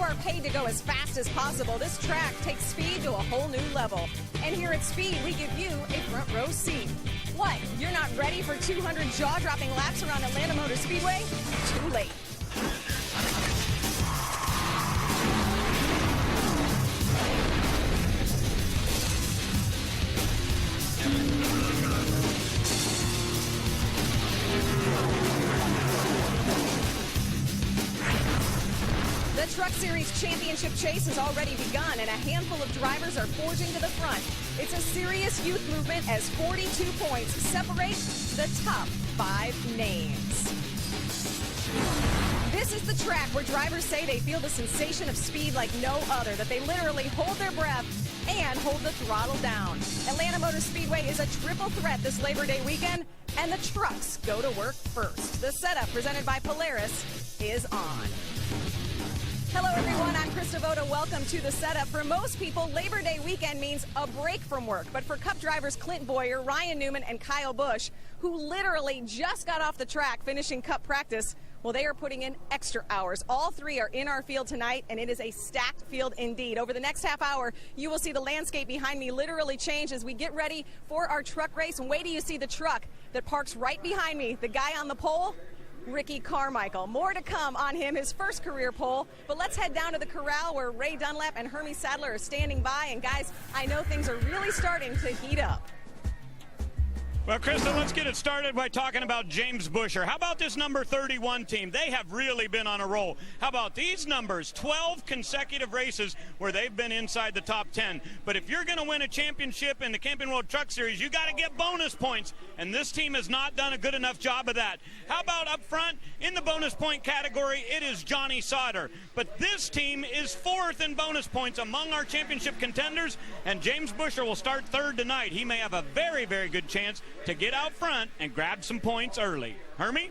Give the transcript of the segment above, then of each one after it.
are paid to go as fast as possible, this track takes speed to a whole new level. And here at Speed, we give you a front row seat. What, you're not ready for 200 jaw-dropping laps around Atlanta Motor Speedway? Too late. The Truck Series Championship chase has already begun, and a handful of drivers are forging to the front. It's a serious youth movement as 42 points separate the top 5 names. This is the track where drivers say they feel the sensation of speed like no other, that they literally hold their breath and hold the throttle down. Atlanta Motor Speedway is a triple threat this Labor Day weekend, and the trucks go to work first. The setup presented by Polaris is on. Hello, everyone. I'm Krista Voda. Welcome to the setup. For most people, Labor Day weekend means a break from work. But for Cup drivers Clint Bowyer, Ryan Newman, and Kyle Busch, who literally just got off the track finishing Cup practice, well, they are putting in extra hours. All three are in our field tonight, and it is a stacked field indeed. Over the next half hour, you will see the landscape behind me literally change as we get ready for our truck race. And wait till you see the truck that parks right behind me, the guy on the pole, Ricky Carmichael. More to come on him, his first career pole. But let's head down to the corral where Ray Dunlap and Hermie Sadler are standing by. And guys, I know things are really starting to heat up. Well, Krista, let's get it started by talking about James Busher. How about this number 31 team? They have really been on a roll. How about these numbers? 12 consecutive races where they've been inside the top 10. But if you're going to win a championship in the Camping World Truck Series, you got to get bonus points, and this team has not done a good enough job of that. How about up front in the bonus point category? It is Johnny Sauter. But this team is fourth in bonus points among our championship contenders, and James Busher will start third tonight. He may have a very, very good chance to get out front and grab some points early. Hermie?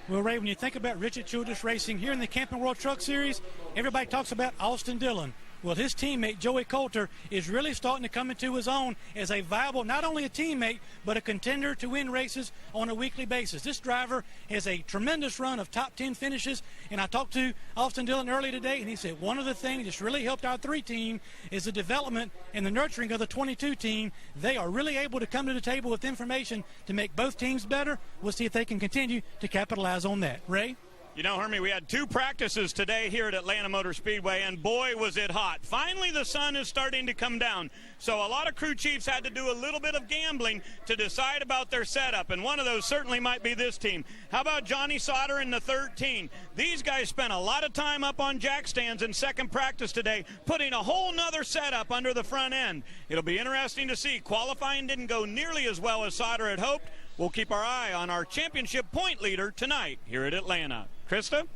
Well, Ray, when you think about Richard Childress Racing here in the Camping World Truck Series, everybody talks about Austin Dillon. Well, his teammate, Joey Coulter, is really starting to come into his own as a viable, not only a teammate, but a contender to win races on a weekly basis. This driver has a tremendous run of top 10 finishes, and I talked to Austin Dillon early today, and he said one of the things that's really helped our 3 team is the development and the nurturing of the 22 team. They are really able to come to the table with information to make both teams better. We'll see if they can continue to capitalize on that. Ray? You know, Hermie, we had 2 practices today here at Atlanta Motor Speedway, and boy, was it hot. Finally, the sun is starting to come down. So a lot of crew chiefs had to do a little bit of gambling to decide about their setup, and one of those certainly might be this team. How about Johnny Sauter and the 13? These guys spent a lot of time up on jack stands in second practice today, putting a whole nother setup under the front end. It'll be interesting to see. Qualifying didn't go nearly as well as Sauter had hoped. We'll keep our eye on our championship point leader tonight here at Atlanta. Krista?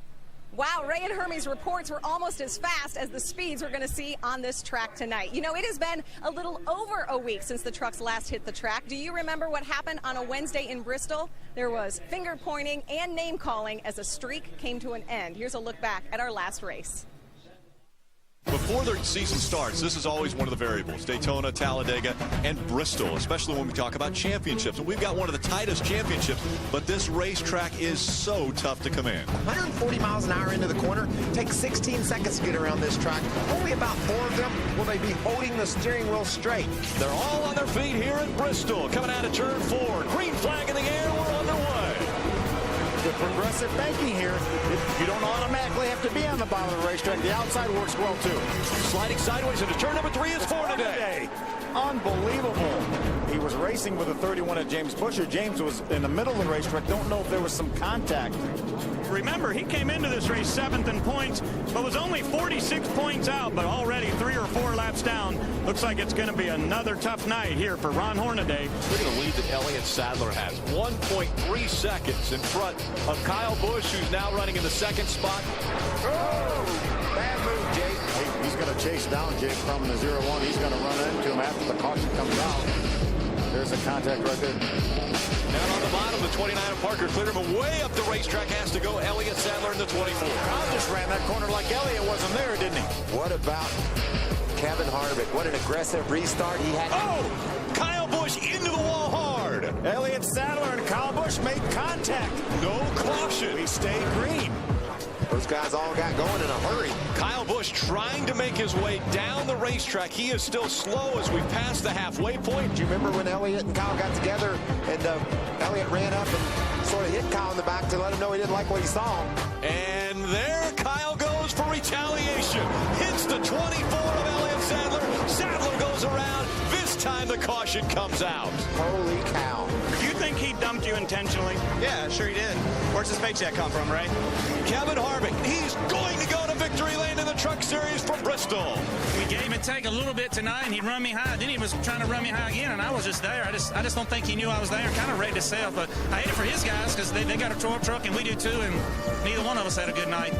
Wow, Ray and Hermie's reports were almost as fast as the speeds we're going to see on this track tonight. You know, it has been a little over a week since the trucks last hit the track. Do you remember what happened on a Wednesday in Bristol? There was finger pointing and name calling as a streak came to an end. Here's a look back at our last race. Before the season starts, this is always one of the variables. Daytona, Talladega, and Bristol, especially when we talk about championships. And we've got one of the tightest championships, but this racetrack is so tough to command. 140 miles an hour into the corner. Takes 16 seconds to get around this track. Only about 4 of them will they be holding the steering wheel straight. They're all on their feet here in Bristol. Coming out of turn 4. Green flag in the air. We're underway. The progressive banking here, you don't automatically have to be on the bottom of the racetrack. The outside works well, too. Sliding sideways into turn number 3 is 4 today. Unbelievable. He was racing with a 31 at James Busher. James was in the middle of the racetrack. Don't know if there was some contact. Remember, he came into this race 7th in points, but was only 46 points out, but already 3 or 4 laps down. Looks like it's going to be another tough night here for Ron Hornaday. Look at the lead that Elliott Sadler has. 1.3 seconds in front of Kyle Busch, who's now running in the 2nd spot. Oh, bad move, Jake. Hey, he's going to chase down Jake from the 0-1. He's going to run into him after the caution comes out. There's a contact right there. Down on the bottom, the 29 of Parker Clearman. Way up the racetrack has to go Elliott Sadler in the 24. Kyle just ran that corner like Elliott wasn't there, didn't he? What about Kevin Harvick? What an aggressive restart he had. Oh! Kyle Busch into the wall hard. Elliott Sadler and Kyle Busch made contact. No caution. We stay green. Those guys all got going in a hurry. Kyle Busch Busch trying to make his way down the racetrack. He is still slow as we pass the halfway point. Do you remember when Elliott and Kyle got together and Elliott ran up and sort of hit Kyle in the back to let him know he didn't like what he saw? And there Kyle goes for retaliation. Hits the 24 of Elliott Sadler. Sadler goes around. This time the caution comes out. Holy cow. Do you think he dumped you intentionally? Yeah, sure he did. Where's his paycheck come from, right? Kevin Harvick, he's going to go to victory lane in the Truck Series from Bristol. We gave him a take a little bit tonight, and he run me high. Then he was trying to run me high again, and I was just there. I just don't think he knew I was there. Kind of ready to sell, but I hate it for his guys because they got a tow truck, and we do too, and neither one of us had a good night.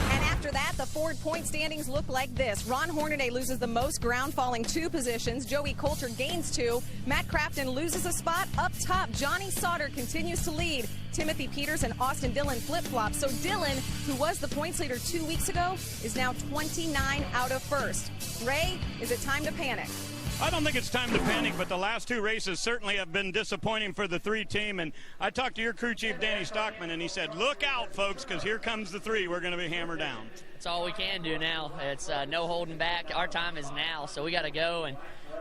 After that, the Ford point standings look like this. Ron Hornaday loses the most ground, falling 2 positions. Joey Coulter gains 2. Matt Crafton loses a spot. Up top, Johnny Sauter continues to lead. Timothy Peters and Austin Dillon flip-flop. So Dillon, who was the points leader 2 weeks ago, is now 29 out of first. Ray, is it time to panic? I don't think it's time to panic, but the last 2 races certainly have been disappointing for the 3 team. And I talked to your crew chief, Danny Stockman, and he said, look out, folks, because here comes the 3. We're going to be hammered down. It's all we can do now. It's no holding back. Our time is now, so we got to go, and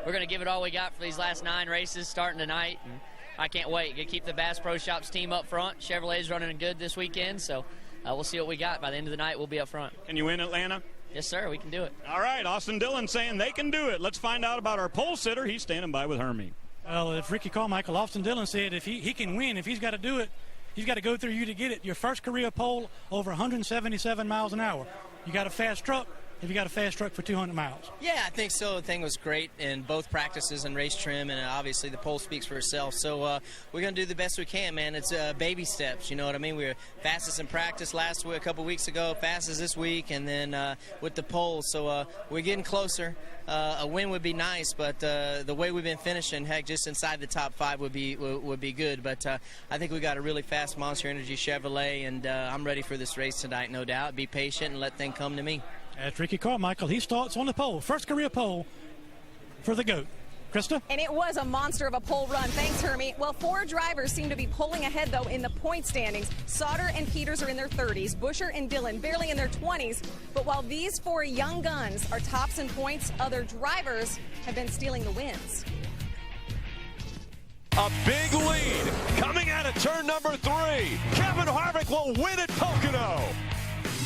we're going to give it all we got for these last 9 races starting tonight. And I can't wait. Keep the Bass Pro Shops team up front. Chevrolet's running good this weekend, so we'll see what we got. By the end of the night, we'll be up front. Can you win Atlanta? Yes, sir. We can do it. All right. Austin Dillon saying they can do it. Let's find out about our pole sitter. He's standing by with Hermie. Well, if Ricky Carmichael, Austin Dillon said if he can win, if he's got to do it, he's got to go through you to get it. Your first career pole over 177 miles an hour. You got a fast truck. Have you got a fast truck for 200 miles? Yeah, I think so. The thing was great in both practices and race trim, and obviously the pole speaks for itself. So we're going to do the best we can, man. It's baby steps, you know what I mean? We were fastest in practice last week, a couple weeks ago, fastest this week, and then with the pole. So we're getting closer. A win would be nice, but the way we've been finishing, heck, just inside the top 5 would be good. But I think we got a really fast Monster Energy Chevrolet, and I'm ready for this race tonight, no doubt. Be patient and let things come to me. That's Ricky Carmichael. He starts on the pole. First career pole for the GOAT. Krista? And it was a monster of a pole run. Thanks, Hermie. Well, 4 drivers seem to be pulling ahead, though, in the point standings. Sauter and Peters are in their 30s. Buscher and Dillon barely in their 20s. But while these 4 young guns are tops in points, other drivers have been stealing the wins. A big lead coming out of turn number 3. Kevin Harvick will win at Pocono.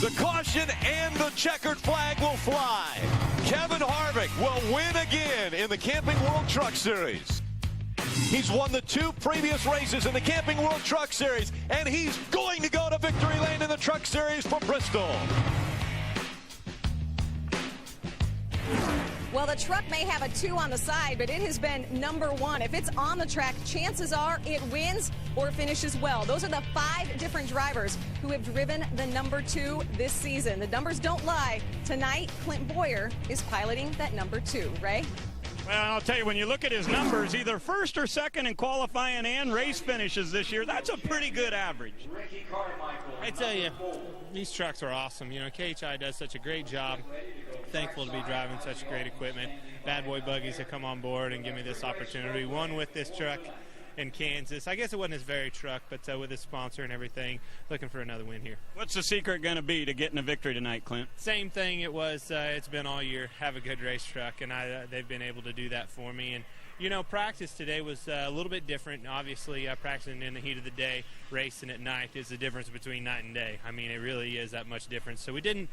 The caution and the checkered flag will fly. Kevin Harvick will win again in the Camping World Truck Series. He's won the 2 previous races in the Camping World Truck Series, and he's going to go to victory lane in the Truck Series from Bristol. Well, the truck may have a 2 on the side, but it has been number 1. If it's on the track, chances are it wins or finishes well. Those are the 5 different drivers who have driven the number 2 this season. The numbers don't lie. Tonight, Clint Bowyer is piloting that number 2. Ray? Well, I'll tell you, when you look at his numbers, either first or second in qualifying and race finishes this year, that's a pretty good average. I tell you, these trucks are awesome. You know, KHI does such a great job. Thankful to be driving such great equipment. Bad Boy Buggies have come on board and give me this opportunity. One with this truck in Kansas. I guess it wasn't his very truck, but with his sponsor and everything, looking for another win here. What's the secret going to be to getting a victory tonight, Clint? Same thing it was. It's been all year. Have a good race truck, and they've been able to do that for me. And you know, practice today was a little bit different. Obviously, practicing in the heat of the day, racing at night is the difference between night and day. I mean, it really is that much difference. So we didn't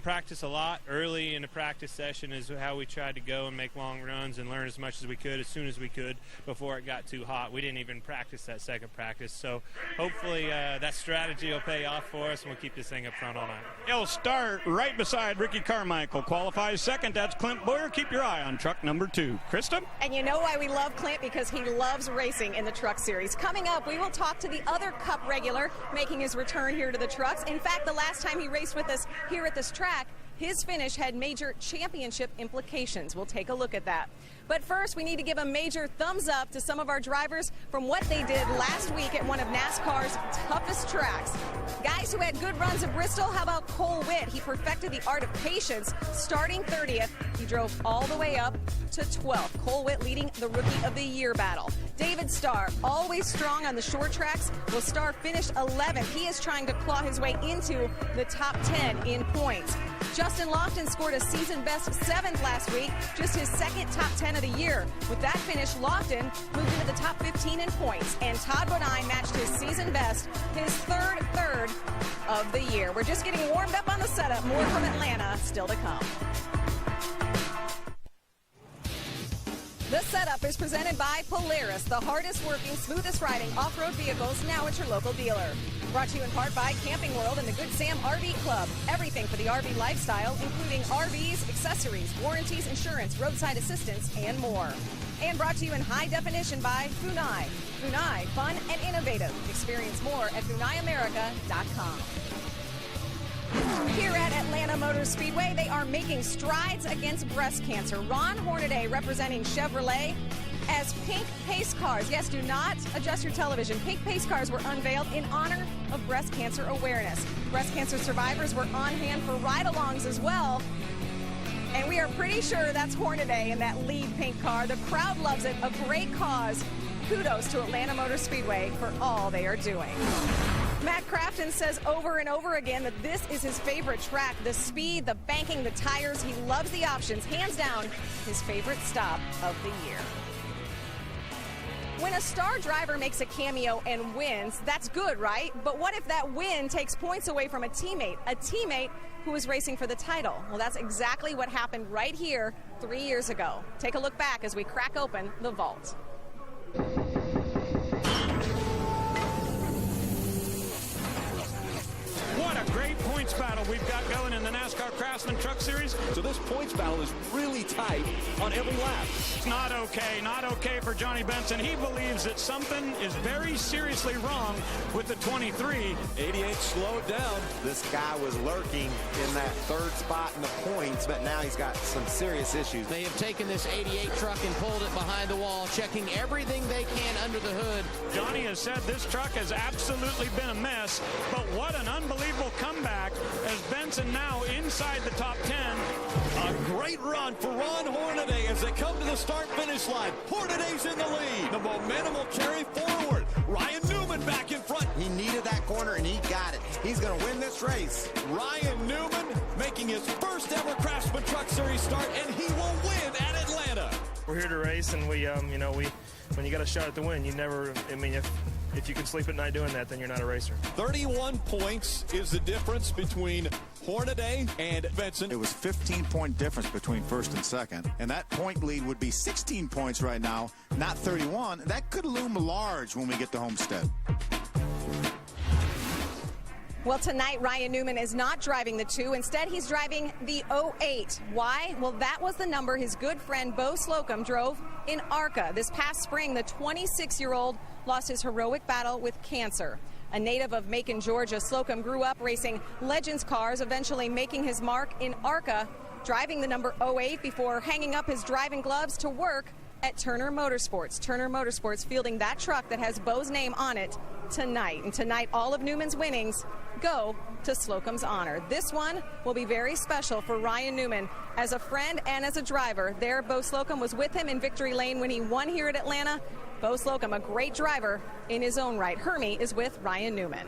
practice a lot. Early in the practice session is how we tried to go and make long runs and learn as much as we could as soon as we could before it got too hot. We didn't even practice that second practice. So hopefully that strategy will pay off for us, and we'll keep this thing up front all night. He'll start right beside Ricky Carmichael. Qualifies second. That's Clint Bowyer. Keep your eye on truck number 2. Krista? And you know why we love Clint? Because he loves racing in the Truck Series. Coming up, we will talk to the other Cup regular making his return here to the trucks. In fact, the last time he raced with us here at this track, his finish had major championship implications. We'll take a look at that. But first, we need to give a major thumbs up to some of our drivers from what they did last week at one of NASCAR's toughest tracks. Guys who had good runs at Bristol, how about Cole Witt? He perfected the art of patience. Starting 30th, he drove all the way up to 12th. Cole Witt leading the Rookie of the Year battle. David Starr, always strong on the short tracks. Well, Starr finished 11th. He is trying to claw his way into the top 10 in points. Justin Lofton scored a season-best 7th last week, just his second top 10 of the year. With that finish, Lofton moved into the top 15 in points, and Todd Bodine matched his season best, his third of the year. We're just getting warmed up on the setup. More from Atlanta still to come. The setup is presented by Polaris, the hardest working, smoothest riding off-road vehicles, now at your local dealer. Brought to you in part by Camping World and the Good Sam RV Club. Everything for the RV lifestyle, including RVs, accessories, warranties, insurance, roadside assistance, and more. And brought to you in high definition by Funai. Funai, fun and innovative. Experience more at FunaiAmerica.com. Here at Atlanta Motor Speedway, they are making strides against breast cancer. Ron Hornaday representing Chevrolet as pink pace cars. Yes, do not adjust your television. Pink pace cars were unveiled in honor of breast cancer awareness. Breast cancer survivors were on hand for ride-alongs as well. And we are pretty sure that's Hornaday in that lead pink car. The crowd loves it. A great cause. Kudos to Atlanta Motor Speedway for all they are doing. Matt Crafton says over and over again that this is his favorite track. The speed, the banking, the tires. He loves the options. Hands down, his favorite stop of the year. When a star driver makes a cameo and wins, that's good, right? But what if that win takes points away from a teammate who was racing for the title? Well, that's exactly what happened right here 3 years ago. Take a look back as we crack open the vault. What a great points battle we've got going in the NASCAR Craftsman Truck Series. So this points battle is really tight on every lap. It's not okay for Johnny Benson. He believes that something is very seriously wrong with the 23. 88 slowed down. This guy was lurking in that third spot in the points, but now he's got some serious issues. They have taken this 88 truck and pulled it behind the wall, checking everything they can under the hood. Johnny has said this truck has absolutely been a mess, but what an unbelievable comeback as Benson now inside the top 10. A great run for Ron Hornaday as they come to the start-finish line. Hornaday's in the lead. The momentum will carry forward. Ryan Newman back in front. He needed that corner, and he got it. He's going to win this race. Ryan Newman making his first ever Craftsman Truck Series start, and he will win at Atlanta. We're here to race, and when you got a shot at the win, if you can sleep at night doing that, then you're not a racer. 31 points is the difference between Hornaday and Benson. It was 15-point difference between first and second, and that point lead would be 16 points right now, not 31. That could loom large when we get to Homestead. Well, tonight, Ryan Newman is not driving the 2. Instead, he's driving the 08. Why? Well, that was the number his good friend Bo Slocum drove in ARCA. This past spring, the 26-year-old lost his heroic battle with cancer. A native of Macon, Georgia, Slocum grew up racing Legends cars, eventually making his mark in ARCA, driving the number 08 before hanging up his driving gloves to work at Turner Motorsports. Turner Motorsports fielding that truck that has Bo's name on it tonight. And tonight, all of Newman's winnings go to Slocum's honor. This one will be very special for Ryan Newman. As a friend and as a driver, there Bo Slocum was with him in victory lane when he won here at Atlanta. Bo Slocum, a great driver in his own right. Hermie is with Ryan Newman.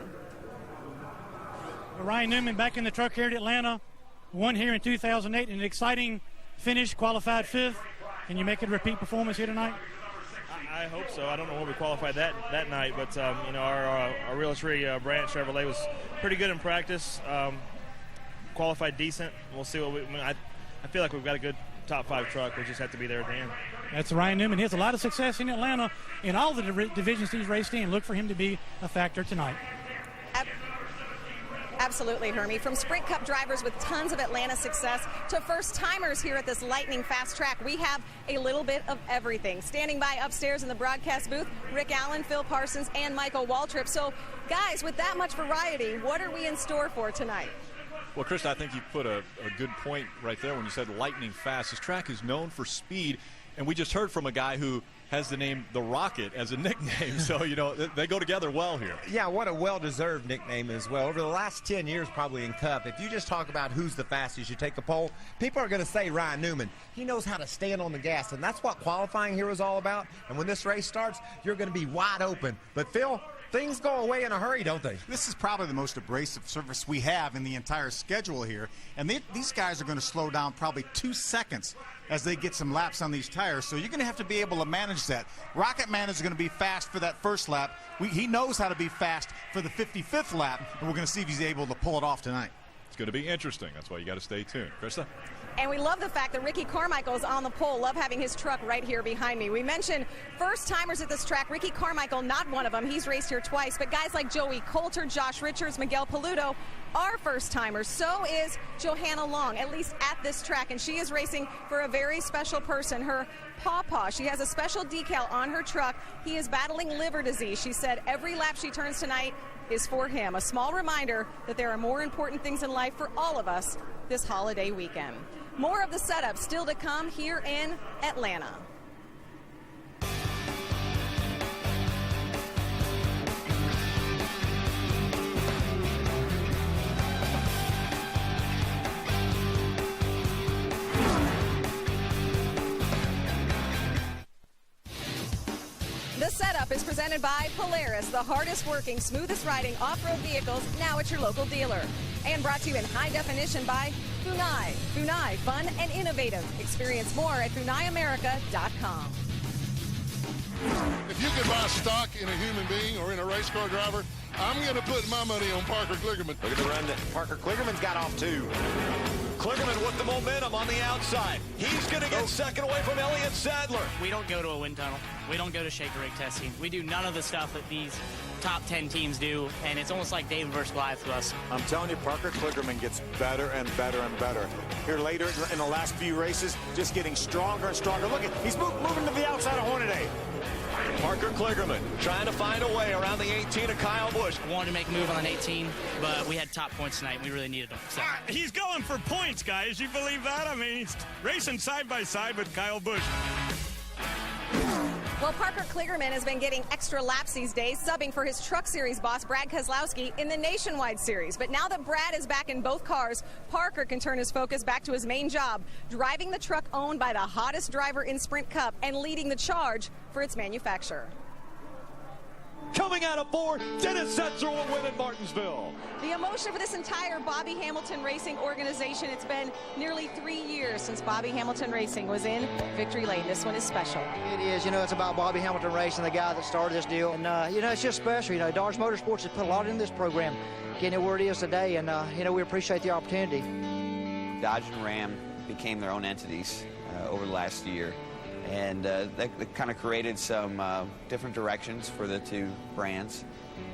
Ryan Newman back in the truck here at Atlanta, won here in 2008, an exciting finish, qualified 5th. Can you make it a repeat performance here tonight? I hope so. I don't know where we qualified that night, but our Realtree branch Chevrolet was pretty good in practice. Qualified decent. We'll see what I feel like we've got a good top 5 truck. We just have to be there at the end. That's Ryan Newman. He has a lot of success in Atlanta in all the divisions he's raced in. Look for him to be a factor tonight. Absolutely, Hermie. From Sprint Cup drivers with tons of Atlanta success to first-timers here at this lightning fast track, we have a little bit of everything. Standing by upstairs in the broadcast booth, Rick Allen, Phil Parsons, and Michael Waltrip. So, guys, with that much variety, what are we in store for tonight? Well, Krista, I think you put a good point right there when you said lightning fast. This track is known for speed, and we just heard from a guy who has the name The Rocket as a nickname. So, they go together well here. Yeah, what a well-deserved nickname as well. Over the last 10 years, probably in Cup, if you just talk about who's the fastest, you take a poll, people are going to say Ryan Newman. He knows how to stand on the gas, and that's what qualifying here is all about. And when this race starts, you're going to be wide open. But, Phil, things go away in a hurry, don't they? This is probably the most abrasive surface we have in the entire schedule here. And these guys are going to slow down probably 2 seconds as they get some laps on these tires. So you're going to have to be able to manage that. Rocket Man is going to be fast for that first lap. He knows how to be fast for the 55th lap, and we're going to see if he's able to pull it off tonight. It's going to be interesting. That's why you got to stay tuned. Krista? And we love the fact that Ricky Carmichael is on the pole. Love having his truck right here behind me. We mentioned first-timers at this track. Ricky Carmichael, not one of them. He's raced here twice. But guys like Joey Coulter, Josh Richards, Miguel Paludo are first-timers. So is Johanna Long, at least at this track. And she is racing for a very special person, her pawpaw. She has a special decal on her truck. He is battling liver disease. She said every lap she turns tonight is for him. A small reminder that there are more important things in life for all of us this holiday weekend. More of the setup still to come here in Atlanta. The setup is presented by Polaris, the hardest working, smoothest riding off-road vehicles, now at your local dealer. And brought to you in high definition by Funai. Funai, fun and innovative. Experience more at FunaiAmerica.com. If you could buy stock in a human being or in a race car driver, I'm going to put my money on Parker Kligerman. Look at the run that Parker Kligerman's got off too. Kligerman with the momentum on the outside. He's going to get second away from Elliott Sadler. We don't go to a wind tunnel. We don't go to shaker rig testing. We do none of the stuff that these top 10 teams do, and it's almost like David versus Goliath to us. I'm telling you, Parker Kligerman gets better and better and better. Here later in the last few races, just getting stronger and stronger. Look, he's moving to the outside of Hornaday. Parker Kligerman trying to find a way around the 18 of Kyle Busch. Wanted to make a move on an 18, but we had top points tonight, and we really needed them. So. He's going for points, guys. You believe that? I mean, he's racing side by side with Kyle Busch. Well, Parker Kligerman has been getting extra laps these days, subbing for his Truck Series boss, Brad Keselowski, in the Nationwide Series. But now that Brad is back in both cars, Parker can turn his focus back to his main job, driving the truck owned by the hottest driver in Sprint Cup and leading the charge for its manufacturer. Coming out of 4, Dennis Setzer will win in Martinsville. The emotion for this entire Bobby Hamilton Racing organization, it's been nearly 3 years since Bobby Hamilton Racing was in victory lane. This one is special. It is. You know, it's about Bobby Hamilton Racing, the guy that started this deal. And, you know, it's just special. You know, Dodge Motorsports has put a lot into this program, getting it where it is today. And, you know, we appreciate the opportunity. Dodge and Ram became their own entities over the last year. And they kind of created some different directions for the two brands.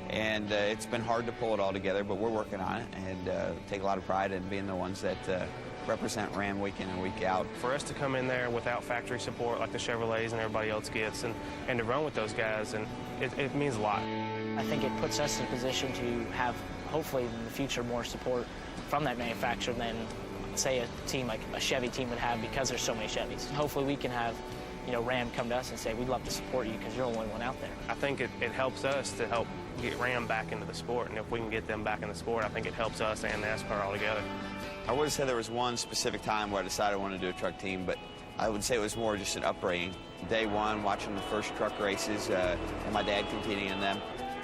And it's been hard to pull it all together, but we're working on it and take a lot of pride in being the ones that represent Ram week in and week out. For us to come in there without factory support like the Chevrolets and everybody else gets and to run with those guys, and it means a lot. I think it puts us in a position to have, hopefully in the future, more support from that manufacturer than, say, a team like a Chevy team would have because there's so many Chevys. Hopefully we can have, you know, Ram come to us and say, we'd love to support you because you're the only one out there. I think it helps us to help get Ram back into the sport, and if we can get them back in the sport, I think it helps us and NASCAR all together. I would say there was one specific time where I decided I wanted to do a truck team, but I would say it was more just an upbringing. Day one, watching the first truck races and my dad competing in them,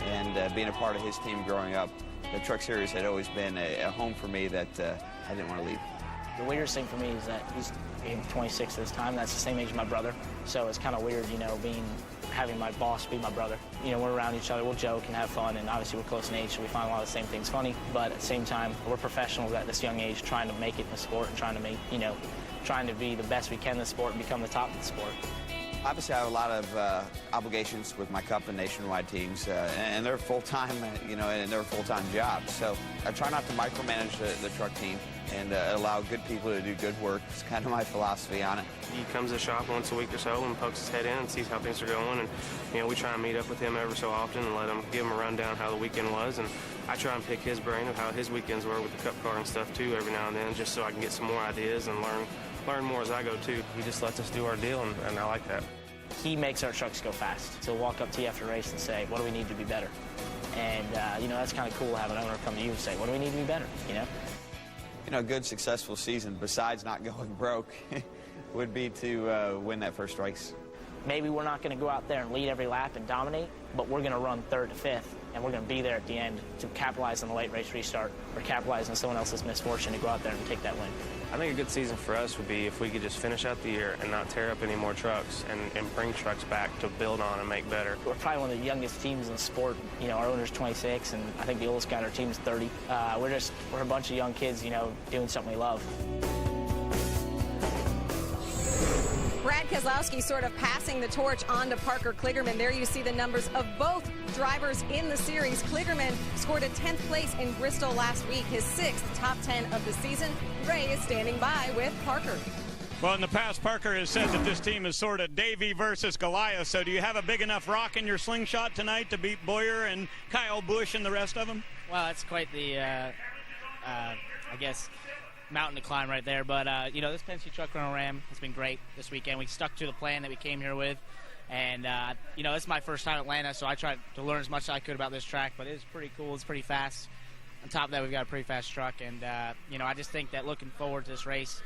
and being a part of his team growing up. The Truck Series had always been a home for me that I didn't want to leave. The weirdest thing for me is that he's 26 this time. That's the same age as my brother. So it's kind of weird, you know, having my boss be my brother. You know, we're around each other, we'll joke and have fun, and obviously we're close in age, so we find a lot of the same things funny. But at the same time, we're professionals at this young age, trying to make it in the sport and trying to make, you know, trying to be the best we can in the sport and become the top of the sport. Obviously, I have a lot of obligations with my Cup and Nationwide teams, and they're full-time, you know, and they're full-time jobs. So I try not to micromanage the truck team and allow good people to do good work. It's kind of my philosophy on it. He comes to the shop once a week or so and pokes his head in and sees how things are going. And, you know, we try and meet up with him ever so often and give him a rundown how the weekend was. And I try and pick his brain of how his weekends were with the Cup car and stuff, too, every now and then, just so I can get some more ideas and learn more as I go, too. He just lets us do our deal, and I like that. He makes our trucks go fast. So he'll walk up to you after a race and say, what do we need to be better? And, you know, that's kind of cool to have an owner come to you and say, what do we need to be better, you know? You know, a good, successful season, besides not going broke, would be to win that first race. Maybe we're not going to go out there and lead every lap and dominate, but we're going to run 3rd to 5th and we're going to be there at the end to capitalize on the late race restart or capitalize on someone else's misfortune to go out there and take that win. I think a good season for us would be if we could just finish out the year and not tear up any more trucks and bring trucks back to build on and make better. We're probably one of the youngest teams in the sport. You know, our owner's 26, and I think the oldest guy on our team is 30. We're a bunch of young kids, you know, doing something we love. Brad Keselowski sort of passing the torch on to Parker Kligerman. There you see the numbers of both drivers in the series. Kligerman scored a 10th place in Bristol last week, his 6th top 10 of the season. Ray is standing by with Parker. Well, in the past, Parker has said that this team is sort of Davey versus Goliath. So do you have a big enough rock in your slingshot tonight to beat Bowyer and Kyle Busch and the rest of them? Well, that's quite the, I guess, mountain to climb right there. But, you know, this Penske Truck Rental Ram has been great this weekend. We stuck to the plan that we came here with. And, you know, this is my first time at Atlanta, so I tried to learn as much as I could about this track. But it's pretty cool. It's pretty fast. On top of that, we've got a pretty fast truck. And, you know, I just think that looking forward to this race,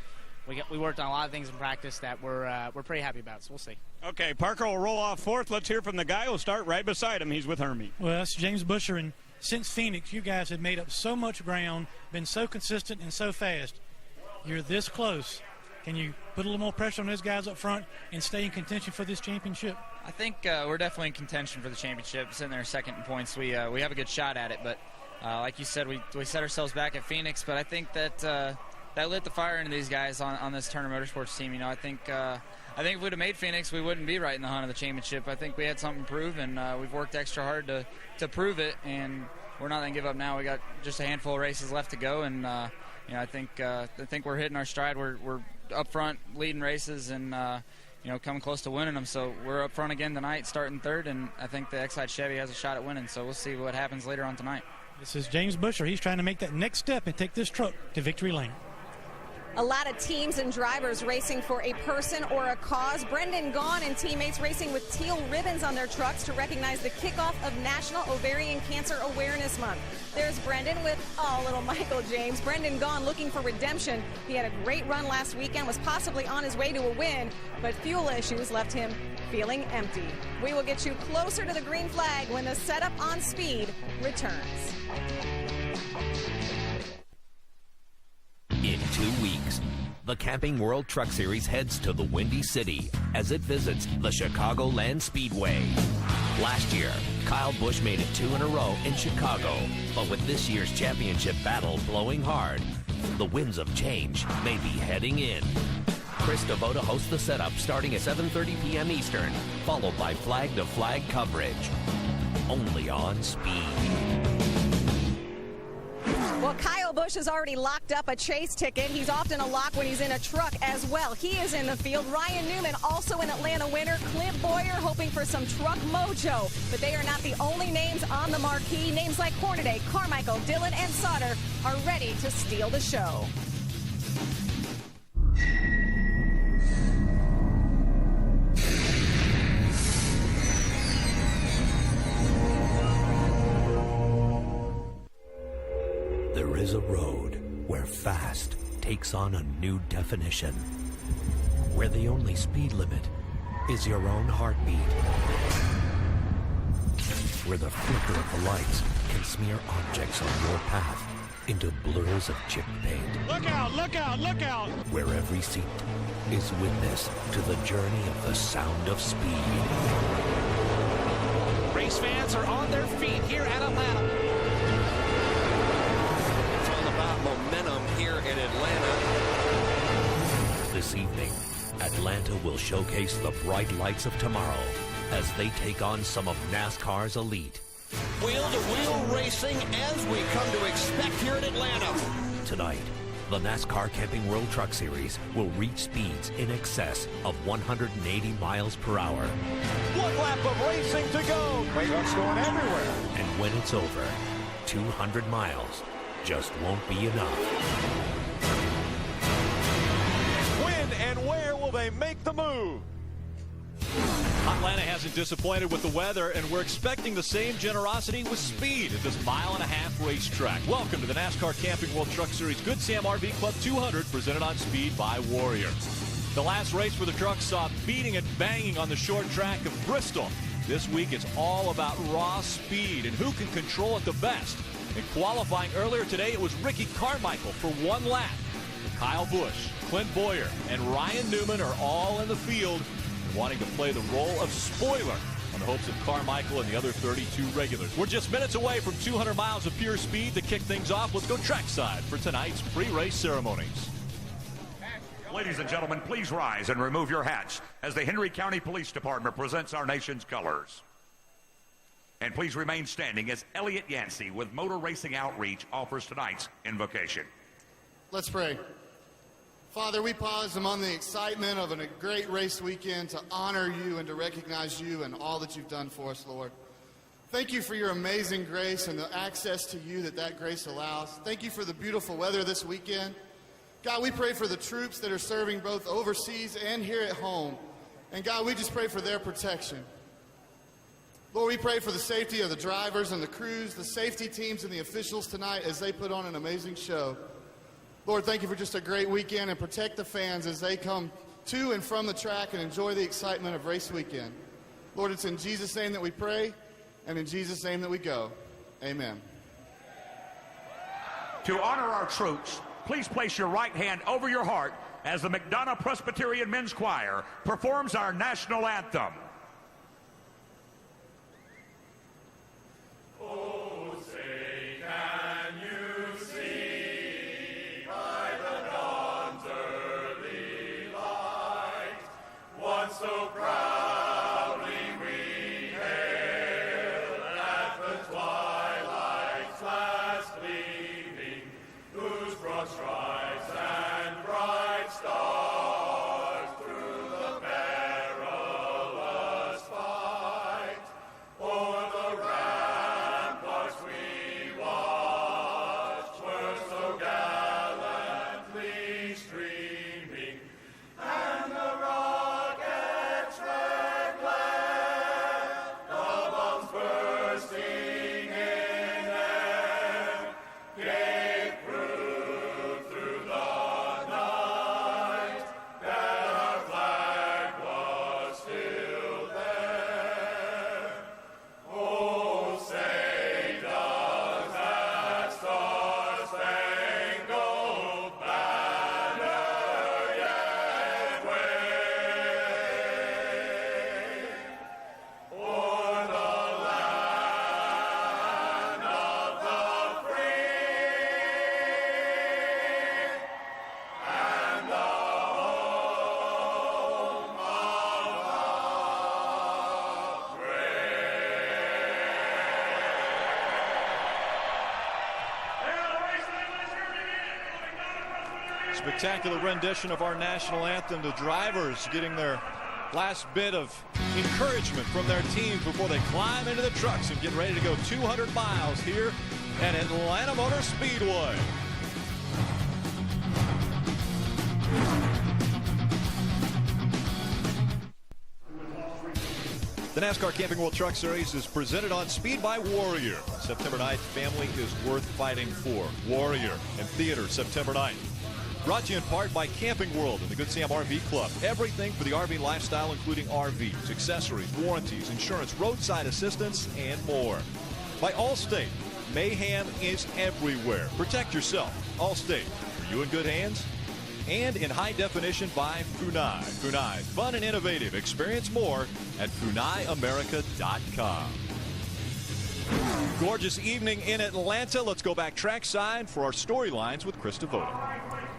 we worked on a lot of things in practice that we're pretty happy about, so we'll see. Okay, Parker will roll off fourth. Let's hear from the guy who'll start right beside him. He's with Hermie. Well, that's James Busher. And since Phoenix, you guys have made up so much ground, been so consistent and so fast. You're this close. Can you put a little more pressure on those guys up front and stay in contention for this championship? I think we're definitely in contention for the championship. Sitting there second in points, we have a good shot at it. But like you said, we set ourselves back at Phoenix. But I think that that lit the fire into these guys on this Turner Motorsports team. You know, I think if we'd have made Phoenix, we wouldn't be right in the hunt of the championship. I think we had something to prove, and we've worked extra hard to prove it. And we're not going to give up now. We got just a handful of races left to go, and you know, I think we're hitting our stride. We're up front leading races and you know, coming close to winning them. So we're up front again tonight, starting third, and I think the Exide Chevy has a shot at winning. So we'll see what happens later on tonight. This is James Busher. He's trying to make that next step and take this truck to victory lane. A lot of teams and drivers racing for a person or a cause. Brendan Gaughan and teammates racing with teal ribbons on their trucks to recognize the kickoff of National Ovarian Cancer Awareness Month. There's Brendan with, little Michael James. Brendan Gaughan looking for redemption. He had a great run last weekend, was possibly on his way to a win, but fuel issues left him feeling empty. We will get you closer to the green flag when the setup on speed returns. In 2 weeks, the Camping World Truck Series heads to the Windy City as it visits the Chicagoland Speedway. Last year, Kyle Busch made it 2 in a row in Chicago, but with this year's championship battle blowing hard, the winds of change may be heading in. Chris Devoto hosts the setup starting at 7:30 p.m. Eastern, followed by flag-to-flag coverage. Only on Speed. Well, Kyle Busch has already locked up a chase ticket. He's often a lock when he's in a truck as well. He is in the field. Ryan Newman, also an Atlanta winner. Clint Bowyer hoping for some truck mojo. But they are not the only names on the marquee. Names like Hornaday, Carmichael, Dillon, and Sauter are ready to steal the show. There is a road where fast takes on a new definition, where the only speed limit is your own heartbeat, where the flicker of the lights can smear objects on your path into blurs of chip paint. Look out, look out, look out! Where every seat is witness to the journey of the sound of speed. Race fans are on their feet here at Atlanta. Momentum here in Atlanta. This evening, Atlanta will showcase the bright lights of tomorrow as they take on some of NASCAR's elite. Wheel-to-wheel racing as we come to expect here in Atlanta. Tonight, the NASCAR Camping World Truck Series will reach speeds in excess of 180 miles per hour. One lap of racing to go. Great trucks going everywhere. And when it's over, 200 miles just won't be enough. When and where will they make the move? Atlanta hasn't disappointed with the weather, and we're expecting the same generosity with speed at this mile-and-a-half racetrack. Welcome to the NASCAR Camping World Truck Series Good Sam RV Club 200, presented on Speed by Warrior. The last race for the trucks saw beating and banging on the short track of Bristol. This week it's all about raw speed and who can control it the best. In qualifying earlier today, it was Ricky Carmichael for one lap. Kyle Busch, Clint Boyer, and Ryan Newman are all in the field wanting to play the role of spoiler on the hopes of Carmichael and the other 32 regulars. We're just minutes away from 200 miles of pure speed. To kick things off, let's go trackside for tonight's pre-race ceremonies. Ladies and gentlemen, please rise and remove your hats as the Henry County Police Department presents our nation's colors. And please remain standing as Elliot Yancey with Motor Racing Outreach offers tonight's invocation. Let's pray. Father, we pause among the excitement of a great race weekend to honor you and to recognize you and all that you've done for us, Lord. Thank you for your amazing grace and the access to you that grace allows. Thank you for the beautiful weather this weekend. God, we pray for the troops that are serving both overseas and here at home. And God, we just pray for their protection. Lord, we pray for the safety of the drivers and the crews, the safety teams and the officials tonight as they put on an amazing show. Lord, thank you for just a great weekend, and protect the fans as they come to and from the track and enjoy the excitement of race weekend. Lord, it's in Jesus' name that we pray, and in Jesus' name that we go. Amen. To honor our troops, please place your right hand over your heart as the McDonough Presbyterian Men's Choir performs our national anthem. Oh, say, can you see by the dawn's early light, once so proudly we hailed at the twilight's last gleaming, whose broad stripes and bright stars through the perilous fight o'er the ramparts we watched were so gallantly streaming, and the rocket's red glare, the bombs bursting in air, gave proof through the night that our flag was still there. Oh, say does that star-spangled banner yet wave o'er the land of the free and the home of the Spectacular rendition of our national anthem. The drivers getting their last bit of encouragement from their teams before they climb into the trucks and get ready to go 200 miles here at Atlanta Motor Speedway. The NASCAR Camping World Truck Series is presented on speed by Warrior. September 9th, family is worth fighting for. Warrior and Theater, September 9th. Brought to you in part by Camping World and the Good Sam RV Club. Everything for the RV lifestyle, including RVs, accessories, warranties, insurance, roadside assistance, and more. By Allstate. Mayhem is everywhere. Protect yourself. Allstate. Are you in good hands? And in high definition by Funai. Funai, fun and innovative. Experience more at FunaiAmerica.com. Gorgeous evening in Atlanta. Let's go back trackside for our storylines with Krista Voda.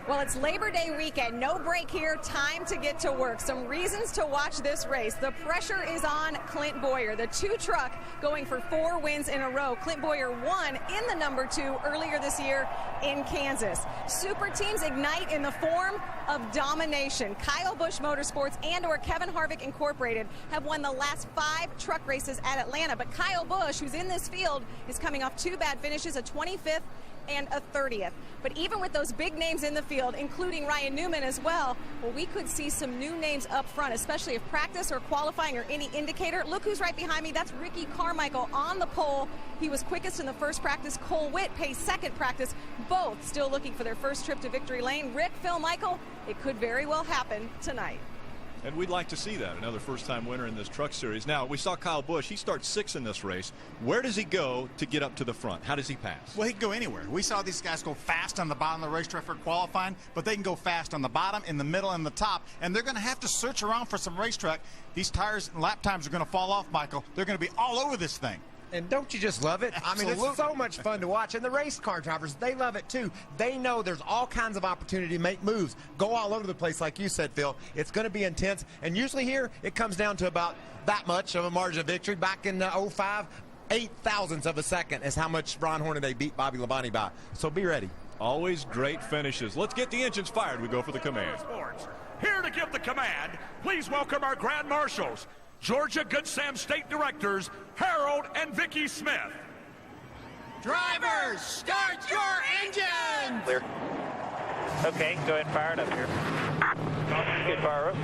Well, it's Labor Day weekend. No break here. Time to get to work. Some reasons to watch this race. The pressure is on Clint Boyer, the two truck going for 4 wins in a row. Clint Boyer won in the number 2 earlier this year in Kansas. Super teams ignite in the form of domination. Kyle Busch Motorsports and or Kevin Harvick Incorporated have won the last 5 truck races at Atlanta. But Kyle Busch, who's in this field, is coming off 2 bad finishes, a 25th and a 30th. But even with those big names in the field, including Ryan Newman as well, we could see some new names up front, especially if practice or qualifying or any indicator. Look who's right behind me. That's Ricky Carmichael on the pole. He was quickest in the first practice. Cole Witt paced second practice. Both still looking for their first trip to victory lane. Rick, Phil, Michael, it could very well happen tonight. And we'd like to see that, another first-time winner in this Truck Series. Now, we saw Kyle Busch. He starts 6th in this race. Where does he go to get up to the front? How does he pass? Well, he can go anywhere. We saw these guys go fast on the bottom of the racetrack for qualifying, but they can go fast on the bottom, in the middle, and the top. And they're going to have to search around for some racetrack. These tires and lap times are going to fall off, Michael. They're going to be all over this thing. And don't you just love it? Absolutely. I mean, it's so much fun to watch. And the race car drivers, they love it too. They know there's all kinds of opportunity to make moves, go all over the place, like you said, Phil. It's going to be intense. And usually here, it comes down to about that much of a margin of victory. Back in 05, 8 thousandths of a second is how much Ron Hornaday beat Bobby Labonte by. So be ready. Always great finishes. Let's get the engines fired. We go for the command. Sports. Here to give the command, please welcome our Grand Marshals, Georgia Good Sam State Directors, Harold and Vicki Smith. Drivers, start your engines! Clear. Okay, go ahead and fire it up here. Good, fire up.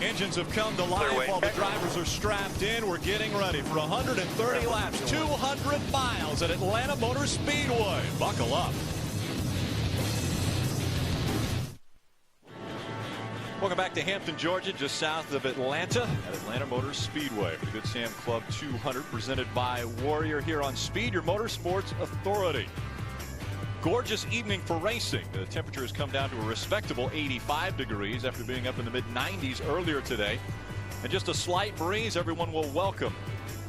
Engines have come to life while the drivers are strapped in. We're getting ready for 130 laps, 200 miles at Atlanta Motor Speedway. Buckle up. Welcome back to Hampton, Georgia, just south of Atlanta at Atlanta Motor Speedway for the Good Sam Club 200, presented by Warrior here on Speed, your motorsports authority. Gorgeous evening for racing. The temperature has come down to a respectable 85 degrees after being up in the mid-90s earlier today. And just a slight breeze. Everyone will welcome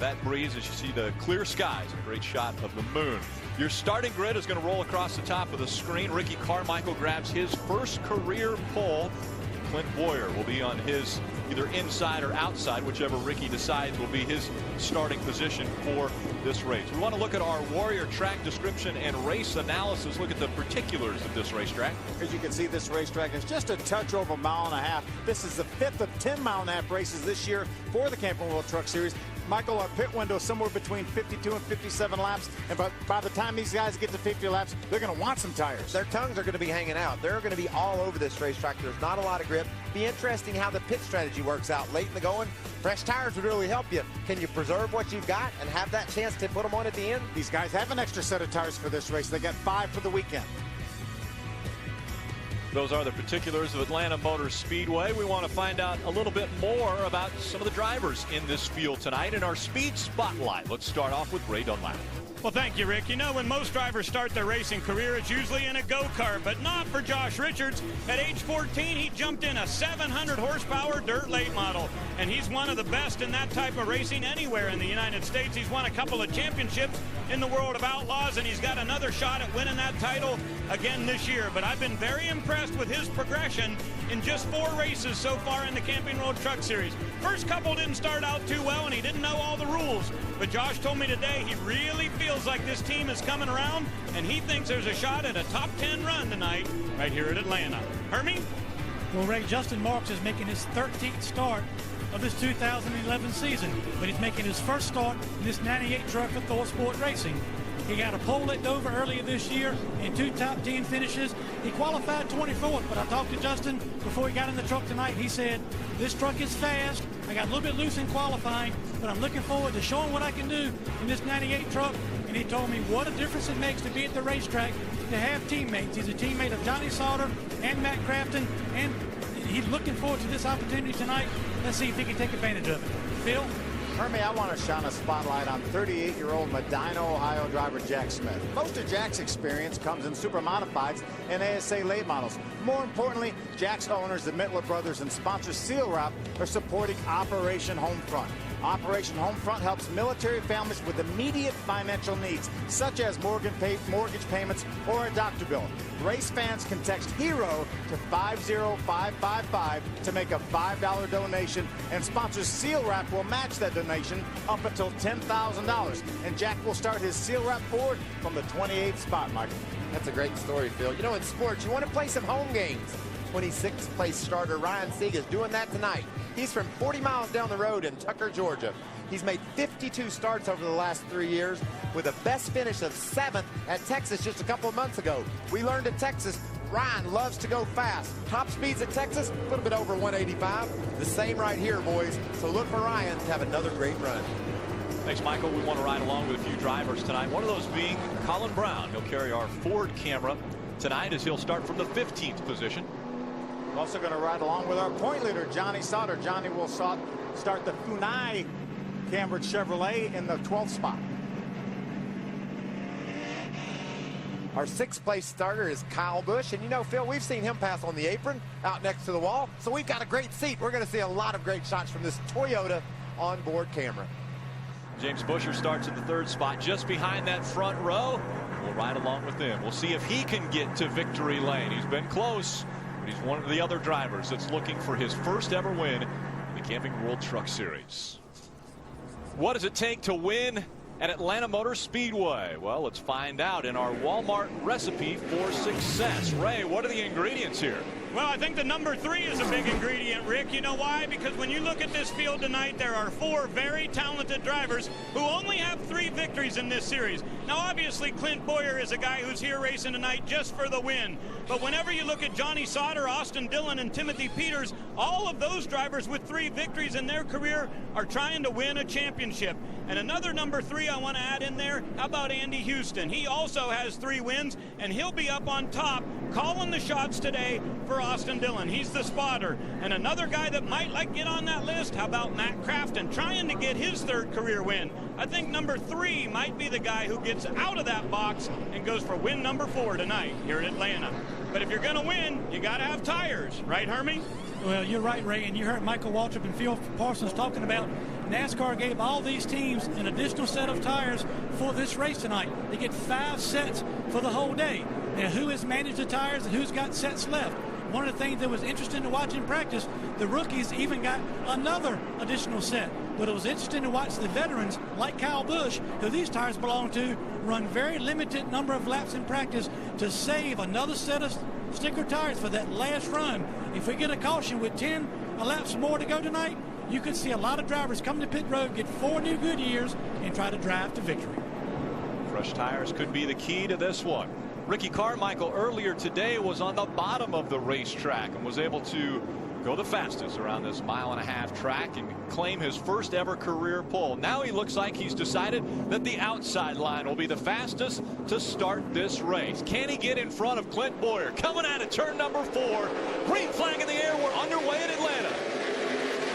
that breeze as you see the clear skies. A great shot of the moon. Your starting grid is going to roll across the top of the screen. Ricky Carmichael grabs his first career pole. Clint Boyer will be on his either inside or outside, whichever Ricky decides will be his starting position for this race. We want to look at our Warrior track description and race analysis, look at the particulars of this racetrack. As you can see, this racetrack is just a touch over 1.5 miles. This is the 5th of 10-mile-and-a-half races this year for the Camping World Truck Series. Michael, our pit window is somewhere between 52 and 57 laps, and by the time these guys get to 50 laps, they're going to want some tires. Their tongues are going to be hanging out. They're going to be all over this racetrack. There's not a lot of grip. Be interesting how the pit strategy works out late in the going. Fresh tires would really help you. Can you preserve what you've got and have that chance to put them on at the end? These guys have an extra set of tires for this race. They got 5 for the weekend. Those are the particulars of Atlanta Motor Speedway. We want to find out a little bit more about some of the drivers in this field tonight in our Speed Spotlight. Let's start off with Ray Dunlap. Well, thank you, Rick. You know, when most drivers start their racing career, it's usually in a go-kart, but not for Josh Richards. At age 14, he jumped in a 700 horsepower dirt late model, and he's one of the best in that type of racing anywhere in the United States. He's won a couple of championships in the World of Outlaws, and he's got another shot at winning that title again this year. But I've been very impressed with his progression in just 4 races so far in the Camping World Truck Series. First couple didn't start out too well, and he didn't know all the rules. But Josh told me today he really feels like this team is coming around, and he thinks there's a shot at a top 10 run tonight right here at Atlanta. Hermie? Well, Ray, Justin Marks is making his 13th start of this 2011 season, but he's making his first start in this 98 truck for Thor Sport Racing. He got a pole at Dover earlier this year and 2 top 10 finishes. He qualified 24th, but I talked to Justin before he got in the truck tonight. He said, this truck is fast. I got a little bit loose in qualifying, but I'm looking forward to showing what I can do in this 98 truck. And he told me what a difference it makes to be at the racetrack, to have teammates. He's a teammate of Johnny Sauter and Matt Crafton, and he's looking forward to this opportunity tonight. Let's see if he can take advantage of it. Phil? Hermie, I want to shine a spotlight on 38-year-old Medina, Ohio driver Jack Smith. Most of Jack's experience comes in super modifieds and ASA late models. More importantly, Jack's owners, the Mittler Brothers, and sponsor Seal Wrap are supporting Operation Homefront. Operation Homefront helps military families with immediate financial needs, such as mortgage payments or a doctor bill. Race fans can text HERO to 50555 to make a $5 donation, and sponsor Seal Wrap will match that donation up until $10,000. And Jack will start his Seal Wrap Ford from the 28th spot, Michael. That's a great story, Phil. You know, in sports, you want to play some home games. 26th place starter Ryan Sieg is doing that tonight. He's from 40 miles down the road in Tucker, Georgia. He's made 52 starts over the last 3 years with a best finish of 7th at Texas just a couple of months ago. We learned at Texas, Ryan loves to go fast. Top speeds at Texas, a little bit over 185. The same right here, boys. So look for Ryan to have another great run. Thanks, Michael. We want to ride along with a few drivers tonight. One of those being Colin Brown. He'll carry our Ford camera tonight as he'll start from the 15th position. We're also going to ride along with our point leader, Johnny Sauter. Johnny will start the Funai Cambridge Chevrolet in the 12th spot. Our 6th place starter is Kyle Busch. And you know, Phil, we've seen him pass on the apron out next to the wall. So we've got a great seat. We're going to see a lot of great shots from this Toyota onboard camera. James Busher starts in the 3rd spot just behind that front row. We'll ride along with him. We'll see if he can get to victory lane. He's been close, but he's one of the other drivers that's looking for his first ever win in the Camping World Truck Series. What does it take to win at Atlanta Motor Speedway? Well, let's find out in our Walmart recipe for success. Ray, what are the ingredients here? Well, I think the number 3 is a big ingredient, Rick. You know why? Because when you look at this field tonight, there are 4 very talented drivers who only have 3 victories in this series. Now, obviously, Clint Bowyer is a guy who's here racing tonight just for the win. But whenever you look at Johnny Sauter, Austin Dillon, and Timothy Peters, all of those drivers with 3 victories in their career are trying to win a championship. And another number 3 I want to add in there, how about Andy Houston? He also has 3 wins, and he'll be up on top calling the shots today for Austin Dillon. He's the spotter. And another guy that might get on that list, how about Matt Crafton, trying to get his 3rd career win. I think number 3 might be the guy who gets out of that box and goes for win number 4 tonight here in Atlanta. But if you're going to win, you got to have tires, right, Hermie? Well, you're right, Ray, and you heard Michael Waltrip and Phil Parsons talking about NASCAR gave all these teams an additional set of tires for this race tonight. They get 5 sets for the whole day. Now, who has managed the tires and who's got sets left? One of the things that was interesting to watch in practice, the rookies even got another additional set. But it was interesting to watch the veterans, like Kyle Busch, who these tires belong to, run very limited number of laps in practice to save another set of sticker tires for that last run. If we get a caution with 10 laps more to go tonight, you could see a lot of drivers come to pit road, get 4 new Goodyears, and try to drive to victory. Fresh tires could be the key to this one. Ricky Carmichael earlier today was on the bottom of the racetrack and was able to go the fastest around this 1.5-mile track and claim his first ever career pole. Now he looks like he's decided that the outside line will be the fastest to start this race. Can he get in front of Clint Bowyer? Coming out of turn number 4. Green flag in the air. We're underway in Atlanta.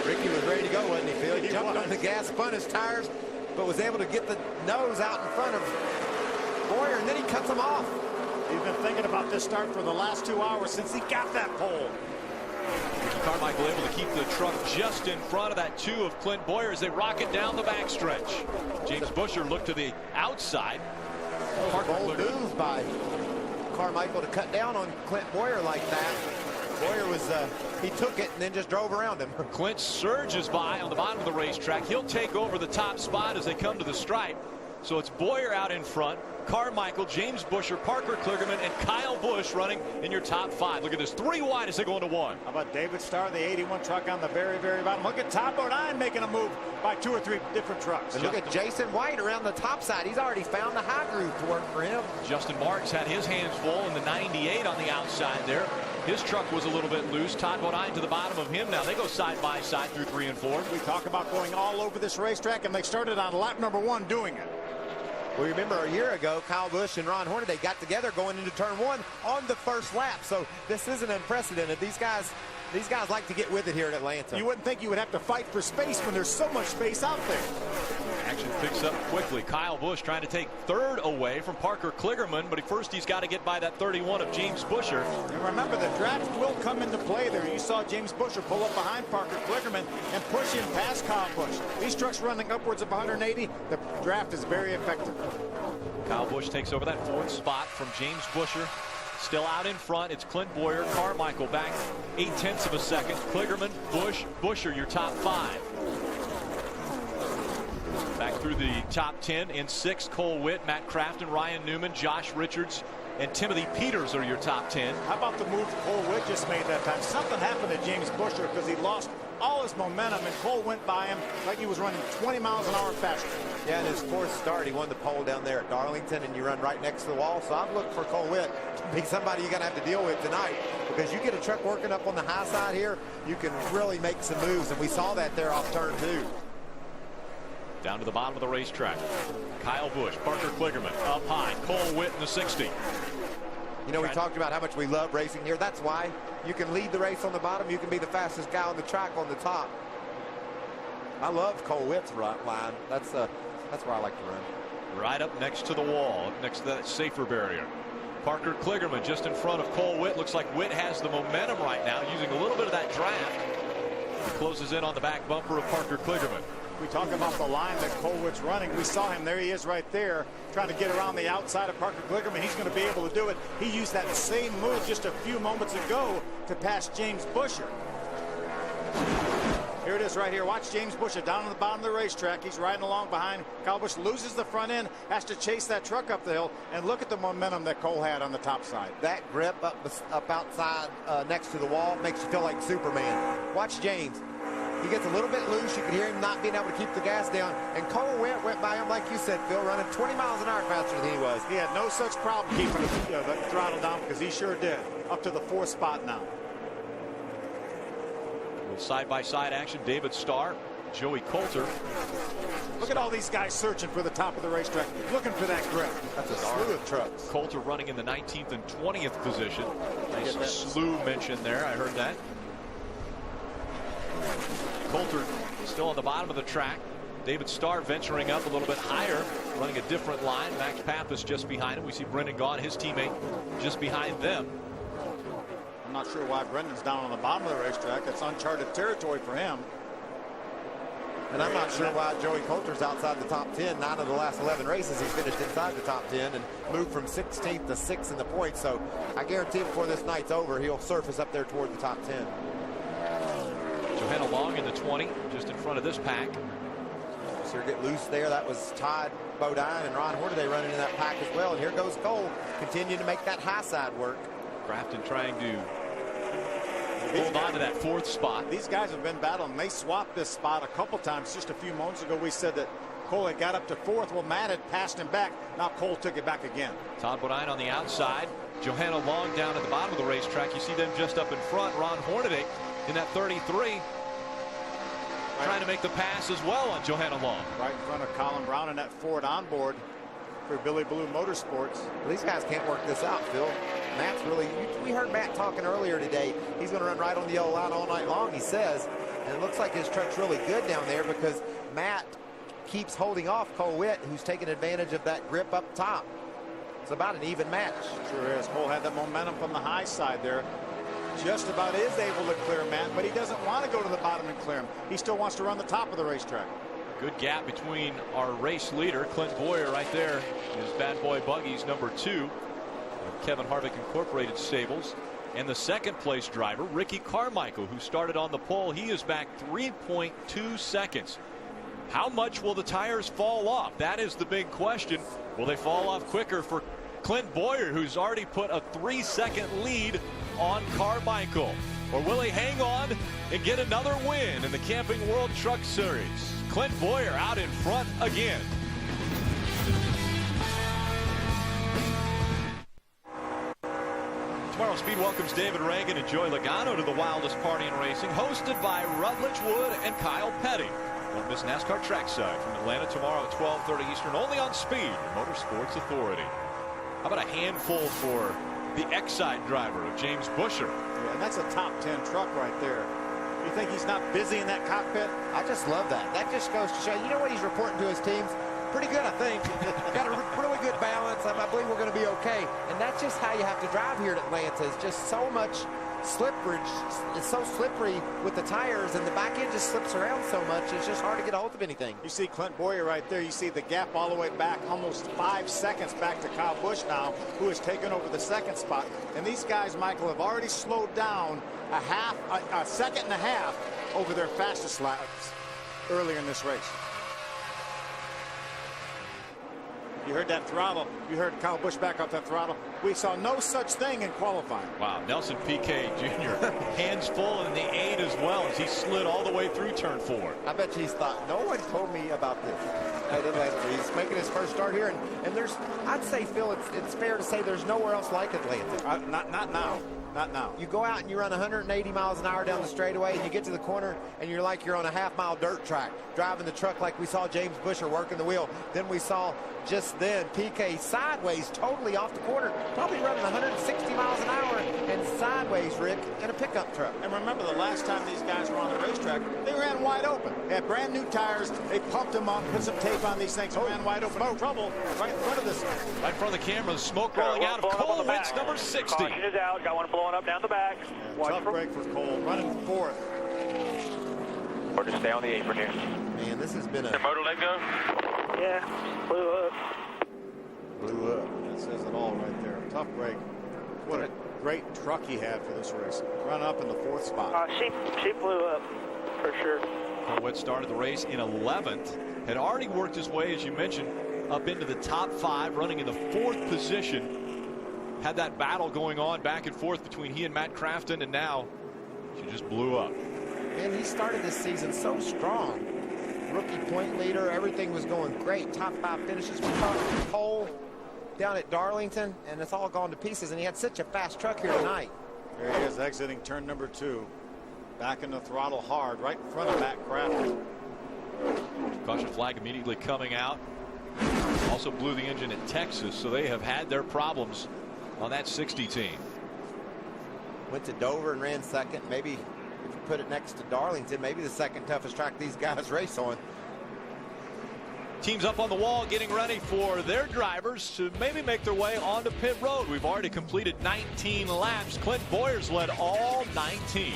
Ricky was ready to go, wasn't he, Phil? He jumped on the gas, spun his tires, but was able to get the nose out in front of Bowyer, and then he cuts him off. He's been thinking about this start for the last 2 hours since he got that pole. Ricky Carmichael able to keep the truck just in front of that 2 of Clint Bowyer as they rocket down the backstretch. James Busher looked to the outside. Bold move by Carmichael to cut down on Clint Bowyer like that. Bowyer was, he took it and then just drove around him. Clint surges by on the bottom of the racetrack. He'll take over the top spot as they come to the stripe. So it's Bowyer out in front, Carmichael, James Busher, Parker Kligerman, and Kyle Busch running in your top 5. Look at this, 3 wide as they go into 1. How about David Starr, the 81 truck on the very, very bottom. Look at Todd Bodine making a move by 2 or 3 different trucks. And look at Jason White around the top side. He's already found the high groove to work for him. Justin Marks had his hands full in the 98 on the outside there. His truck was a little bit loose. Todd Bodine to the bottom of him. Now they go side by side through 3 and 4. We talk about going all over this racetrack, and they started on lap number 1 doing it. We remember a year ago, Kyle Busch and Ron Horner, they got together going into turn 1 on the first lap. So this isn't unprecedented. These guys like to get with it here in Atlanta. You wouldn't think you would have to fight for space when there's so much space out there. Action picks up quickly. Kyle Busch trying to take 3rd away from Parker Kligerman, but first he's got to get by that 31 of James Busher. And remember, the draft will come into play there. You saw James Busher pull up behind Parker Kligerman and push him past Kyle Busch. These trucks running upwards of 180. The draft is very effective. Kyle Busch takes over that 4th spot from James Busher. Still out in front, it's Clint Bowyer, Carmichael back 0.8 of a second. Kligerman, Busch, Busher, your top 5. Back through the top 10 in 6th, Cole Witt, Matt Crafton, Ryan Newman, Josh Richards, and Timothy Peters are your top 10. How about the move Cole Witt just made that time? Something happened to James Busher because he lost all his momentum, and Cole went by him like he was running 20 miles an hour faster. Yeah, in his 4th start, he won the pole down there at Darlington, and you run right next to the wall. So I've looked for Cole Witt to be somebody you're going to have to deal with tonight, because you get a truck working up on the high side here, you can really make some moves, and we saw that there off turn 2. Down to the bottom of the racetrack. Kyle Busch, Parker Kligerman up high, Cole Witt in the 60. You know, we talked about how much we love racing here. That's why you can lead the race on the bottom. You can be the fastest guy on the track on the top. I love Cole Witt's line. That's where I like to run. Right up next to the wall, up next to that safer barrier. Parker Kligerman just in front of Cole Witt. Looks like Witt has the momentum right now, using a little bit of that draft. He closes in on the back bumper of Parker Kligerman. We talk about the line that Cole Witt's running. We saw him. There he is right there, trying to get around the outside of Parker Kligerman. He's going to be able to do it. He used that same move just a few moments ago to pass James Busher. Here it is right here. Watch James Busher down on the bottom of the racetrack. He's riding along behind. Kyle Busch loses the front end, has to chase that truck up the hill, and look at the momentum that Cole had on the top side. That grip up outside next to the wall makes you feel like Superman. Watch James. He gets a little bit loose. You can hear him not being able to keep the gas down. And Cole Witt went by him, like you said, Phil, running 20 miles an hour faster than he was. He had no such problem keeping the throttle down, because he sure did. Up to the 4th spot now. Side-by-side action. David Starr, Joey Coulter. Look at all these guys searching for the top of the racetrack, looking for that grip. That's a slew of trucks. Coulter running in the 19th and 20th position. Nice slew mention there. I heard that. Coulter still on the bottom of the track. David Starr venturing up a little bit higher, running a different line. Max Pappas just behind him. We see Brendan Gaughan, his teammate, just behind them. I'm not sure why Brendan's down on the bottom of the racetrack. It's uncharted territory for him. And I'm not sure why Joey Coulter's outside the top 10. 9 of the last 11 races he's finished inside the top 10 and moved from 16th to 6th in the points. So I guarantee before this night's over, he'll surface up there toward the top 10. Johanna Long in the 20, just in front of this pack. So get loose there. That was Todd Bodine and Ron Hornaday running in that pack as well. And here goes Cole, continuing to make that high side work. Crafton trying to hold on to that 4th spot. These guys have been battling. They swapped this spot a couple times. Just a few moments ago, we said that Cole had got up to 4th. Well, Matt had passed him back. Now Cole took it back again. Todd Bodine on the outside. Johanna Long down at the bottom of the racetrack. You see them just up in front. Ron Hornaday in that 33. Trying to make the pass as well on Johanna Long. Right in front of Colin Brown in that Ford onboard for Billy Blue Motorsports. Well, these guys can't work this out, Phil. Matt's really, we heard Matt talking earlier today. He's going to run right on the yellow line all night long, he says. And it looks like his truck's really good down there because Matt keeps holding off Cole Witt, who's taking advantage of that grip up top. It's about an even match. Sure is. Cole had that momentum from the high side there. Just about is able to clear Matt, but he doesn't want to go to the bottom and clear him. He still wants to run the top of the racetrack. Good gap between our race leader, Clint Boyer, right there. His Bad Boy Buggies, number 2. Kevin Harvick Incorporated Stables. And the 2nd place driver, Ricky Carmichael, who started on the pole. He is back 3.2 seconds. How much will the tires fall off? That is the big question. Will they fall off quicker for Clint Boyer, who's already put a 3-second lead on Carmichael? Or will he hang on and get another win in the Camping World Truck Series? Clint Boyer out in front again. Tomorrow, Speed welcomes David Reagan and Joey Logano to the wildest party in racing, hosted by Rutledge Wood and Kyle Petty. Don't miss NASCAR Trackside from Atlanta tomorrow at 12:30 Eastern, only on Speed, your Motorsports Authority. How about a handful for the Exide driver of James Busher? Yeah, and that's a top 10 truck right there. You think he's not busy in that cockpit? I just love that. That just goes to show, you know what he's reporting to his teams? Pretty good, I think. Got a really good balance. I believe we're going to be okay. And that's just how you have to drive here at Atlanta. It's just so much slippery. It's so slippery with the tires, and the back end just slips around so much. It's just hard to get a hold of anything. You see Clint Boyer right there. You see the gap all the way back, almost 5 seconds back to Kyle Busch now, who has taken over the 2nd spot. And these guys, Michael, have already slowed down a second and a half over their fastest laps earlier in this race. You heard that throttle. You heard Kyle Busch back off that throttle. We saw no such thing in qualifying. Wow, Nelson Piquet Jr. hands full in the 8 as well as he slid all the way through turn 4. I bet he's thought, no one told me about this. He's making his first start here, and there's, I'd say, Phil, it's fair to say there's nowhere else like Atlanta. Not now. Not now. You go out and you run 180 miles an hour down the straightaway, and you get to the corner, and you're like you're on a half-mile dirt track, driving the truck like we saw James Busher working the wheel. Then we saw just then PK sideways, totally off the corner, probably running 160 miles an hour and sideways, Rick, in a pickup truck. And remember, the last time these guys were on the racetrack, they ran wide open. They had brand new tires. They pumped them up, put some tape on these things, ran wide open. No trouble right in front of this. Right in front of the camera, the smoke rolling out of Cole Wentz, number 60. Caution is out. Got one blowing up down the back. Tough break for Cole, running fourth. Or just stay on the apron here. Man, this has been a... The motor let go? Yeah, blew up. Blew up. That says it all right there. Tough break. What a great truck he had for this race. Run up in the fourth spot. She blew up, for sure. Cole Wentz started the race in 11th. Had already worked his way, as you mentioned, up into the top 5, running in the 4th position. Had that battle going on back and forth between he and Matt Crafton, and now she just blew up. And he started this season so strong. Rookie point leader, everything was going great. Top 5 finishes. We talked Cole down at Darlington, and it's all gone to pieces. And he had such a fast truck here tonight. There he is, exiting turn number 2. Back in the throttle hard, right in front of Matt Crafton. Caution flag immediately coming out. Also blew the engine at Texas, so they have had their problems on that 60 team. Went to Dover and ran second. Maybe if you put it next to Darlington, maybe the second toughest track these guys race on. Teams up on the wall getting ready for their drivers to maybe make their way onto pit road. We've already completed 19 laps. Clint Boyers led all 19.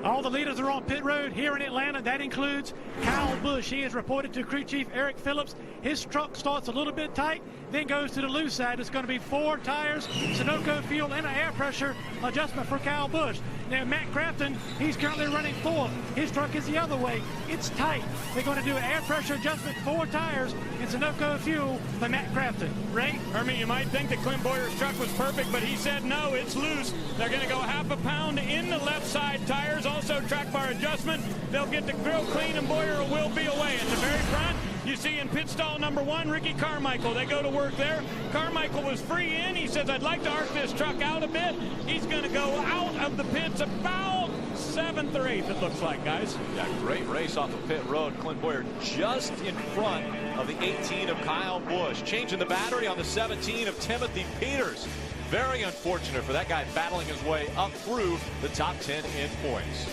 All the leaders are on pit road here in Atlanta. That includes Kyle Busch. He is reported to crew chief Eric Phillips. His truck starts a little bit tight, then goes to the loose side. It's going to be 4 tires, Sunoco fuel, and an air pressure adjustment for Kyle Busch. Now, Matt Crafton, he's currently running 4th. His truck is the other way. It's tight. They're going to do an air pressure adjustment, 4 tires, and Sunoco fuel for Matt Crafton. Ray? Hermie, you might think that Clint Boyer's truck was perfect, but he said no, it's loose. They're going to go half a pound in the left side tires. Also track bar adjustment. They'll get the grill clean, and Boyer will be away. At the very front, you see in pit stall number 1, Ricky Carmichael. They go to work there. Carmichael was free in. He says, I'd like to arc this truck out a bit. He's going to go out of the pits about 7th or 8th, it looks like, guys. Yeah, great race off the pit road. Clint Boyer just in front of the 18 of Kyle Busch. Changing the battery on the 17 of Timothy Peters. Very unfortunate for that guy battling his way up through the top 10 in points.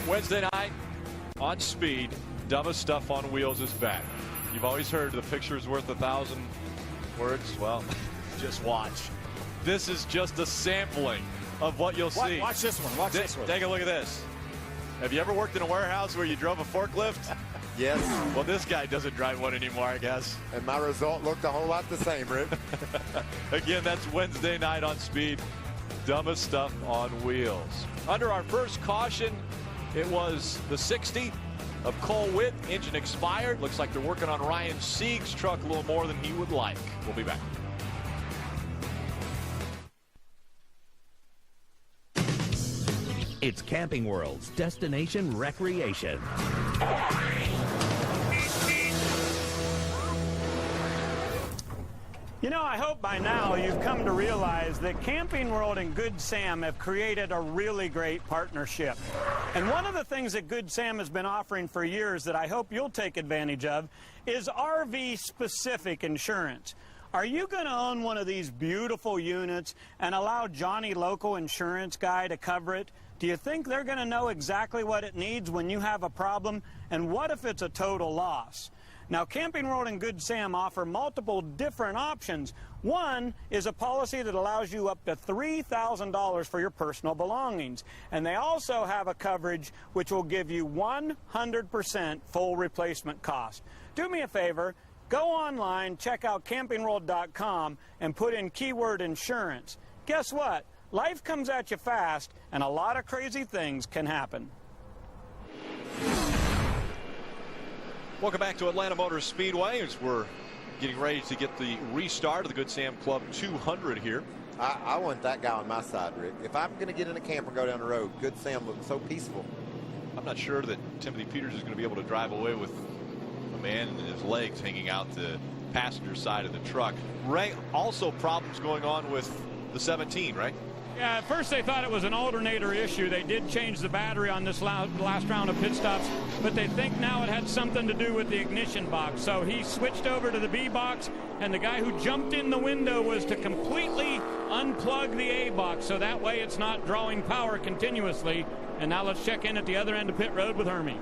Wednesday night on Speed, Dumbest Stuff on Wheels is back. You've always heard the picture is worth 1,000 words. Well, just watch. This is just a sampling of what you'll see. Watch this one. Watch this one. Take a look at this. Have you ever worked in a warehouse where you drove a forklift? Yes. Well, this guy doesn't drive one anymore, I guess. And my result looked a whole lot the same, Rick. Again, that's Wednesday night on Speed. Dumbest Stuff on Wheels. Under our first caution, it was the 60 of Cole Witt. Engine expired. Looks like they're working on Ryan Sieg's truck a little more than he would like. We'll be back. It's Camping World's destination recreation. You know, I hope by now you've come to realize that Camping World and Good Sam have created a really great partnership. And one of the things that Good Sam has been offering for years that I hope you'll take advantage of is RV-specific insurance. Are you going to own one of these beautiful units and allow Johnny Local Insurance Guy to cover it? Do you think they're going to know exactly what it needs when you have a problem? And what if it's a total loss? Now, Camping World and Good Sam offer multiple different options. One is a policy that allows you up to $3,000 for your personal belongings. And they also have a coverage which will give you 100% full replacement cost. Do me a favor, go online, check out campingworld.com, and put in keyword insurance. Guess what? Life comes at you fast, and a lot of crazy things can happen. Welcome back to Atlanta Motor Speedway as we're getting ready to get the restart of the Good Sam Club 200 here. I want that guy on my side, Rick. If I'm going to get in a camper and go down the road, Good Sam looks so peaceful. I'm not sure that Timothy Peters is going to be able to drive away with man and his legs hanging out the passenger side of the truck. Ray, also problems going on with the 17, right? Yeah, at first they thought it was an alternator issue. They did change the battery on this last round of pit stops, but they think now it had something to do with the ignition box. So he switched over to the B box, and the guy who jumped in the window was to completely unplug the A box, so that way it's not drawing power continuously. And now let's check in at the other end of pit road with Hermie.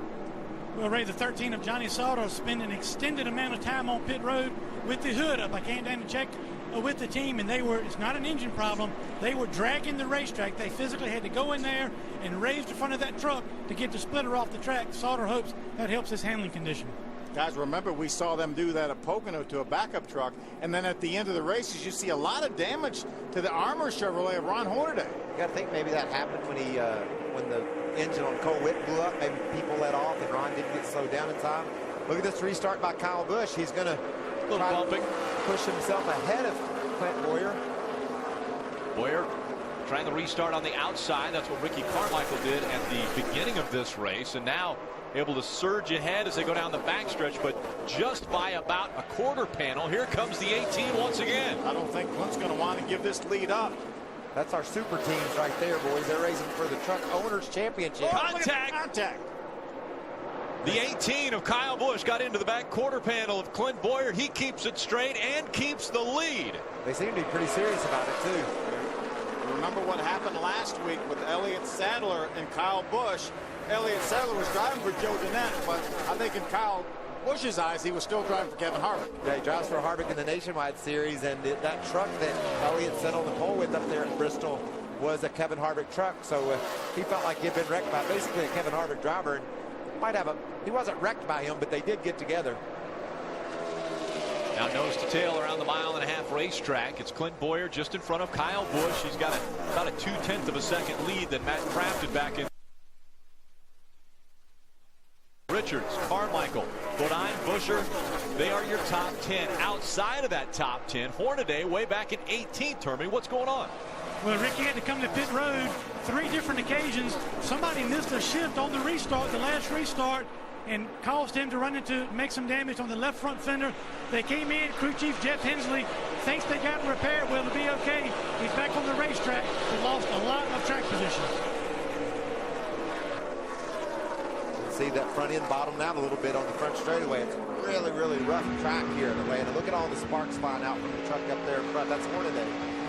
Well, Ray, the 13 of Johnny Sauter spent an extended amount of time on pit road with the hood up. I came down and checked with the team, and it's not an engine problem. They were dragging the racetrack. They physically had to go in there and raise the front of that truck to get the splitter off the track. Sauter hopes that helps his handling condition. Guys, remember we saw them do that at Pocono to a backup truck, and then at the end of the races you see a lot of damage to the Armour Chevrolet of Ron Hornaday. You got to think maybe that happened when when the engine on Cole Witt blew up. Maybe people let off and Ron didn't get slowed down in time. Look at this restart by Kyle Busch. He's going to try to push himself ahead of Clint Bowyer. Bowyer trying to restart on the outside. That's what Ricky Carmichael did at the beginning of this race, and now able to surge ahead as they go down the backstretch, but just by about a quarter panel. Here comes the 18 once again. I don't think Clint's going to want to give this lead up. That's our super teams right there, boys. They're racing for the Truck Owners Championship. Contact. The 18 of Kyle Busch got into the back quarter panel of Clint Bowyer. He keeps it straight and keeps the lead. They seem to be pretty serious about it, too. Remember what happened last week with Elliott Sadler and Kyle Busch. Elliott Sadler was driving for Joe Danette, but I think in Kyle Busch's eyes, he was still driving for Kevin Harvick. Yeah, he drives for Harvick in the Nationwide Series, and that truck that Elliott sat on the pole with up there at Bristol was a Kevin Harvick truck, so he felt like he'd been wrecked by basically a Kevin Harvick driver. And he wasn't wrecked by him, but they did get together. Now nose to tail around the 1.5 mile racetrack. It's Clint Bowyer just in front of Kyle Busch. He's got about a 0.2 of a second lead that Matt crafted back in. Richards, Carmichael, Bodine, Buescher, they are your top 10. Outside of that top 10, Hornaday way back in 18th. Hermie, what's going on? Well, Ricky had to come to pit road 3 different occasions. Somebody missed a shift on the restart, the last restart, and caused him to make some damage on the left front fender. They came in. Crew Chief Jeff Hensley thinks they got repaired. Well, to be okay. He's back on the racetrack. He lost a lot of track position. See that front end bottomed out a little bit on the front straightaway. It's really, really rough track here in Atlanta. Look at all the sparks flying out from the truck up there in front. That's Hornaday.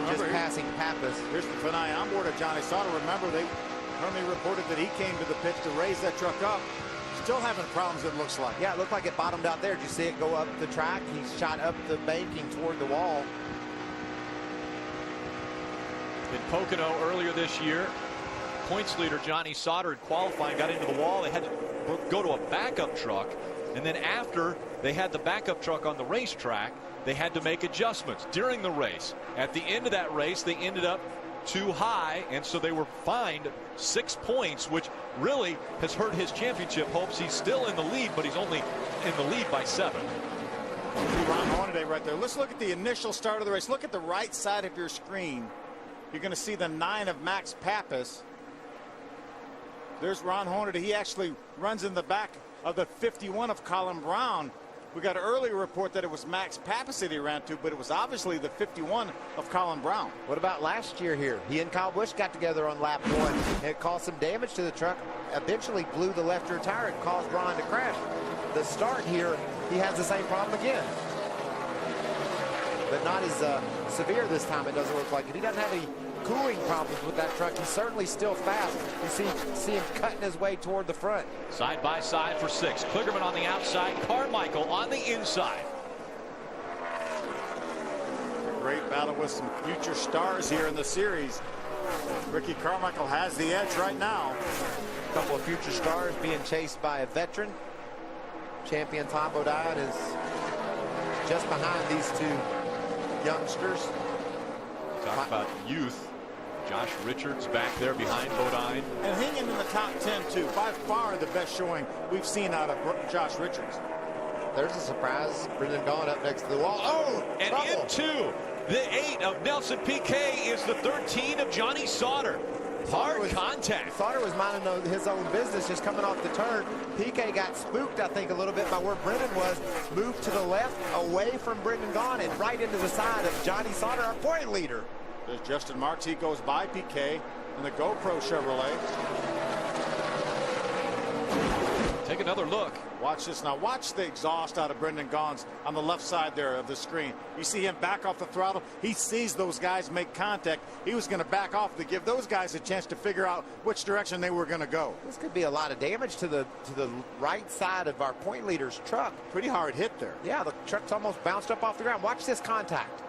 Just passing Pappas. Here's the Panay onboard of Johnny Sauter. Remember, Hermie reported that he came to the pits to raise that truck up. Still having problems, it looks like. Yeah, it looked like it bottomed out there. Did you see it go up the track? He shot up the banking toward the wall. In Pocono earlier this year, points leader Johnny Sauter in qualifying got into the wall. They had to go to a backup truck, and then after they had the backup truck on the racetrack, they had to make adjustments during the race. At the end of that race, they ended up too high, and so they were fined 6 points, which really has hurt his championship hopes. He's still in the lead, but he's only in the lead by 7. Ron Hornaday right there. Let's look at the initial start of the race. Look at the right side of your screen. You're going to see the 9 of Max Pappas. There's Ron Hornaday. He actually runs in the back of the 51 of Colin Brown. We got an earlier report that it was Max Pappas that he ran to, but it was obviously the 51 of Colin Brown. What about last year here? He and Kyle Busch got together on lap 1. It caused some damage to the truck. Eventually blew the left rear tire and caused Ron to crash. The start here, he has the same problem again. But not as severe this time, it doesn't look like it. He doesn't have any cooling problems with that truck. He's certainly still fast. You see him cutting his way toward the front. Side by side for 6. Kligerman on the outside, Carmichael on the inside. A great battle with some future stars here in the series. Ricky Carmichael has the edge right now. A couple of future stars being chased by a veteran. Champion Tom Bodine is just behind these 2 youngsters. Talk about youth. Josh Richards back there behind Bodine. And hanging in the top 10 too. By far the best showing we've seen out of Josh Richards. There's a surprise. Brendan Gaughan up next to the wall. Oh, and trouble. into the 8 of Nelson Piquet is the 13 of Johnny Sauter. Hard contact. Sauter was minding his own business, just coming off the turn. PK got spooked, I think, a little bit by where Brendan was. Moved to the left, away from Brendan Gaughan, and right into the side of Johnny Sauter, our point leader. There's Justin Marks. He goes by PK in the GoPro Chevrolet. Take another look. Watch this now. Watch the exhaust out of Brendan Gaughan's on the left side there of the screen. You see him back off the throttle. He sees those guys make contact. He was going to back off to give those guys a chance to figure out which direction they were going to go. This could be a lot of damage to the right side of our point leader's truck. Pretty hard hit there. Yeah, the truck's almost bounced up off the ground. Watch this contact.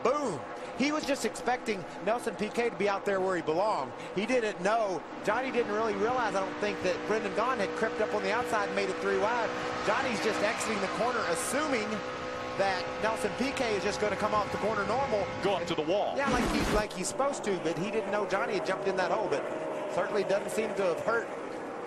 Boom. He was just expecting Nelson Piquet to be out there where he belonged. He didn't know. Johnny didn't really realize, I don't think, that Brendan Gaughan had crept up on the outside and made it 3 wide. Johnny's just exiting the corner, assuming that Nelson Piquet is just going to come off the corner normal. Go up to the wall. Yeah, like he's supposed to, but he didn't know Johnny had jumped in that hole. But certainly doesn't seem to have hurt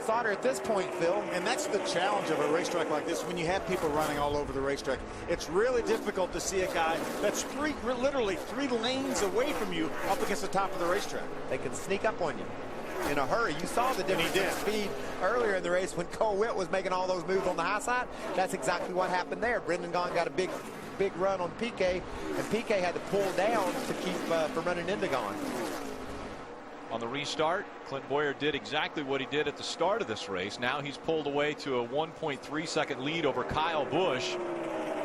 Sauter at this point, Phil. And that's the challenge of a racetrack like this when you have people running all over the racetrack. It's really difficult to see a guy that's literally 3 lanes away from you up against the top of the racetrack. They can sneak up on you in a hurry. You saw the difference in speed earlier in the race when Cole Witt was making all those moves on the high side. That's exactly what happened there. Brendan Gaughan got a big run on Piquet, and Piquet had to pull down to keep from running into Gaughan. On the restart, Clint Bowyer did exactly what he did at the start of this race. Now he's pulled away to a 1.3 second lead over Kyle Busch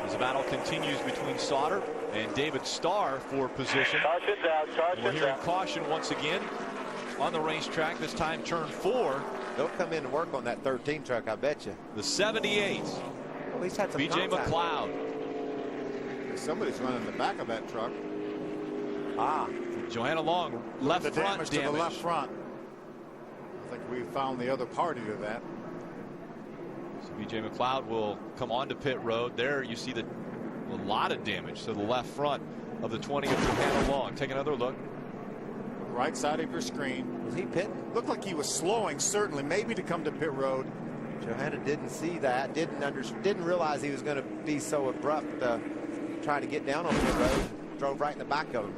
as the battle continues between Sauter and David Starr for position. Caution's out. We're hearing caution once again on the racetrack, this time turn 4. They'll come in and work on that 13 truck, I bet you. The 78. At least had some BJ contact. McLeod. Somebody's running the back of that truck. Johanna Long, left front damage. To the left front. I think we found the other party to that. So BJ McLeod will come onto pit road. There you see a lot of damage to the left front of the 20 of Johanna Long. Take another look. Right side of your screen. Was he pitting? Looked like he was slowing, certainly, maybe to come to pit road. Johanna didn't see that, didn't realize he was going to be so abrupt trying to get down on pit road. Drove right in the back of him.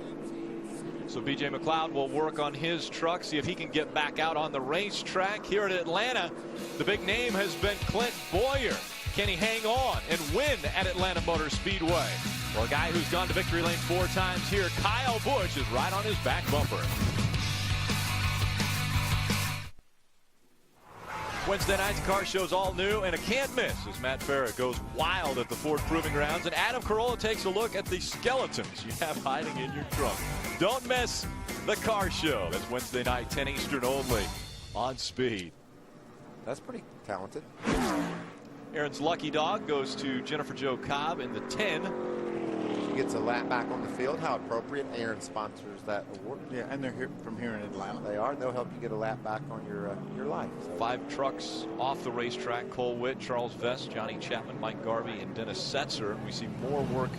So BJ McLeod will work on his truck, see if he can get back out on the racetrack here at Atlanta. The big name has been Clint Bowyer. Can he hang on and win at Atlanta Motor Speedway? Well, a guy who's gone to victory lane 4 times here, Kyle Busch, is right on his back bumper. Wednesday night's car show's all new and a can't miss as Matt Farah goes wild at the Ford Proving Grounds and Adam Carolla takes a look at the skeletons you have hiding in your trunk. Don't miss the car show. That's Wednesday night, 10 Eastern only on Speed. That's pretty talented. Aaron's lucky dog goes to Jennifer Jo Cobb in the 10. She gets a lap back on the field. How appropriate. Aaron sponsors that award. Yeah, and they're here from here in Atlanta. They are. They'll help you get a lap back on your life. So. 5 trucks off the racetrack. Cole Witt, Charles Vest, Johnny Chapman, Mike Garvey, and Dennis Setzer. We see more work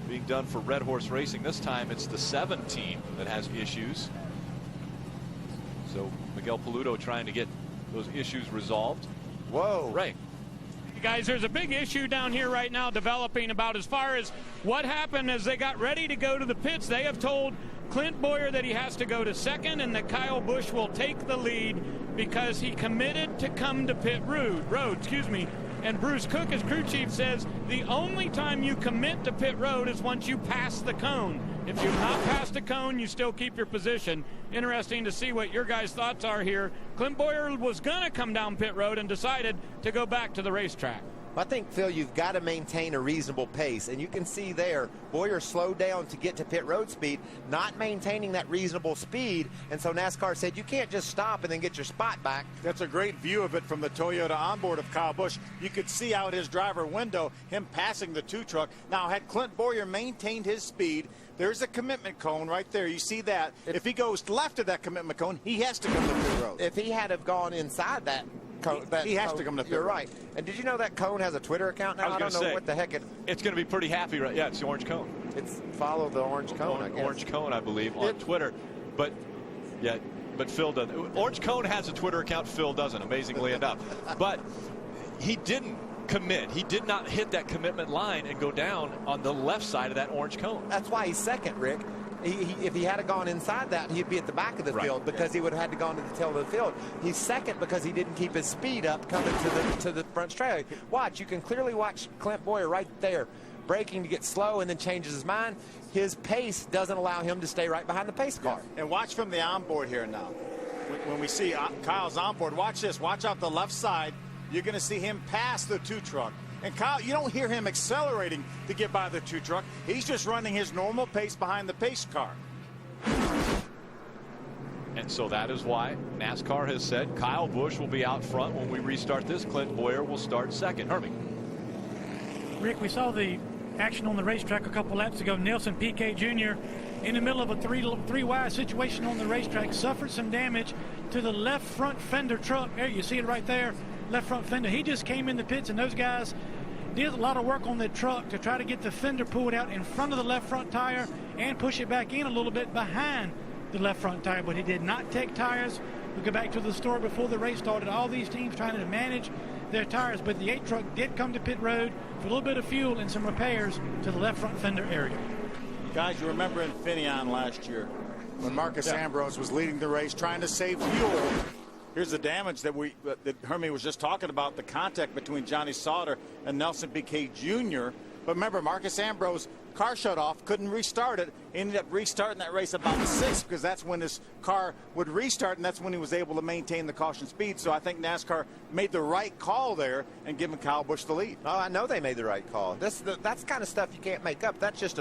being done for Red Horse Racing. This time it's the 7 team that has issues. So Miguel Paludo trying to get those issues resolved. Whoa. Ray. Guys, there's a big issue down here right now developing about as far as what happened as they got ready to go to the pits. They have told Clint Bowyer that he has to go to second and that Kyle Busch will take the lead because he committed to come to pit road. And Bruce Cook, as crew chief, says the only time you commit to pit road is once you pass the cone. If you've not passed the cone, you still keep your position. Interesting to see what your guys' thoughts are here. Clint Bowyer was going to come down pit road and decided to go back to the racetrack. I think, Phil, you've got to maintain a reasonable pace. And you can see there, Bowyer slowed down to get to pit road speed, not maintaining that reasonable speed. And so NASCAR said, you can't just stop and then get your spot back. That's a great view of it from the Toyota onboard of Kyle Busch. You could see out his driver window, him passing the 2 truck. Now, had Clint Bowyer maintained his speed, there's a commitment cone right there. You see that. If he goes left of that commitment cone, he has to come to pit road. If he had have gone inside that cone, he has to come to pit road. You're right. And did you know that cone has a Twitter account now? I don't know what the heck it's going to be pretty happy, right? Yeah, it's the orange cone. It's follow the orange cone, I guess. Orange cone, I believe, on Twitter. But Phil doesn't. Orange cone has a Twitter account. Phil doesn't, amazingly enough. But he didn't commit. He did not hit that commitment line and go down on the left side of that orange cone. That's why he's second, Rick. if he had gone inside that, he'd be at the back of the field because he would have had to go into the tail of the field. He's second because he didn't keep his speed up coming to the front straight. Watch, you can clearly watch Clint Bowyer right there, braking to get slow and then changes his mind. His pace doesn't allow him to stay right behind the pace car. And watch from the onboard here now. When we see Kyle's onboard, watch this. Watch out the left side. You're going to see him pass the 2 truck. And Kyle, you don't hear him accelerating to get by the 2 truck. He's just running his normal pace behind the pace car. And so that is why NASCAR has said Kyle Busch will be out front when we restart this. Clint Bowyer will start second. Hermie. Rick, we saw the action on the racetrack a couple laps ago. Nelson Piquet Jr. in the middle of a three wide situation on the racetrack suffered some damage to the left front fender truck. There, you see it right there, left front fender. He just came in the pits, and those guys did a lot of work on the truck to try to get the fender pulled out in front of the left front tire and push it back in a little bit behind the left front tire. But he did not take tires. We go back to the story before the race started. All these teams trying to manage their tires, but the 8 truck did come to pit road for a little bit of fuel and some repairs to the left front fender area. Guys, you remember in Finian last year when Marcus Ambrose was leading the race trying to save fuel. Here's the damage that Hermie was just talking about, the contact between Johnny Sauter and Nelson Piquet Jr. But remember, Marcus Ambrose, car shut off, couldn't restart it, ended up restarting that race about 6 because that's when his car would restart, and that's when he was able to maintain the caution speed. So I think NASCAR made the right call there and giving Kyle Busch the lead. Oh, I know they made the right call. That's kind of stuff you can't make up. That's just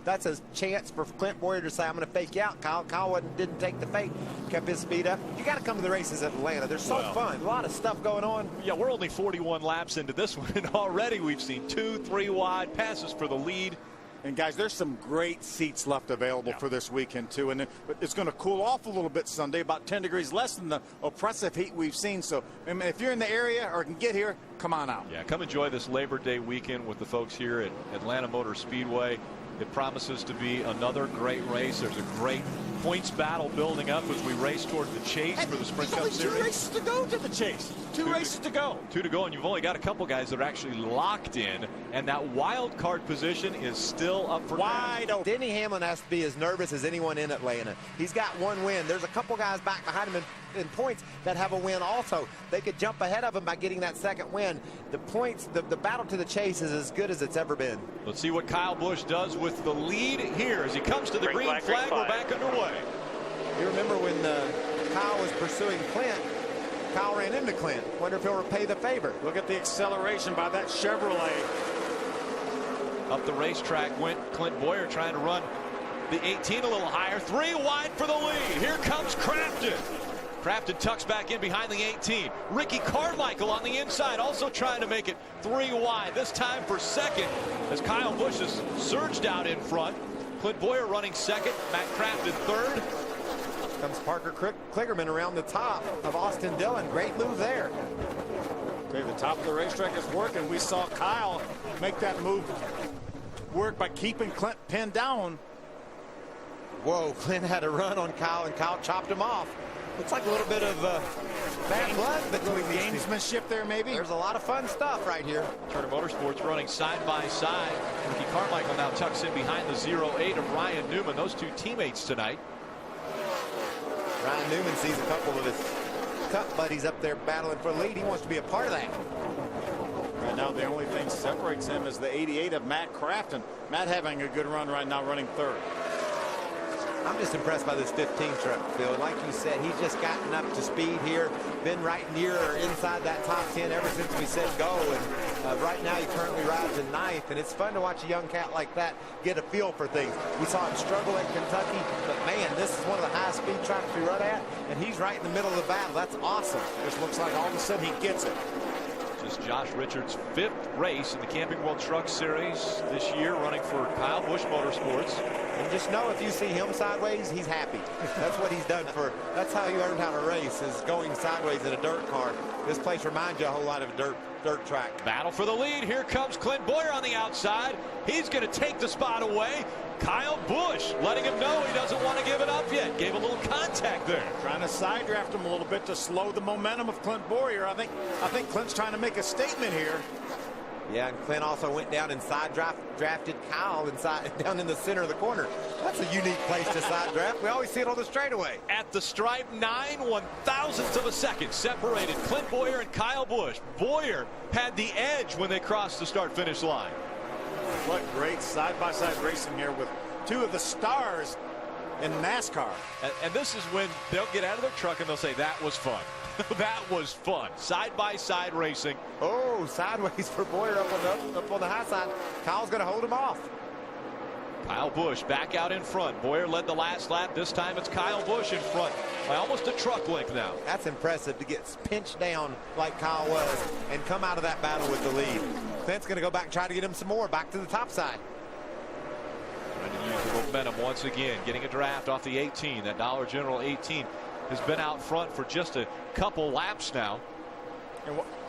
that's a chance for Clint Bowyer to say, I'm going to fake you out. Kyle didn't take the fake, kept his speed up. You got to come to the races at Atlanta. They're so fun. A lot of stuff going on. Yeah, we're only 41 laps into this one, and already we've seen 2 3 wide passes for the lead. And guys, there's some great seats left available for this weekend too, and it's going to cool off a little bit Sunday, about 10 degrees less than the oppressive heat we've seen. So if you're in the area or can get here, come on out. Yeah, come enjoy this Labor Day weekend with the folks here at Atlanta Motor Speedway. It promises to be another great race. There's a great points battle building up as we race toward the chase for the Sprint Cup Series. 2 races to go to the chase. 2 races to go. 2 to go, and you've only got a couple guys that are actually locked in, and that wild card position is still up for wide open. Denny Hamlin has to be as nervous as anyone in Atlanta. He's got 1 win. There's a couple guys back behind him in points that have a win also. They could jump ahead of him by getting that 2nd win. The points, the battle to the chase is as good as it's ever been. Let's see what Kyle Busch does with the lead here as he comes to the green flag. We're back underway. You remember when Kyle was pursuing Clint, Kyle ran into Clint. Wonder if he'll repay the favor. Look at the acceleration by that Chevrolet. Up the racetrack went Clint Bowyer trying to run the 18 a little higher. 3 wide for the lead. Here comes Crafton. Crafton tucks back in behind the 18. Ricky Carmichael on the inside also trying to make it 3 wide. This time for second as Kyle Busch has surged out in front. Clint Bowyer running second. Matt Crafton third. Comes Parker Kligerman around the top of Austin Dillon. Great move there. Okay, the top of the racetrack is working. We saw Kyle make that move work by keeping Clint pinned down. Whoa, Clint had a run on Kyle, and Kyle chopped him off. Looks like a little bit of bad blood between these gamesmanship there, maybe. There's a lot of fun stuff right here. Turner Motorsports running side by side. Ricky Carmichael now tucks in behind the 08 of Ryan Newman. Those 2 teammates tonight. Ryan Newman sees a couple of his cup buddies up there battling for the lead. He wants to be a part of that. Right now, the only thing separates him is the 88 of Matt Crafton. Matt having a good run right now, running 3rd. I'm just impressed by this 15 truck, Phil. Like you said, he's just gotten up to speed here, been right near or inside that top 10 ever since we said go. And right now he currently rides in 9th, and it's fun to watch a young cat like that get a feel for things. We saw him struggle at Kentucky, but man, this is one of the highest speed tracks we run at, and he's right in the middle of the battle. That's awesome. Just looks like all of a sudden he gets it. Just Josh Richards' 5th race in the Camping World Truck Series this year, running for Kyle Busch Motorsports. And just know if you see him sideways, he's happy. That's what he's done for. That's how you learn how to race, is going sideways in a dirt car. This place reminds you a whole lot of a dirt track. Battle for the lead. Here comes Clint Bowyer on the outside. He's going to take the spot away. Kyle Busch letting him know he doesn't want to give it up yet. Gave a little contact there. Trying to side draft him a little bit to slow the momentum of Clint Bowyer. I think Clint's trying to make a statement here. Yeah, and Clint also went down and side drafted Kyle down in the center of the corner. That's a unique place to side draft. We always see it on the straightaway. At the stripe, 9/1000ths of a second separated Clint Bowyer and Kyle Busch. Bowyer had the edge when they crossed the start-finish line. What great side-by-side racing here with two of the stars in NASCAR. And this is when they'll get out of their truck and they'll say, that was fun. That was fun. Side-by-side racing. Oh, sideways for Bowyer up on the high side. Kyle's going to hold him off. Kyle Busch back out in front. Bowyer led the last lap. This time it's Kyle Busch in front by almost a truck length now. That's impressive to get pinched down like Kyle was and come out of that battle with the lead. Clint's going to go back and try to get him some more back to the top side. Trying to use the momentum once again, getting a draft off the 18. That Dollar General 18 has been out front for just a couple laps now.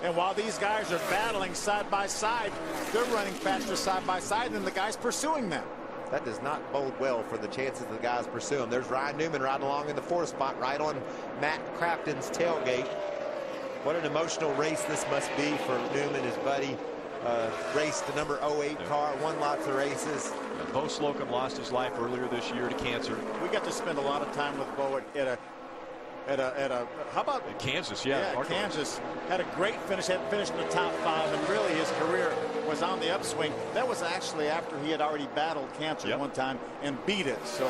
And while these guys are battling side by side, they're running faster side by side than the guys pursuing them. That does not bode well for the chances the guys pursue him. There's Ryan Newman riding along in the 4th spot, right on Matt Crafton's tailgate. What an emotional race this must be for Newman, his buddy. Raced the number 08 car, won lots of races. Bo Slocum lost his life earlier this year to cancer. We got to spend a lot of time with Bo how about Kansas? Kansas had a great finish, had finished in the top 5, and really his career was on the upswing. That was actually after he had already battled cancer one time and beat it. So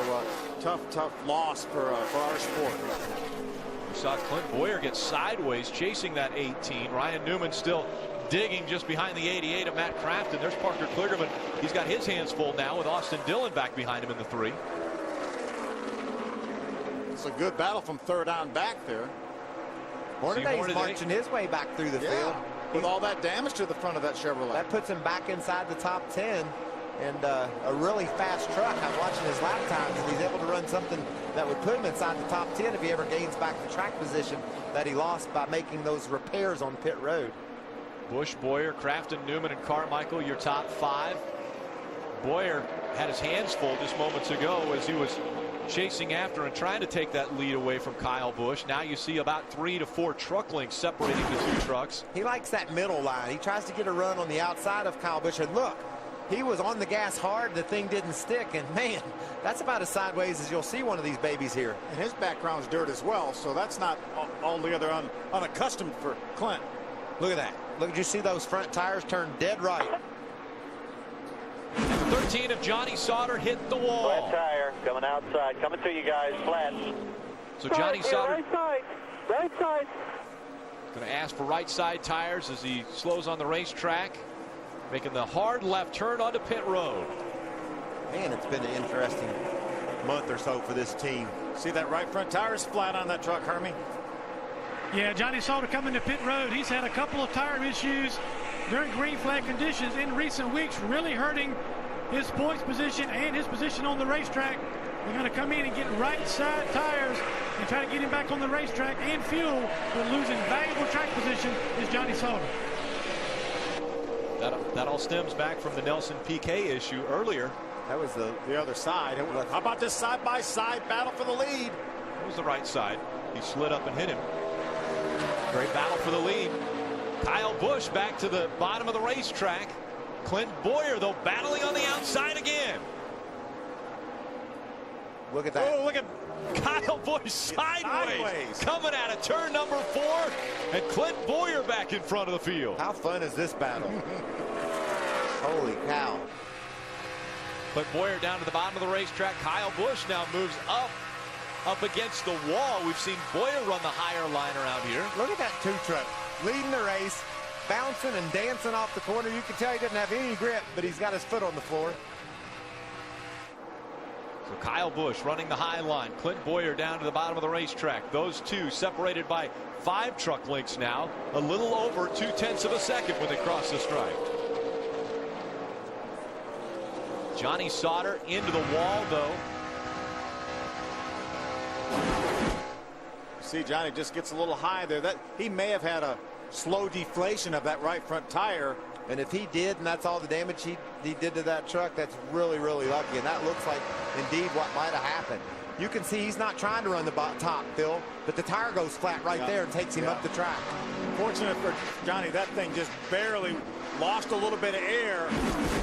tough loss for our sport. We saw Clint Bowyer get sideways chasing that 18. Ryan Newman still digging just behind the 88 of Matt Crafton. There's Parker Kligerman. He's got his hands full now with Austin Dillon back behind him in the 3. It's a good battle from third on back there. Hornaday's marching his way back through the field. With all that damage to the front of that Chevrolet. That puts him back inside the top 10. And a really fast truck. I'm watching his lap times, and he's able to run something that would put him inside the top 10 if he ever gains back the track position that he lost by making those repairs on pit road. Busch, Bowyer, Crafton, Newman, and Carmichael, your top 5. Bowyer had his hands full just moments ago as he was chasing after and trying to take that lead away from Kyle Busch. Now you see about 3 to 4 truck lengths separating the 2 trucks. He likes that middle line. He tries to get a run on the outside of Kyle Busch. And look, he was on the gas hard. The thing didn't stick. And, man, that's about as sideways as you'll see one of these babies here. And his background's dirt as well, so that's not altogether unaccustomed for Clint. Look at that. Look, did you see those front tires turn dead right? 13 of Johnny Sauter hit the wall. Flat tire coming outside, coming to you guys, flat. So Johnny Sauter, right side. Going to ask for right side tires as he slows on the racetrack, making the hard left turn onto pit road. Man, it's been an interesting month or so for this team. See that right front tire is flat on that truck, Hermie. Yeah, Johnny Sauter coming to pit road. He's had a couple of tire issues during green flag conditions in recent weeks, really hurting his points position and his position on the racetrack. They're going to come in and get right side tires and try to get him back on the racetrack and fuel, but losing valuable track position is Johnny Sauter. That all stems back from the Nelson Piquet issue earlier. That was the other side. How about this side-by-side battle for the lead? It was the right side. He slid up and hit him. Great battle for the lead. Kyle Busch back to the bottom of the racetrack. Clint Bowyer, though, battling on the outside again. Look at that. Oh, look at Kyle Busch sideways. Coming out of turn number 4. And Clint Bowyer back in front of the field. How fun is this battle? Holy cow. Clint Bowyer down to the bottom of the racetrack. Kyle Busch now moves up against the wall. We've seen Bowyer run the higher line around here. Look at that 2 truck leading the race, bouncing and dancing off the corner. You can tell he doesn't have any grip, but he's got his foot on the floor. So Kyle Busch running the high line. Clint Bowyer down to the bottom of the racetrack. Those two separated by 5 truck lengths now. A little over 0.2 of a second when they cross the stripe. Johnny Sauter into the wall, though. See, Johnny just gets a little high there. That he may have had a slow deflation of that right front tire. And if he did, and that's all the damage he did to that truck, that's really, really lucky. And that looks like indeed what might have happened. You can see he's not trying to run the top, Phil, but the tire goes flat right there and takes him up the track. Fortunate for Johnny, that thing just barely lost a little bit of air.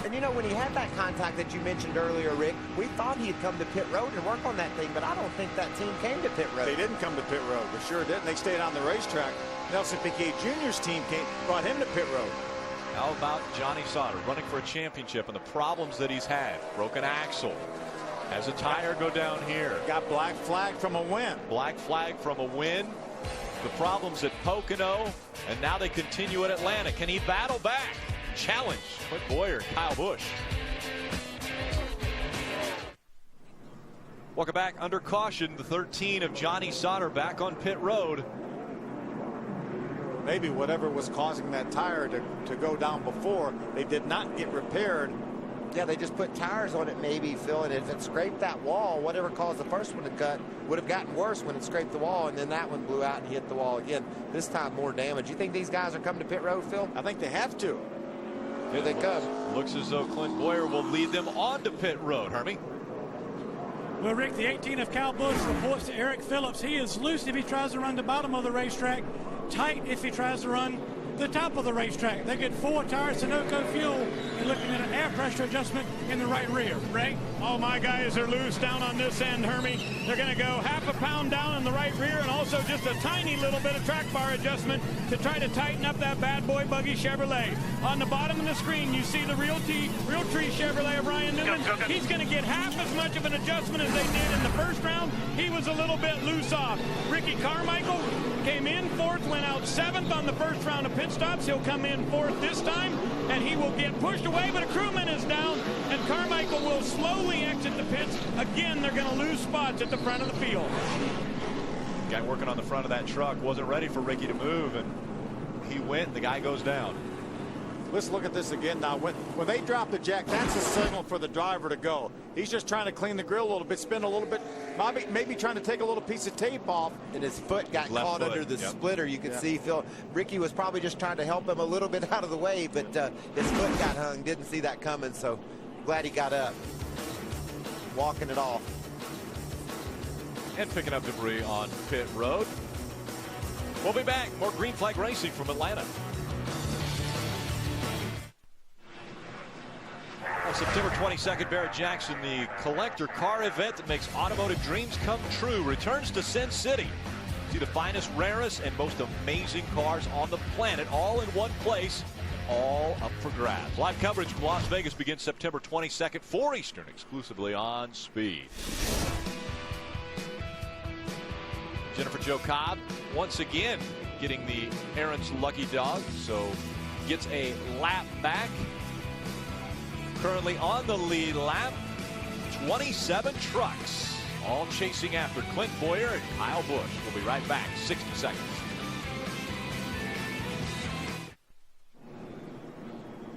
And you know, when he had that contact that you mentioned earlier, Rick, we thought he'd come to pit road and work on that thing, but I don't think that team came to pit road. They didn't come to pit road. They sure didn't. They stayed on the racetrack. Nelson Piquet Jr.'s team brought him to pit road. How about Johnny Sauter running for a championship and the problems that he's had? Broken axle. Has a tire go down here. Got black flag from a win. Black flag from a win. The problems at Pocono, and now they continue at Atlanta. Can he battle back? Challenge. Clint Bowyer, Kyle Busch. Welcome back. Under caution, the 13 of Johnny Sauter back on pit road. Maybe whatever was causing that tire to go down before, they did not get repaired. Yeah, they just put tires on it maybe, Phil, and if it scraped that wall, whatever caused the first one to cut would have gotten worse when it scraped the wall, and then that one blew out and hit the wall again. This time more damage. You think these guys are coming to pit road, Phil? I think they have to. Here they come. Looks as though Clint Bowyer will lead them on to pit road, Hermie. Well, Rick, the 18 of Kyle Busch reports to Eric Phillips. He is loose if he tries to run the bottom of the racetrack, tight if he tries to run the top of the racetrack. They get 4 tires, Sunoco fuel, and looking at an air pressure adjustment in the right rear. Ray? All my guys are loose down on this end, Hermie. They're going to go half a pound down in the right rear and also just a tiny little bit of track bar adjustment to try to tighten up that bad boy buggy Chevrolet. On the bottom of the screen, you see the Realtree Chevrolet of Ryan Newman. He's going to get half as much of an adjustment as they did in the first round. He was a little bit loose off. Ricky Carmichael came in 4th, went out 7th on the first round of pit stops. He'll come in 4th this time, and he will get pushed away, but a crewman is down, and Carmichael will slowly exit the pits. Again, they're going to lose spots at the front of the field. Guy working on the front of that truck wasn't ready for Ricky to move, and he went. The guy goes down. Let's look at this again now. When they drop the jack, that's a signal for the driver to go. He's just trying to clean the grill a little bit, spin a little bit, maybe trying to take a little piece of tape off. And his foot got caught under the splitter. You could see, Phil, Ricky was probably just trying to help him a little bit out of the way, but his foot got hung. Didn't see that coming, so glad he got up. Walking it off. And picking up debris on pit road. We'll be back. More green flag racing from Atlanta. On September 22nd, Barrett-Jackson, the collector car event that makes automotive dreams come true, returns to Sin City. See the finest, rarest, and most amazing cars on the planet, all in one place, all up for grabs. Live coverage from Las Vegas begins September 22nd, 4 Eastern, exclusively on Speed. Jennifer Jo Cobb, once again, getting the Aaron's lucky dog, so gets a lap back. Currently on the lead lap, 27 trucks, all chasing after Clint Bowyer and Kyle Busch. We'll be right back, 60 seconds.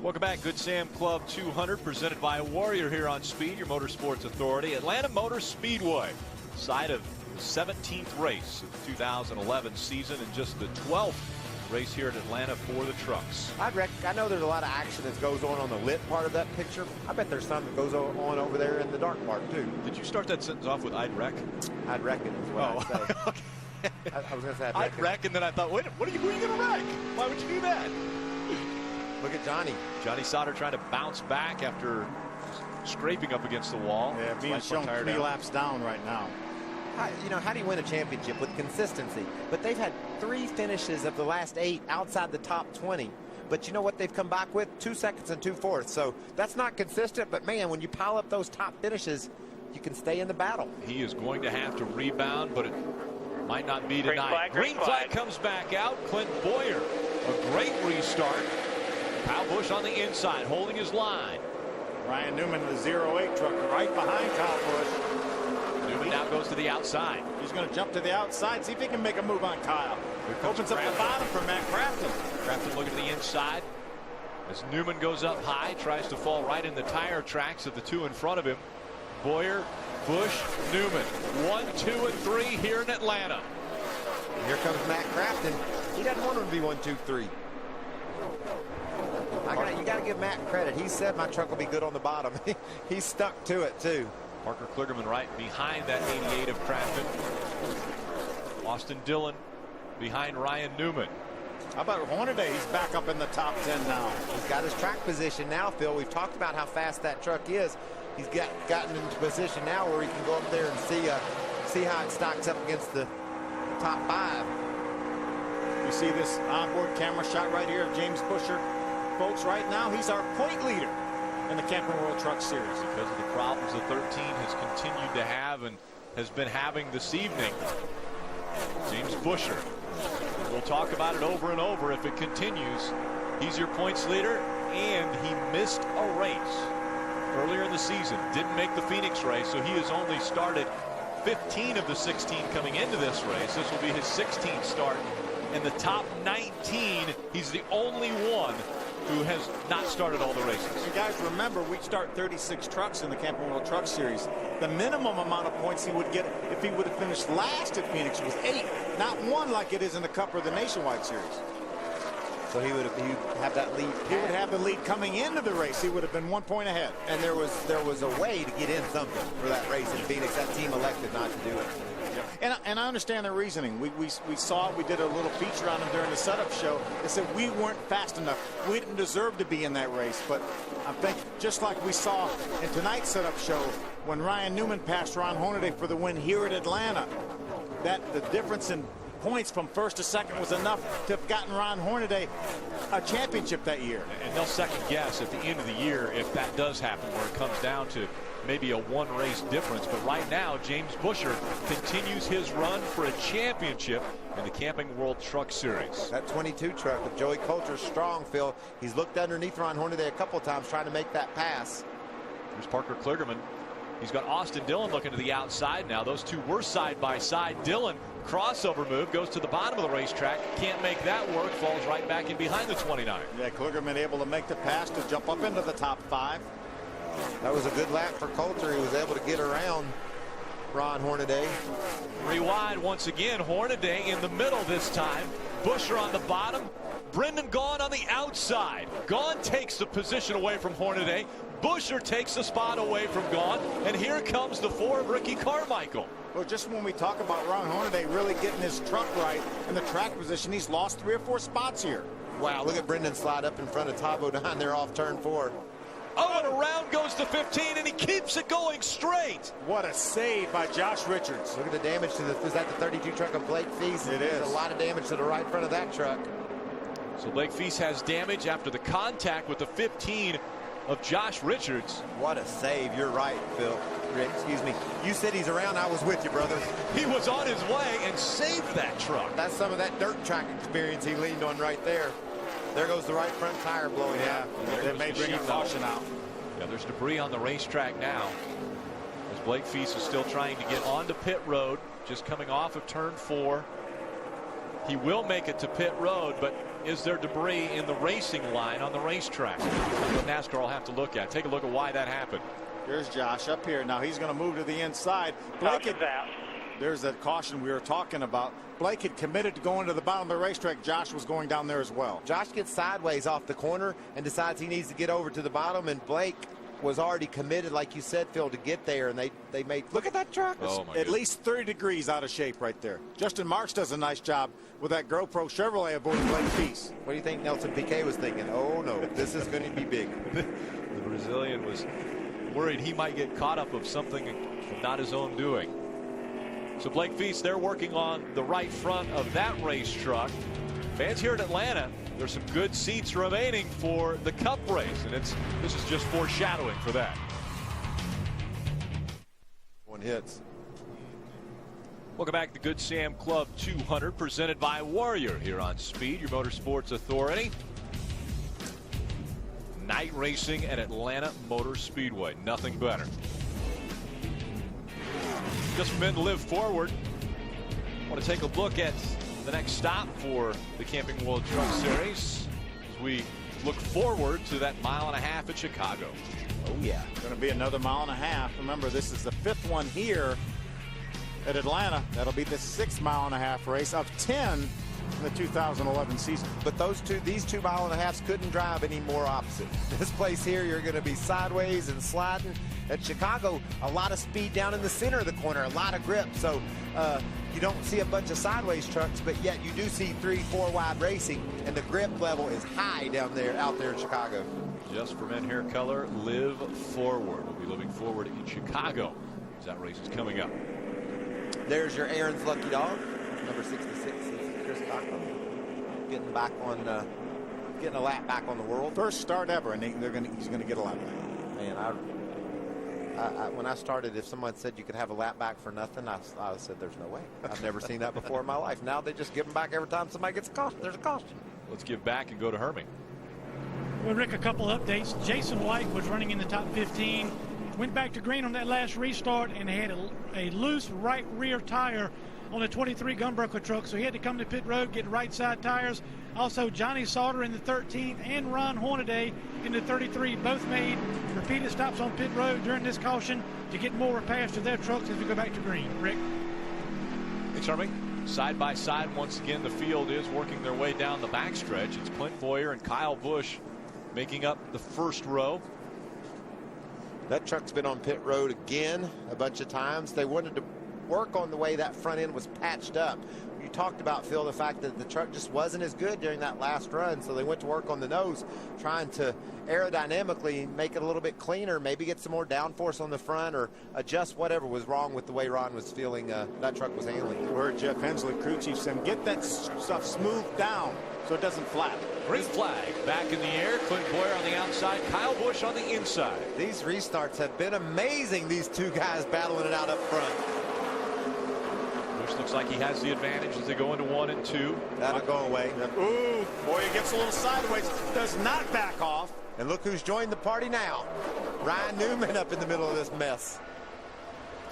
Welcome back. Good Sam Club 200 presented by Warrior here on Speed, your motorsports authority. Atlanta Motor Speedway, site of the 17th race of the 2011 season and just the 12th race here at Atlanta for the trucks. I know there's a lot of action that goes on the lit part of that picture. I bet there's some that goes on over there in the dark part too. Did you start that sentence off with "I'd wreck"? I'd reckon is what I'd say. I was going to say I'd wreck, and then I thought, wait, what are you going to wreck? Why would you do that? Look at Johnny. Johnny Sauter trying to bounce back after scraping up against the wall. Yeah, being shown 3 laps down right now. How do you win a championship? With consistency. But they've had 3 finishes of the last 8 outside the top 20. But you know what they've come back with? 2 seconds and 2 fourths. So that's not consistent. But, man, when you pile up those top finishes, you can stay in the battle. He is going to have to rebound, but it might not be tonight. Green flag comes back out. Clint Bowyer, a great restart. Kyle Busch on the inside, holding his line. Ryan Newman in the 08 truck right behind Kyle Busch. Newman now goes to the outside. He's going to jump to the outside, see if he can make a move on Kyle. Opens up the bottom for Matt Crafton. Crafton looking to the inside. As Newman goes up high, tries to fall right in the tire tracks of the 2 in front of him. Bowyer, Busch, Newman. 1, 2, and 3 here in Atlanta. And here comes Matt Crafton. He doesn't want him to be 1, 2, 3. You got to give Matt credit. He said my truck will be good on the bottom. He stuck to it too. Parker Kligerman right behind that 88 of Crafton. Austin Dillon behind Ryan Newman. How about Hornaday? He's back up in the top 10 now. He's got his track position now, Phil. We've talked about how fast that truck is. He's gotten into position now where he can go up there and see how it stacks up against the top 5. You see this onboard camera shot right here of James Buescher. Folks, right now he's our point leader in the Camping World Truck Series. Because of the problems the 13 has continued to have and has been having this evening. James Buescher. We'll talk about it over and over if it continues. He's your points leader, and he missed a race earlier in the season. Didn't make the Phoenix race, so he has only started 15 of the 16 coming into this race. This will be his 16th start. In the top 19, he's the only one who has not started all the races. And guys, remember, we start 36 trucks in the Camping World Truck Series. The minimum amount of points he would get if he would have finished last at Phoenix was 8, not 1 like it is in the Cup or the Nationwide Series. So he would have that lead. He would have the lead coming into the race. He would have been 1 point ahead. And there was a way to get in something for that race in Phoenix. That team elected not to do it. And I understand their reasoning. We saw it. We did a little feature on them during the setup show. They said we weren't fast enough. We didn't deserve to be in that race. But I think just like we saw in tonight's setup show when Ryan Newman passed Ron Hornaday for the win here at Atlanta, that the difference in points from first to second was enough to have gotten Ron Hornaday a championship that year. And they'll second guess at the end of the year if that does happen, where it comes down to maybe a 1 race difference. But right now, James Buescher continues his run for a championship in the Camping World Truck Series. That 22 truck with Joey Coulter strong, Phil. He's looked underneath Ron Hornaday a couple of times trying to make that pass. There's Parker Kligerman. He's got Austin Dillon looking to the outside now. Those two were side by side. Dillon, crossover move, goes to the bottom of the racetrack. Can't make that work. Falls right back in behind the 29. Yeah, Kligerman able to make the pass to jump up into the top 5. That was a good lap for Coulter. He was able to get around Ron Hornaday. Rewind once again. Hornaday in the middle this time. Buescher on the bottom. Brendan Gaughan on the outside. Gaughan takes the position away from Hornaday. Buescher takes the spot away from Gaughan. And here comes the 4 of Ricky Carmichael. Well, just when we talk about Ron Hornaday really getting his truck right in the track position, he's lost 3 or 4 spots here. Wow, look at Brendan slide up in front of Tavo down there off turn 4. Oh, and around goes the 15, and he keeps it going straight. What a save by Josh Richards. Look at the damage to is that the 32 truck of Blake Feast? It is. There's a lot of damage to the right front of that truck. So Blake Feast has damage after the contact with the 15 of Josh Richards. What a save. You're right, Phil. Excuse me. You said he's around. I was with you, brother. He was on his way and saved that truck. That's some of that dirt track experience he leaned on right there. There goes the right front tire blowing out. That may bring a caution out. Yeah, there's debris on the racetrack now. As Blake Feast is still trying to get onto pit road, just coming off of turn 4. He will make it to pit road, but is there debris in the racing line on the racetrack? That's what NASCAR will have to look at. Take a look at why that happened. Here's Josh up here. Now he's going to move to the inside. Blake had, there's that caution we were talking about. Blake had committed to going to the bottom of the racetrack. Josh was going down there as well. Josh gets sideways off the corner and decides he needs to get over to the bottom, and Blake was already committed, like you said, Phil, to get there, and they made, look at that truck. Oh, my at least 30 degrees out of shape right there. Justin Marks does a nice job with that GoPro Chevrolet aboard Blake Feast. What do you think Nelson Piquet was thinking? Oh no, this is going to be big. The Brazilian was worried he might get caught up of something not his own doing. So Blake Feast, they're working on the right front of that race truck. Fans here at Atlanta, there's some good seats remaining for the Cup race, and this is just foreshadowing for that. One hits. Welcome back to Good Sam Club 200, presented by Warrior here on Speed, your motorsports authority. Night racing at Atlanta Motor Speedway. Nothing better. Just a minute to live forward. I want to take a look at the next stop for the Camping World Truck Series as we look forward to that 1.5 miles at Chicago. Oh yeah, going to be another 1.5 miles. Remember, this is the 5th one here at Atlanta. That'll be the 6.5 mile race of 10 in the 2011 season. But these 2.5 miles couldn't drive any more opposite. This place here, you're going to be sideways and sliding. At Chicago, a lot of speed down in the center of the corner, a lot of grip. So you don't see a bunch of sideways trucks, but yet you do see 3-4 wide racing, and the grip level is high out there in Chicago. Just for men hair color, live forward. We'll be living forward in Chicago as that race is coming up. There's your Aaron's Lucky Dog, number 66 is Chris Cochran, getting a lap back on the world. First start ever, and he's going to get a lap back. Man, when I started, if someone said you could have a lap back for nothing, I said there's no way. I've never seen that before in my life. Now they just give them back every time somebody gets a caution. There's a caution. Let's give back and go to Herming. Well, Rick, a couple updates. Jason White was running in the top 15. Went back to green on that last restart and had a loose right rear tire on the 23 Gunbroker truck, so he had to come to pit road, get right side tires. Also, Johnny Sauter in the 13th and Ron Hornaday in the 33 both made repeated stops on pit road during this caution to get more repairs to their trucks as we go back to green. Rick? Thanks, Herming. Side by side, once again, the field is working their way down the backstretch. It's Clint Bowyer and Kyle Busch making up the first row. That truck's been on pit road again a bunch of times. They wanted to work on the way that front end was patched up. You talked about, Phil, the fact that the truck just wasn't as good during that last run, so they went to work on the nose, trying to aerodynamically make it a little bit cleaner, maybe get some more downforce on the front or adjust whatever was wrong with the way Ron was feeling that truck was handling. We heard Jeff Hensley, crew chief, saying, get that stuff smoothed down so it doesn't flap. Green flag back in the air. Clint Bowyer on the outside, Kyle Busch on the inside. These restarts have been amazing, these two guys battling it out up front. Busch looks like he has the advantage as they go into 1 and 2. That'll go away. Ooh, boy, he gets a little sideways, does not back off. And look who's joined the party now. Ryan Newman up in the middle of this mess.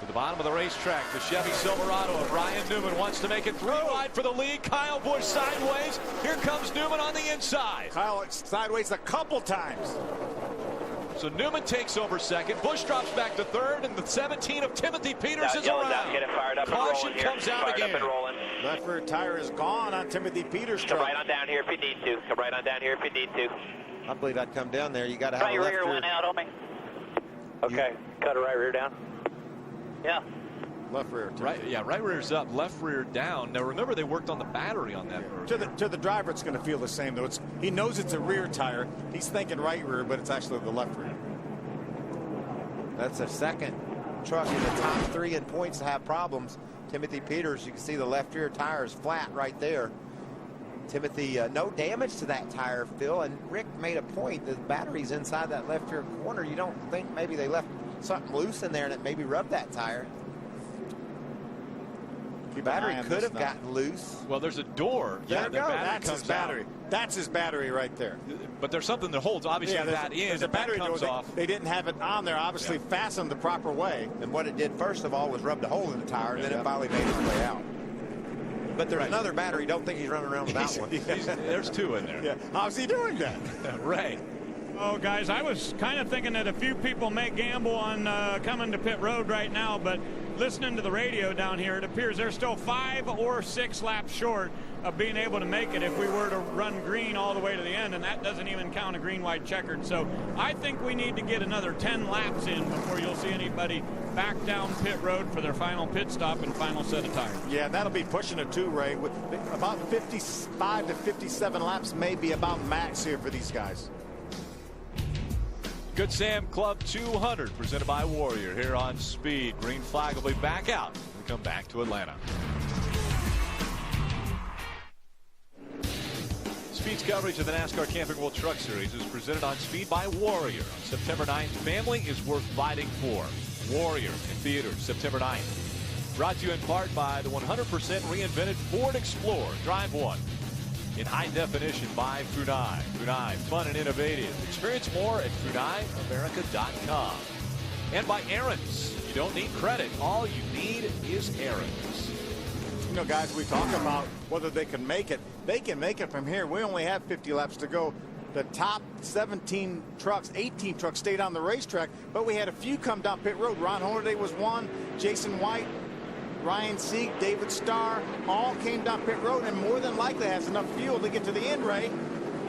To the bottom of the racetrack, the Chevy Silverado of Ryan Newman wants to make it 3 wide for the lead. Kyle Busch sideways. Here comes Newman on the inside. Kyle sideways a couple times. So Newman takes over second. Busch drops back to third, and the 17 of Timothy Peters is around. Down, get it fired up Caution and comes out again. Left rear tire is gone on Timothy Peters' truck. Come right on down here if you need to. Come right on down here if you need to. I believe I'd come down there. You got to have right a left rear rear. Went out on me. Okay, cut a right rear down. Yeah. Left rear. Right rear's up, left rear down. Now remember, they worked on the battery on that. To the driver, it's going to feel the same though. He knows it's a rear tire. He's thinking right rear, but it's actually the left rear. That's a second truck in the top 3 in points to have problems. Timothy Peters, you can see the left rear tire is flat right there. Timothy, no damage to that tire, Phil. And Rick made a point. The battery's inside that left rear corner. You don't think maybe they left something loose in there and it maybe rubbed that tire? The battery could have gotten loose. Well, there's a door. There you go. That's his battery. That's his battery right there. But there's something that holds, obviously, that in. There's a battery comes door. off. They didn't have it on there, obviously fastened the proper way. And what it did first of all was rubbed a hole in the tire, and then it finally made its way out. But there's another battery. Don't think he's running around without one. There's 2 in there. Yeah. How's he doing that? Ray. Oh, guys, I was kind of thinking that a few people may gamble on coming to pit road right now, but listening to the radio down here, it appears they're still 5 or 6 laps short of being able to make it if we were to run green all the way to the end, and that doesn't even count a green, white, checkered. So I think we need to get another 10 laps in before you'll see anybody back down pit road for their final pit stop and final set of tires. Yeah, that'll be pushing it too, Ray. With about 55 to 57 laps may be about max here for these guys. Good Sam Club 200 presented by Warrior here on Speed. Green flag will be back out when we come back to Atlanta. Speed's coverage of the NASCAR Camping World Truck Series is presented on Speed by Warrior. On September 9th, family is worth fighting for. Warrior in theaters September 9th. Brought to you in part by the 100% reinvented Ford Explorer. Drive one. In high definition by Funai. Funai, fun and innovative. Experience more at FunaiAmerica.com. And by Aaron's. You don't need credit. All you need is Aaron's. You know, guys, we talk about whether they can make it. They can make it from here. We only have 50 laps to go. The top 17 trucks, 18 trucks stayed on the racetrack, but we had a few come down pit road. Ron Hornaday was one, Jason White, Ryan Sieg, David Starr, all came down pit road and more than likely has enough fuel to get to the end, Ray.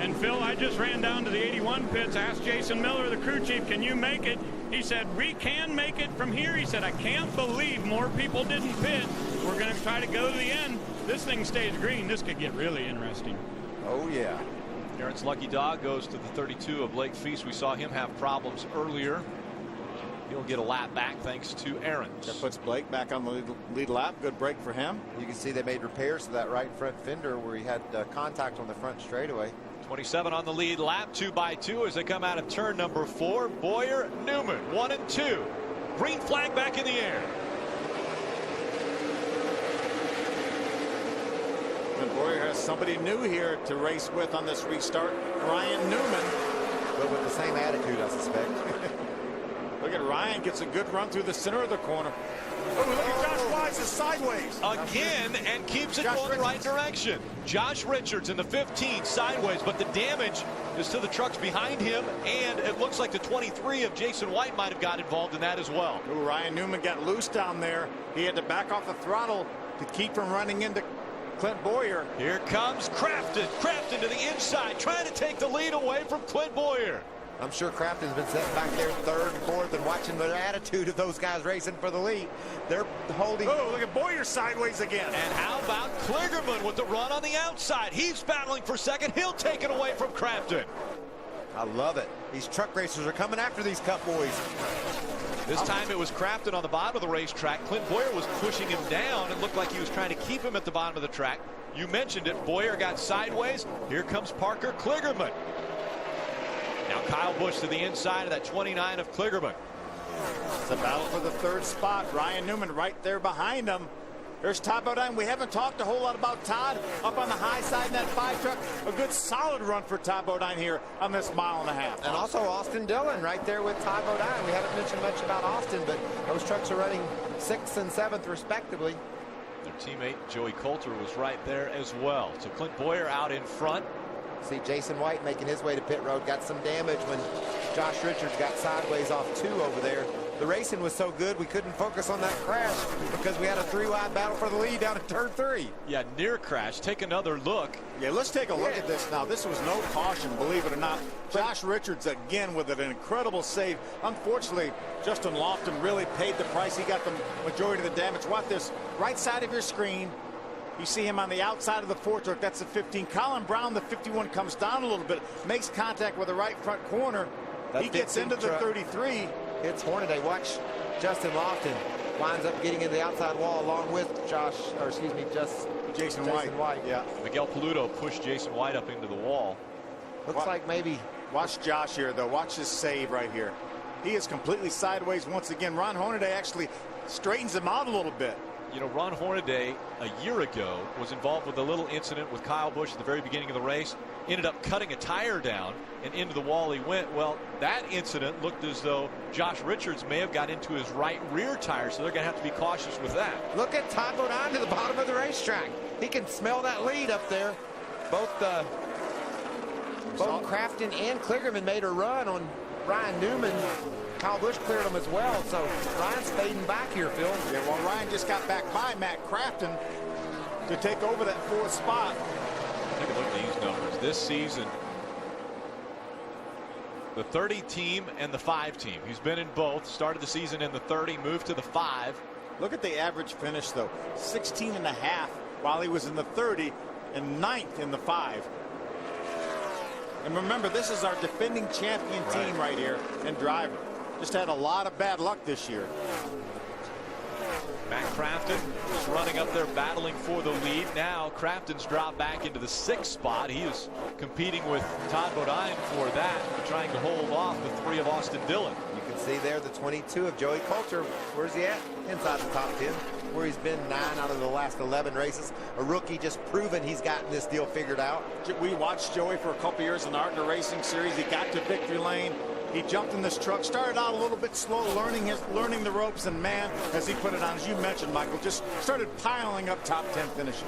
And Phil, I just ran down to the 81 pits, asked Jason Miller, the crew chief, can you make it? He said, we can make it from here. He said, I can't believe more people didn't pit. We're going to try to go to the end. This thing stays green. This could get really interesting. Oh, yeah. Aaron's lucky dog goes to the 32 of Blake Feast. We saw him have problems earlier. He'll get a lap back thanks to Aaron's. That puts Blake back on the lead lap. Good break for him. You can see they made repairs to that right front fender where he had contact on the front straightaway. 27 on the lead lap, 2 by 2 as they come out of turn number 4. Bowyer, Newman, 1 and 2. Green flag back in the air. And Bowyer has somebody new here to race with on this restart, Ryan Newman. But with the same attitude, I suspect. Look at Ryan, gets a good run through the center of the corner. Oh, look at Josh Wise is sideways. Again, and keeps it going the right direction. Josh Richards in the 15 sideways, but the damage is to the trucks behind him, and it looks like the 23 of Jason White might have got involved in that as well. Ooh, Ryan Newman got loose down there. He had to back off the throttle to keep from running into Clint Bowyer. Here comes Crafton. Crafton to the inside, trying to take the lead away from Clint Bowyer. I'm sure Crafton's been sitting back there third and fourth and watching the attitude of those guys racing for the lead. They're holding. Oh, look at Bowyer sideways again. And how about Kligerman with the run on the outside? He's battling for second. He'll take it away from Crafton. I love it. These truck racers are coming after these Cup boys. This time it was Crafton on the bottom of the racetrack. Clint Bowyer was pushing him down and looked like he was trying to keep him at the bottom of the track. You mentioned it. Bowyer got sideways. Here comes Parker Kligerman. Now Kyle Busch to the inside of that 29 of Kligerman. It's a battle for the third spot. Ryan Newman right there behind him. There's Todd Bodine. We haven't talked a whole lot about Todd up on the high side in that 5 truck. A good solid run for Todd Bodine here on this 1.5 miles. And also Austin Dillon right there with Todd Bodine. We haven't mentioned much about Austin, but those trucks are running 6th and 7th respectively. Their teammate Joey Coulter was right there as well. So Clint Bowyer out in front. See Jason White making his way to pit road. Got some damage when Josh Richards got sideways off 2 over there. The racing was so good we couldn't focus on that crash because we had a 3-wide battle for the lead down at turn 3. Yeah, near crash. Take another look. Yeah, let's take a look at this now. This was no caution, believe it or not. Josh Richards again with an incredible save. Unfortunately, Justin Lofton really paid the price. He got the majority of the damage. Watch this. Right side of your screen. You see him on the outside of the 4 truck. That's the 15. Colin Brown, the 51, comes down a little bit, makes contact with the right front corner. He gets into the 33. It's Hornaday. Watch Justin Lofton winds up getting in the outside wall along with Jason White. Yeah. Miguel Paludo pushed Jason White up into the wall. Looks like maybe. Watch Josh here, though. Watch this save right here. He is completely sideways once again. Ron Hornaday actually straightens him out a little bit. You know, Ron Hornaday a year ago was involved with a little incident with Kyle Busch at the very beginning of the race. Ended up cutting a tire down and into the wall he went. Well, that incident looked as though Josh Richards may have got into his right rear tire, so they're going to have to be cautious with that. Look at Todd Bodine to the bottom of the racetrack. He can smell that lead up there. Both Crafton and Kligerman made a run on Ryan Newman. Kyle Busch cleared him as well, so Ryan's fading back here, Phil. Yeah, well, Ryan just got back by Matt Crafton to take over that 4th spot. Take a look at these numbers. This season, the 30 team and the 5 team. He's been in both. Started the season in the 30, moved to the 5. Look at the average finish, though. 16.5 while he was in the 30 and 9th in the 5. And remember, this is our defending champion team right here and driver. Just had a lot of bad luck this year. Matt Crafton is running up there battling for the lead. Now Crafton's dropped back into the 6th spot. He is competing with Todd Bodine for that, trying to hold off the 3 of Austin Dillon. You can see there the 22 of Joey Coulter. Where's he at? Inside the top 10, where he's been 9 out of the last 11 races. A rookie just proven he's gotten this deal figured out. We watched Joey for a couple years in the Art of Racing series. He got to victory lane. He jumped in this truck, started out a little bit slow, learning the ropes, and man, as he put it on, as you mentioned, Michael, just started piling up top 10 finishes.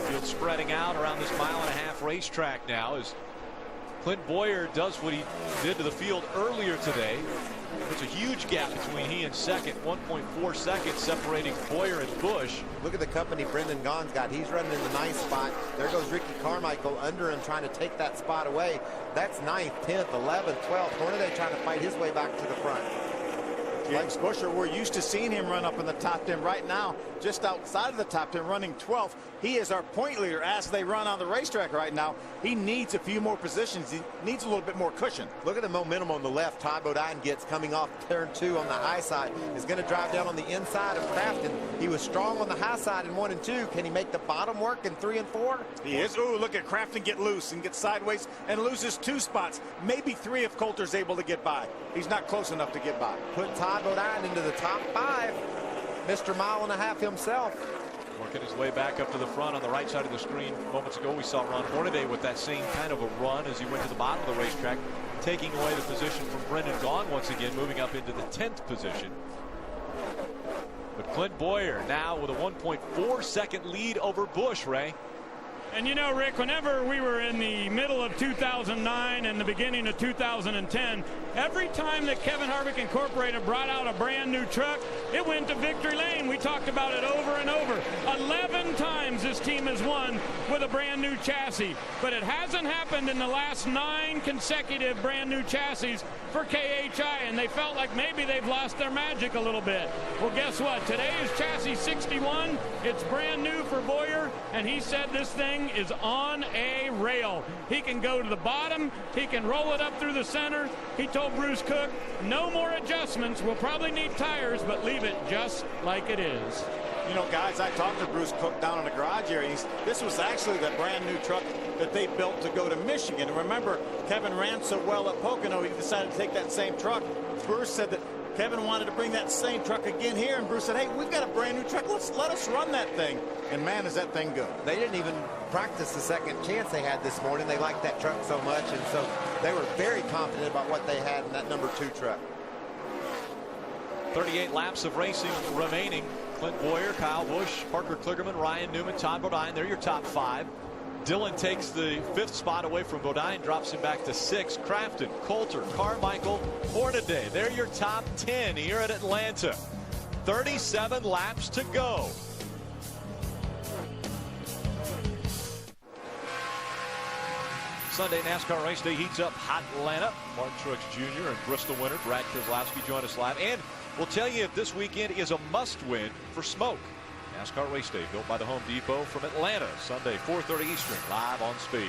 Field spreading out around this 1.5 mile racetrack now as Clint Bowyer does what he did to the field earlier today. It's a huge gap between he and second. 1.4 seconds separating Bowyer and Busch. Look at the company Brendan Gaughan's got. He's running in the ninth spot. There goes Ricky Carmichael under him trying to take that spot away. That's 9th, 10th, 11th, 12th. Hornaday trying to fight his way back to the front. James Buescher, we're used to seeing him run up in the top 10. Right now, just outside of the top 10, running 12th. He is our point leader as they run on the racetrack right now. He needs a few more positions. He needs a little bit more cushion. Look at the momentum on the left. Todd Bodine gets coming off turn 2 on the high side. Is going to drive down on the inside of Crafton. He was strong on the high side in 1 and 2. Can he make the bottom work in 3 and 4? He is. Ooh, look at Crafton get loose and get sideways and loses 2 spots. Maybe 3 if Coulter's able to get by. He's not close enough to get by. Put Todd Bodine into the top 5. Mr. Mile and a Half himself. Working his way back up to the front on the right side of the screen. Moments ago, we saw Ron Hornaday with that same kind of a run as he went to the bottom of the racetrack, taking away the position from Brendan Gaughan once again, moving up into the 10th position. But Clint Bowyer now with a 1.4 second lead over Busch, Ray. And you know, Rick, whenever we were in the middle of 2009 and the beginning of 2010, every time that Kevin Harvick Incorporated brought out a brand new truck, it went to victory lane. We talked about it over and over. 11 times this team has won with a brand new chassis, but it hasn't happened in the last 9 consecutive brand new chassis for KHI, and they felt like maybe they've lost their magic a little bit. Well, guess what? Today is chassis 61. It's brand new for Bowyer, and he said this thing is on a rail. He can go to the bottom. He can roll it up through the center. He told Bruce Cook, no more adjustments. We'll probably need tires, but leave it just like it is. You know, guys, I talked to Bruce Cook down in the garage area. This was actually the brand new truck that they built to go to Michigan. And remember, Kevin ran so well at Pocono, he decided to take that same truck. Bruce said that Kevin wanted to bring that same truck again here, and Bruce said, hey, we've got a brand new truck. Let us run that thing. And man, is that thing good. They didn't even practice the second chance they had this morning. They liked that truck so much, and so they were very confident about what they had in that number 2 truck. 38 laps of racing remaining. Clint Bowyer, Kyle Busch, Parker Kligerman, Ryan Newman, Todd Bodine. They're your top 5. Dillon takes the 5th spot away from Bodine, drops him back to 6. Crafton, Coulter, Carmichael, Hornaday. They're your top 10 here at Atlanta. 37 laps to go. Sunday NASCAR race day heats up hot Atlanta. Martin Truex Jr. and Bristol winner Brad Keselowski join us live. And we'll tell you if this weekend is a must-win for Smoke. NASCAR race day built by the Home Depot from Atlanta. Sunday, 4:30 Eastern, live on Speed.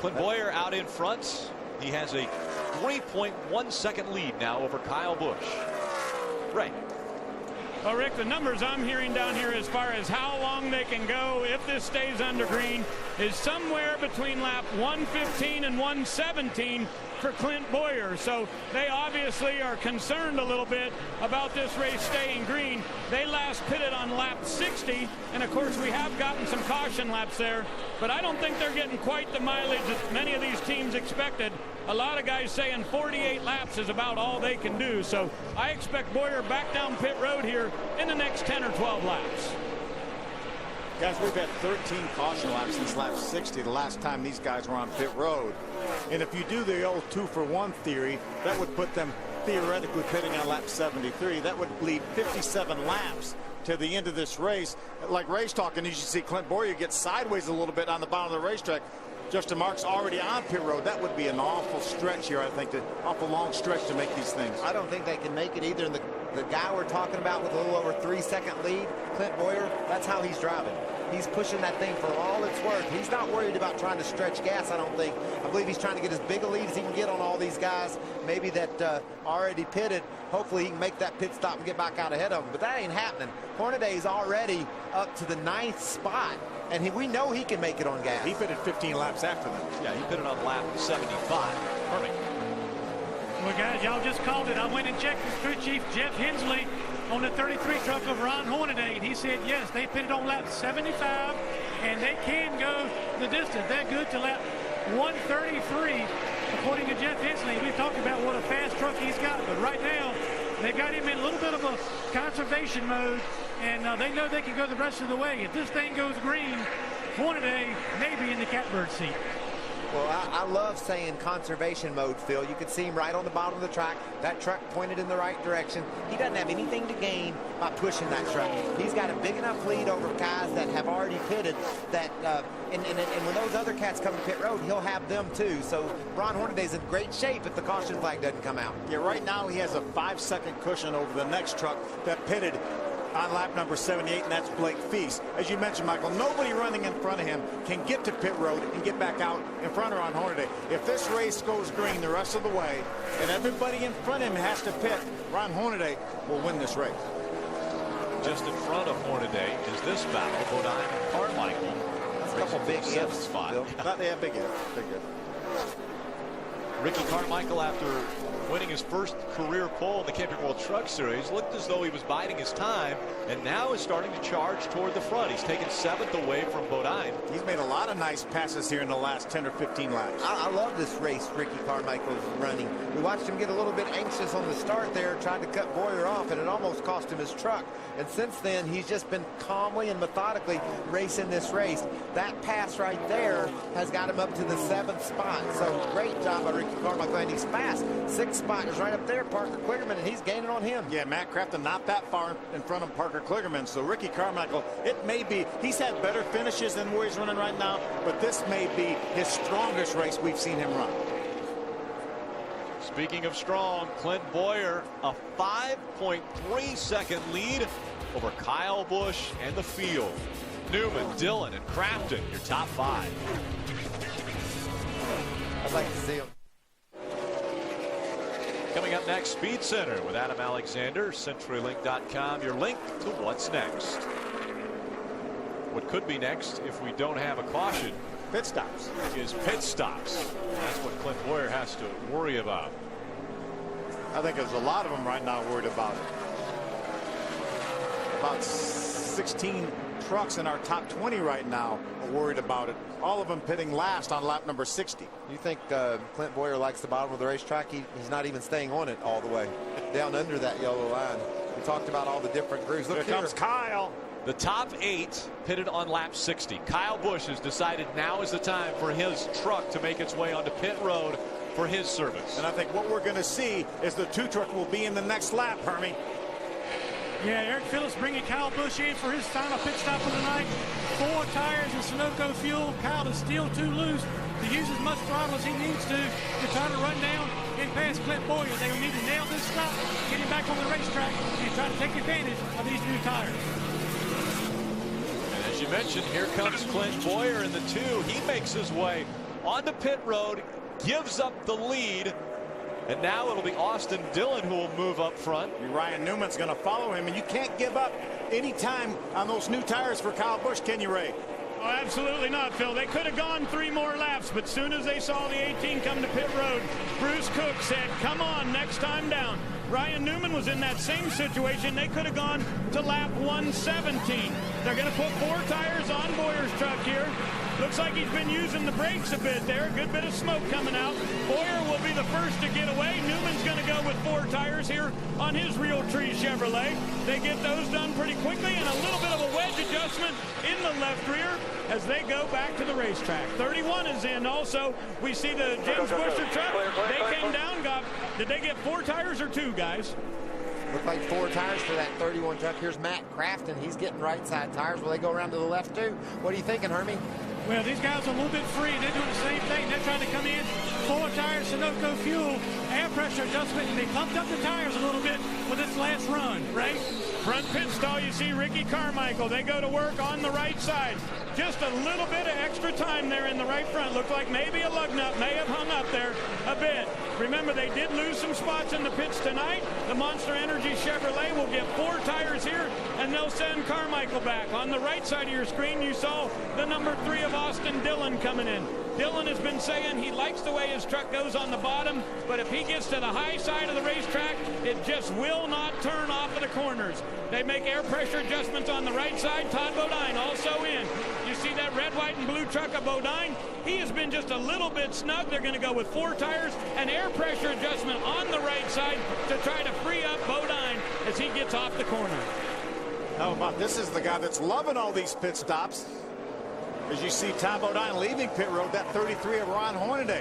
Clint Bowyer out in front. He has a 3.1 second lead now over Kyle Busch. Ray. Well, Rick, the numbers I'm hearing down here as far as how long they can go if this stays under green is somewhere between lap 115 and 117 for Clint Bowyer. So they obviously are concerned a little bit about this race staying green. They last pitted on lap 60, and of course we have gotten some caution laps there, but I don't think they're getting quite the mileage that many of these teams expected. A lot of guys saying 48 laps is about all they can do. So I expect Bowyer back down pit road here in the next 10 or 12 laps. Guys, we've had 13 caution laps since lap 60, the last time these guys were on pit road. And if you do the old 2-for-1 theory, that would put them theoretically pitting on lap 73. That would leave 57 laps to the end of this race. Like Ray's talking, you should see Clint Bowyer get sideways a little bit on the bottom of the racetrack. Justin Marks already on pit road. That would be an awful stretch here, I think, an awful long stretch to make these things. I don't think they can make it either. And the guy we're talking about with a little over 3-second lead, Clint Bowyer, that's how he's driving. He's pushing that thing for all it's worth. He's not worried about trying to stretch gas, I don't think. I believe he's trying to get as big a lead as he can get on all these guys, maybe that already pitted. Hopefully he can make that pit stop and get back out ahead of them. But that ain't happening. Hornaday's already up to the 9th spot. And we know he can make it on gas. He pitted 15 laps after them. Yeah, he pitted on lap 75. Perfect. Well, guys, y'all just called it. I went and checked with crew chief Jeff Hensley on the 33 truck of Ron Hornaday, and he said, yes, they pitted on lap 75, and they can go the distance. They're good to lap 133, according to Jeff Hensley. We've talked about what a fast truck he's got, but right now, they've got him in a little bit of a conservation mode, and they know they can go the rest of the way. If this thing goes green, Hornaday may be in the catbird seat. Well, I love saying conservation mode, Phil. You can see him right on the bottom of the track. That truck pointed in the right direction. He doesn't have anything to gain by pushing that truck. He's got a big enough lead over guys that have already pitted that, and when those other cats come to pit road, he'll have them too. So Ron Hornaday's in great shape if the caution flag doesn't come out. Yeah, right now he has a 5-second cushion over the next truck that pitted on lap number 78, and that's Blake Feast. As you mentioned, Michael, nobody running in front of him can get to pit road and get back out in front of Ron Hornaday. If this race goes green the rest of the way and everybody in front of him has to pit, Ron Hornaday will win this race. Just in front of Hornaday is this battle, Bodine and Carmichael. That's a couple big ifs, Phil. Yeah, big if. Ricky Carmichael, after winning his first career pole in the Camping World Truck Series, looked as though he was biding his time, and now is starting to charge toward the front. He's taken 7th away from Bodine. He's made a lot of nice passes here in the last 10 or 15 laps. I love this race Ricky Carmichael's running. We watched him get a little bit anxious on the start there, tried to cut Boyer off, and it almost cost him his truck. And since then, he's just been calmly and methodically racing this race. That pass right there has got him up to the 7th spot. So great job by Ricky Carmichael, and he's fast. 6th spot is right up there, Parker Kligerman, and he's gaining on him. Yeah, Matt Crafton not that far in front of Parker Kligerman. So Ricky Carmichael, it may be, he's had better finishes than where he's running right now, but this may be his strongest race we've seen him run. Speaking of strong, Clint Boyer, a 5.3 second lead over Kyle Busch and the field. Newman, Dillon, and Crafton, your top 5. I'd like to see him. Coming up next, Speed Center with Adam Alexander, CenturyLink.com, your link to what's next. What could be next if we don't have a caution, pit stops, is pit stops. That's what Clint Boyer has to worry about. I think there's a lot of them right now worried about it. About 16 trucks in our top 20 right now are worried about it. All of them pitting last on lap number 60. You think Clint Boyer likes the bottom of the racetrack? He's not even staying on it all the way. Down under that yellow line. We talked about all the different grooves. Look, here comes Kyle. The top 8 pitted on lap 60. Kyle Busch has decided now is the time for his truck to make its way onto pit road for his service. And I think what we're going to see is the 2 truck will be in the next lap, Hermie. Yeah, Eric Phillips bringing Kyle Busch in for his final pit stop of the night. 4 tires and Sunoco fuel. Kyle is still too loose to use as much throttle as he needs to try to run down and pass Clint Boyer. They will need to nail this stop, get him back on the racetrack, and try to take advantage of these new tires. And as you mentioned, here comes Clint Boyer in the 2. He makes his way onto pit road, gives up the lead, and now it'll be Austin Dillon who will move up front. Ryan Newman's going to follow him, and you can't give up any time on those new tires for Kyle Busch, can you, Ray? Oh, absolutely not, Phil. They could have gone 3 more laps, but soon as they saw the 18 come to pit road, Bruce Cook said, come on, next time down. Ryan Newman was in that same situation. They could have gone to lap 117. They're going to put 4 tires on Boyer's truck here. Looks like he's been using the brakes a bit there. A good bit of smoke coming out. Boyer will be the first to get away. Newman's going to go with 4 tires here on his Realtree Chevrolet. They get those done pretty quickly, and a little bit of a wedge adjustment in the left rear as they go back to the racetrack. 31 is in also. We see the James Busher truck. They came down. Did they get 4 tires or 2, guys? Look like 4 tires for that 31 truck. Here's Matt Crafton. He's getting right side tires. Will they go around to the left too? What are you thinking, Hermie? Well, these guys are a little bit free. They're doing the same thing. They're trying to come in. 4 tires, Sunoco fuel, air pressure adjustment, and they pumped up the tires a little bit for this last run, right? Front pit stall, you see Ricky Carmichael. They go to work on the right side. Just a little bit of extra time there in the right front. Looked like maybe a lug nut may have hung up there a bit. Remember, they did lose some spots in the pits tonight. The Monster Energy Chevrolet will get 4 tires here, and they'll send Carmichael back. On the right side of your screen, you saw the number 3 of Austin Dillon coming in. Dillon has been saying he likes the way his truck goes on the bottom, but if he gets to the high side of the racetrack, it just will not turn off of the corners. They make air pressure adjustments on the right side. Todd Bodine also in. You see that red, white, and blue truck of Bodine? He has been just a little bit snug. They're going to go with 4 tires and air pressure adjustment on the right side to try to free up Bodine as he gets off the corner. How about this is the guy that's loving all these pit stops. As you see Tom Bodine leaving pit road, that 33 of Ron Hornaday.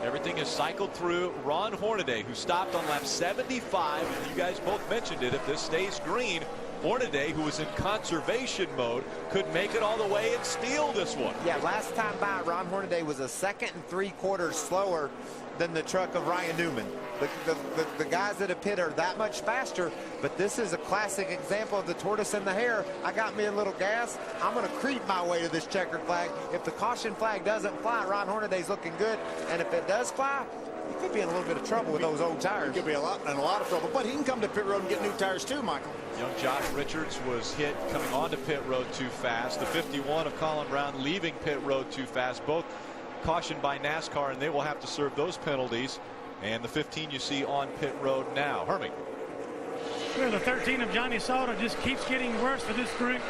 Everything is cycled through. Ron Hornaday, who stopped on lap 75, and you guys both mentioned it, if this stays green, Hornaday, who was in conservation mode, could make it all the way and steal this one. Yeah, last time by, Ron Hornaday was a 2 3/4 slower than the truck of Ryan Newman. The guys that have pit are that much faster, but this is a classic example of the tortoise and the hare. I got me a little gas. I'm going to creep my way to this checkered flag. If the caution flag doesn't fly, Ron Hornaday's looking good, and if it does fly, he could be in a little bit of trouble with those old tires. He could be in a lot of trouble, but he can come to pit road and get new tires too, Michael. Young Josh Richards was hit coming onto pit road too fast. The 51 of Colin Brown leaving pit road too fast. Both cautioned by NASCAR, and they will have to serve those penalties. And the 15 you see on pit road now. Hermie. Well, the 13 of Johnny Sauter just keeps getting worse for this group.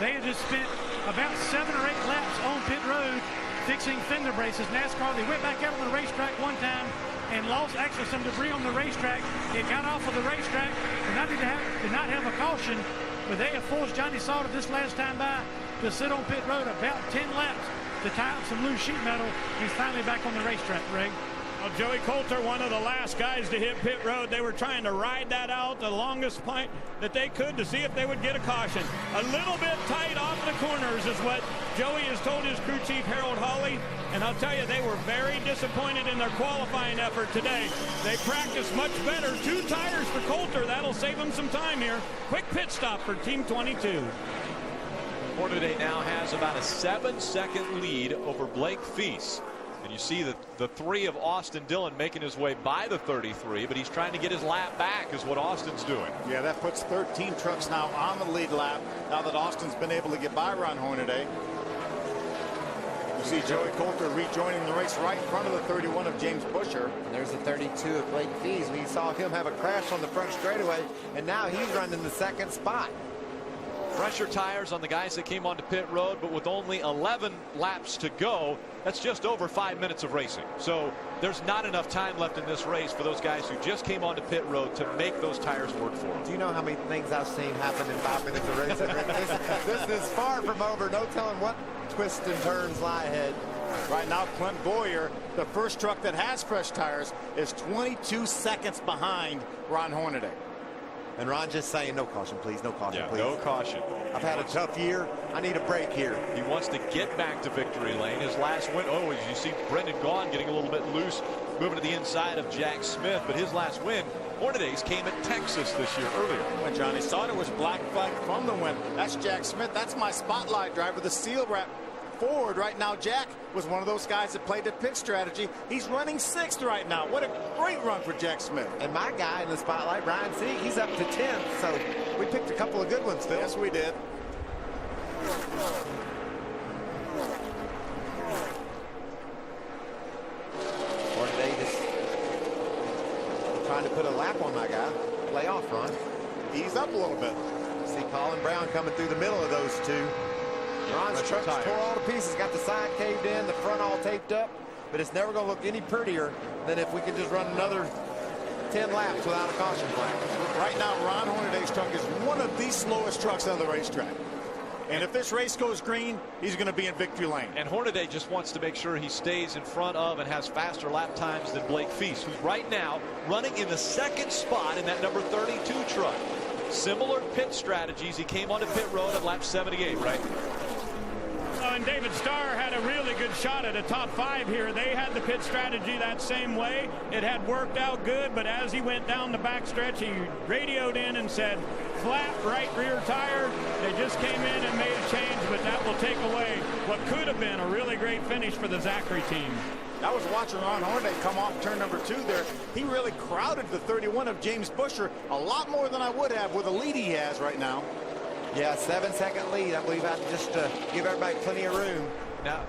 They have just spent about 7 or 8 laps on pit road fixing fender braces. NASCAR, they went back out on the racetrack one time and lost actually some debris on the racetrack. It got off of the racetrack and did not have a caution, but they have forced Johnny Sauter this last time by to sit on pit road about 10 laps to tie up some loose sheet metal. He's finally back on the racetrack, Greg. Well, Joey Coulter, one of the last guys to hit pit road. They were trying to ride that out the longest point that they could to see if they would get a caution. A little bit tight off the corners is what Joey has told his crew chief, Harold Hawley. And I'll tell you, they were very disappointed in their qualifying effort today. They practiced much better. 2 tires for Coulter. That'll save them some time here. Quick pit stop for Team 22. Hornaday now has about a 7-second lead over Blake Feast. And you see the 3 of Austin Dillon making his way by the 33, but he's trying to get his lap back is what Austin's doing. Yeah, that puts 13 trucks now on the lead lap now that Austin's been able to get by Ron Hornaday. You see Joey Coulter rejoining the race right in front of the 31 of James Busher. And there's the 32 of Blake Feast. We saw him have a crash on the front straightaway, and now he's running the 2nd spot. Fresher tires on the guys that came onto pit road, but with only 11 laps to go, that's just over 5 minutes of racing. So there's not enough time left in this race for those guys who just came onto pit road to make those tires work for them. Do you know how many things I've seen happen in 5 minutes of racing? This is far from over. No telling what twists and turns lie ahead. Right now, Clint Boyer, the first truck that has fresh tires, is 22 seconds behind Ron Hornaday. And Ron just saying, no caution, please, no caution, please. No caution. I've had a tough year. I need a break here. He wants to get back to victory lane. His last win, as you see Brendan Gaughan getting a little bit loose, moving to the inside of Jack Smith. But his last win, Hornaday's, came at Texas this year earlier. When Johnny Sauter was black flagged from the win. That's Jack Smith. That's my spotlight driver, the seal wrap forward right now. Jack was one of those guys that played the pit strategy. He's running 6th right now. What a great run for Jack Smith. And my guy in the spotlight, Ryan Sieg, he's up to 10th. So we picked a couple of good ones, Phil. Yes, we did. Hornaday just trying to put a lap on my guy. Lay off, Ron. Ease up a little bit. See Colin Brown coming through the middle of those 2. Ron's truck's tore all to pieces, got the side caved in, the front all taped up, but it's never going to look any prettier than if we could just run another 10 laps without a caution flag. Right now, Ron Hornaday's truck is one of the slowest trucks on the racetrack. And if this race goes green, he's going to be in victory lane. And Hornaday just wants to make sure he stays in front of and has faster lap times than Blake Feast, who's right now running in the 2nd spot in that number 32 truck. Similar pit strategies. He came onto pit road at lap 78, right? And David Starr had a really good shot at a top 5 here. They had the pit strategy that same way. It had worked out good, but as he went down the back stretch, he radioed in and said, flat right rear tire. They just came in and made a change, but that will take away what could have been a really great finish for the Zachary team. I was watching Ron Hornaday come off turn number 2 there. He really crowded the 31 of James Busher a lot more than I would have with the lead he has right now. Yeah, 7-second lead. I believe I just give everybody plenty of room. Now,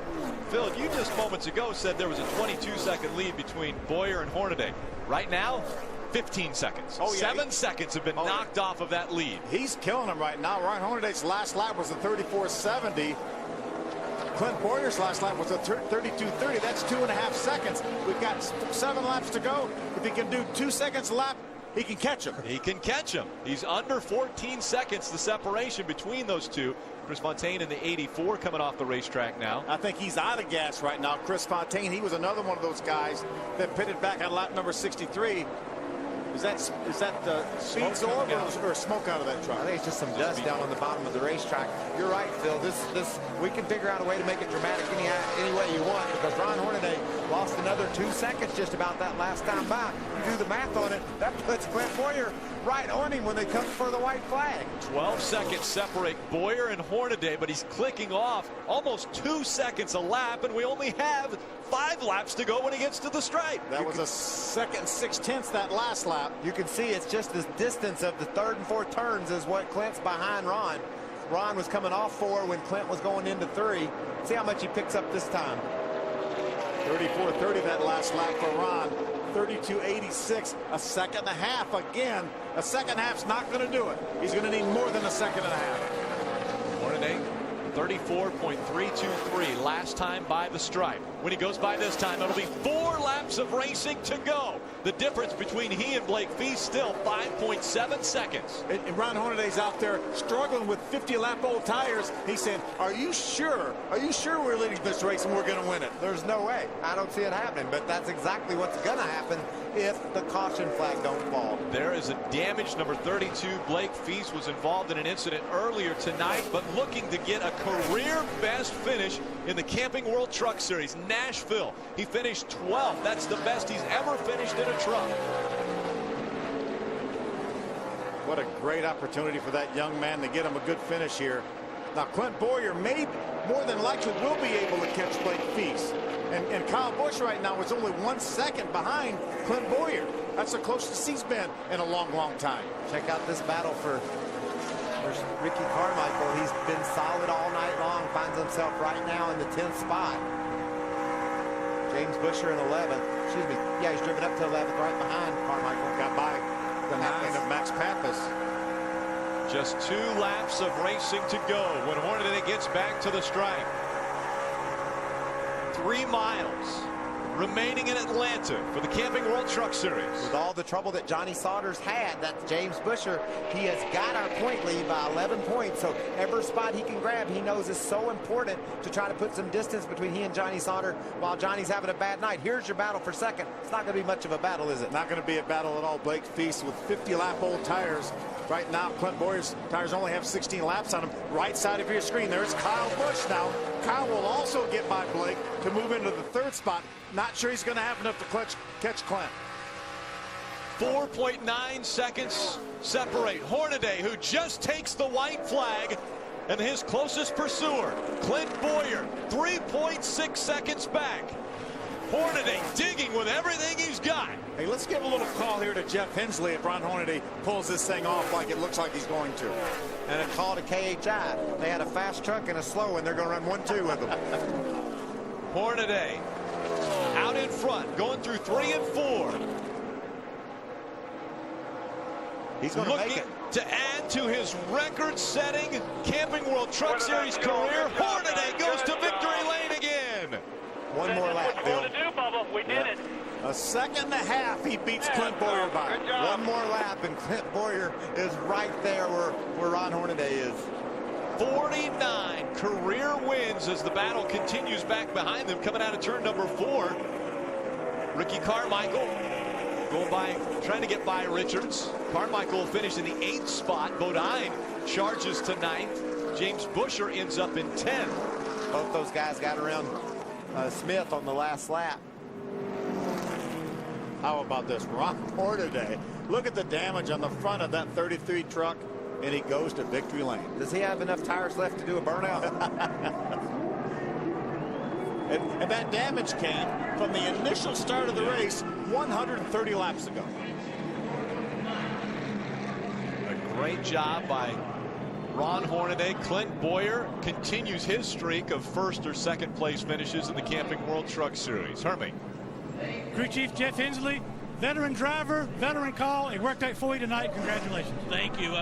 Phil, you just moments ago said there was a 22-second lead between Boyer and Hornaday. Right now, 15 seconds. Oh, yeah. 7 seconds have been knocked off of that lead. He's killing him right now. Ron Hornaday's last lap was a 34.70. Clint Boyer's last lap was a 32.30. That's 2.5 seconds. We've got 7 laps to go. If he can do 2 seconds a lap, he can catch him. He can catch him. He's under 14 seconds, the separation between those two. Chris Fontaine in the 84 coming off the racetrack now. I think he's out of gas right now. Chris Fontaine, he was another one of those guys that pitted back on lap number 63. Is that speed orb or smoke out of that truck? I think it's just some dust down on the bottom of the racetrack. You're right, Phil. This we can figure out a way to make it dramatic any way you want, because Ron Hornaday lost another 2 seconds just about that last time by. You do the math on it, that puts Clint Bowyer right on him when they come for the white flag. 12 seconds separate Bowyer and Hornaday, but he's clicking off almost 2 seconds a lap, and we only have 5 laps to go when he gets to the stripe. That was a second 6/10 that last lap. You can see it's just the distance of the third and fourth turns is what Clint's behind Ron. Ron was coming off 4 when Clint was going into 3. See how much he picks up this time. 34.30 that last lap for Ron. 32.86, a second and a half again. A second and a half's not going to do it. He's going to need more than a second and a half. Hornaday, 34.323 last time by the stripe. When he goes by this time, it'll be 4 laps of racing to go. The difference between he and Blake Feast still 5.7 seconds. And Ron Hornaday's out there struggling with 50-lap-old tires. He's saying, are you sure? Are you sure we're leading this race and we're going to win it? There's no way. I don't see it happening, but that's exactly what's going to happen if the caution flag don't fall. There is a damage. Number 32, Blake Feast, was involved in an incident earlier tonight, but looking to get a career best finish in the Camping World Truck Series. Nashville, he finished 12th. That's the best he's ever finished in a truck. What a great opportunity for that young man to get him a good finish here. Now, Clint Bowyer may more than likely will be able to catch Blake Feast. And Kyle Busch right now is only 1 second behind Clint Bowyer. That's the closest he's been in a long, long time. Check out this battle for Ricky Carmichael. He's been solid all night long. Finds himself right now in the 10th spot. James Busher in 11th. Excuse me. Yeah, he's driven up to 11th right behind Carmichael. Got by the 9 of Max Pappas. Just 2 laps of racing to go when Hornaday gets back to the stripe. 3 miles remaining in Atlanta for the Camping World Truck Series. With all the trouble that Johnny Saunders had, that James Busher, he has got our point lead by 11 points. So every spot he can grab, he knows is so important to try to put some distance between he and Johnny Saunders while Johnny's having a bad night. Here's your battle for second. It's not going to be much of a battle, is it? Not going to be a battle at all. Blake Feast with 50-lap-old tires. Right now, Clint Bowyer's tires only have 16 laps on them. Right side of your screen, there's Kyle Busch now. Kyle will also get by Blake to move into the 3rd spot. Not sure he's going to have enough to catch Clint. 4.9 seconds separate Hornaday, who just takes the white flag, and his closest pursuer, Clint Bowyer, 3.6 seconds back. Hornaday digging with everything he's got. Hey, let's give a little call here to Jeff Hensley if Ron Hornaday pulls this thing off like it looks like he's going to. And a call to KHI. They had a fast truck and a slow one. They're going to run 1-2 with them. Hornaday out in front, going through 3 and 4. He's going to make it. To add to his record-setting Camping World Truck Series career, Hornaday goes to victory lane again. One more lap, Bill. We did it. A second and a half he beats Clint Bowyer by. One more lap and Clint Bowyer is right there where Ron Hornaday is. 49 career wins as the battle continues back behind them, coming out of turn number 4. Ricky Carmichael going by, trying to get by Richards. Carmichael finished in the 8th spot. Bodine charges to 9th. James Busher ends up in 10th. Both those guys got around Smith on the last lap. How about this? Ron Hornaday. Look at the damage on the front of that 33 truck, and he goes to victory lane. Does he have enough tires left to do a burnout? and that damage came from the initial start of the race 130 laps ago. A great job by Ron Hornaday. Clint Bowyer continues his streak of 1st or 2nd place finishes in the Camping World Truck Series. Hermie. Crew Chief Jeff Hensley, veteran driver, veteran call. It worked out for you tonight. Congratulations. Thank you.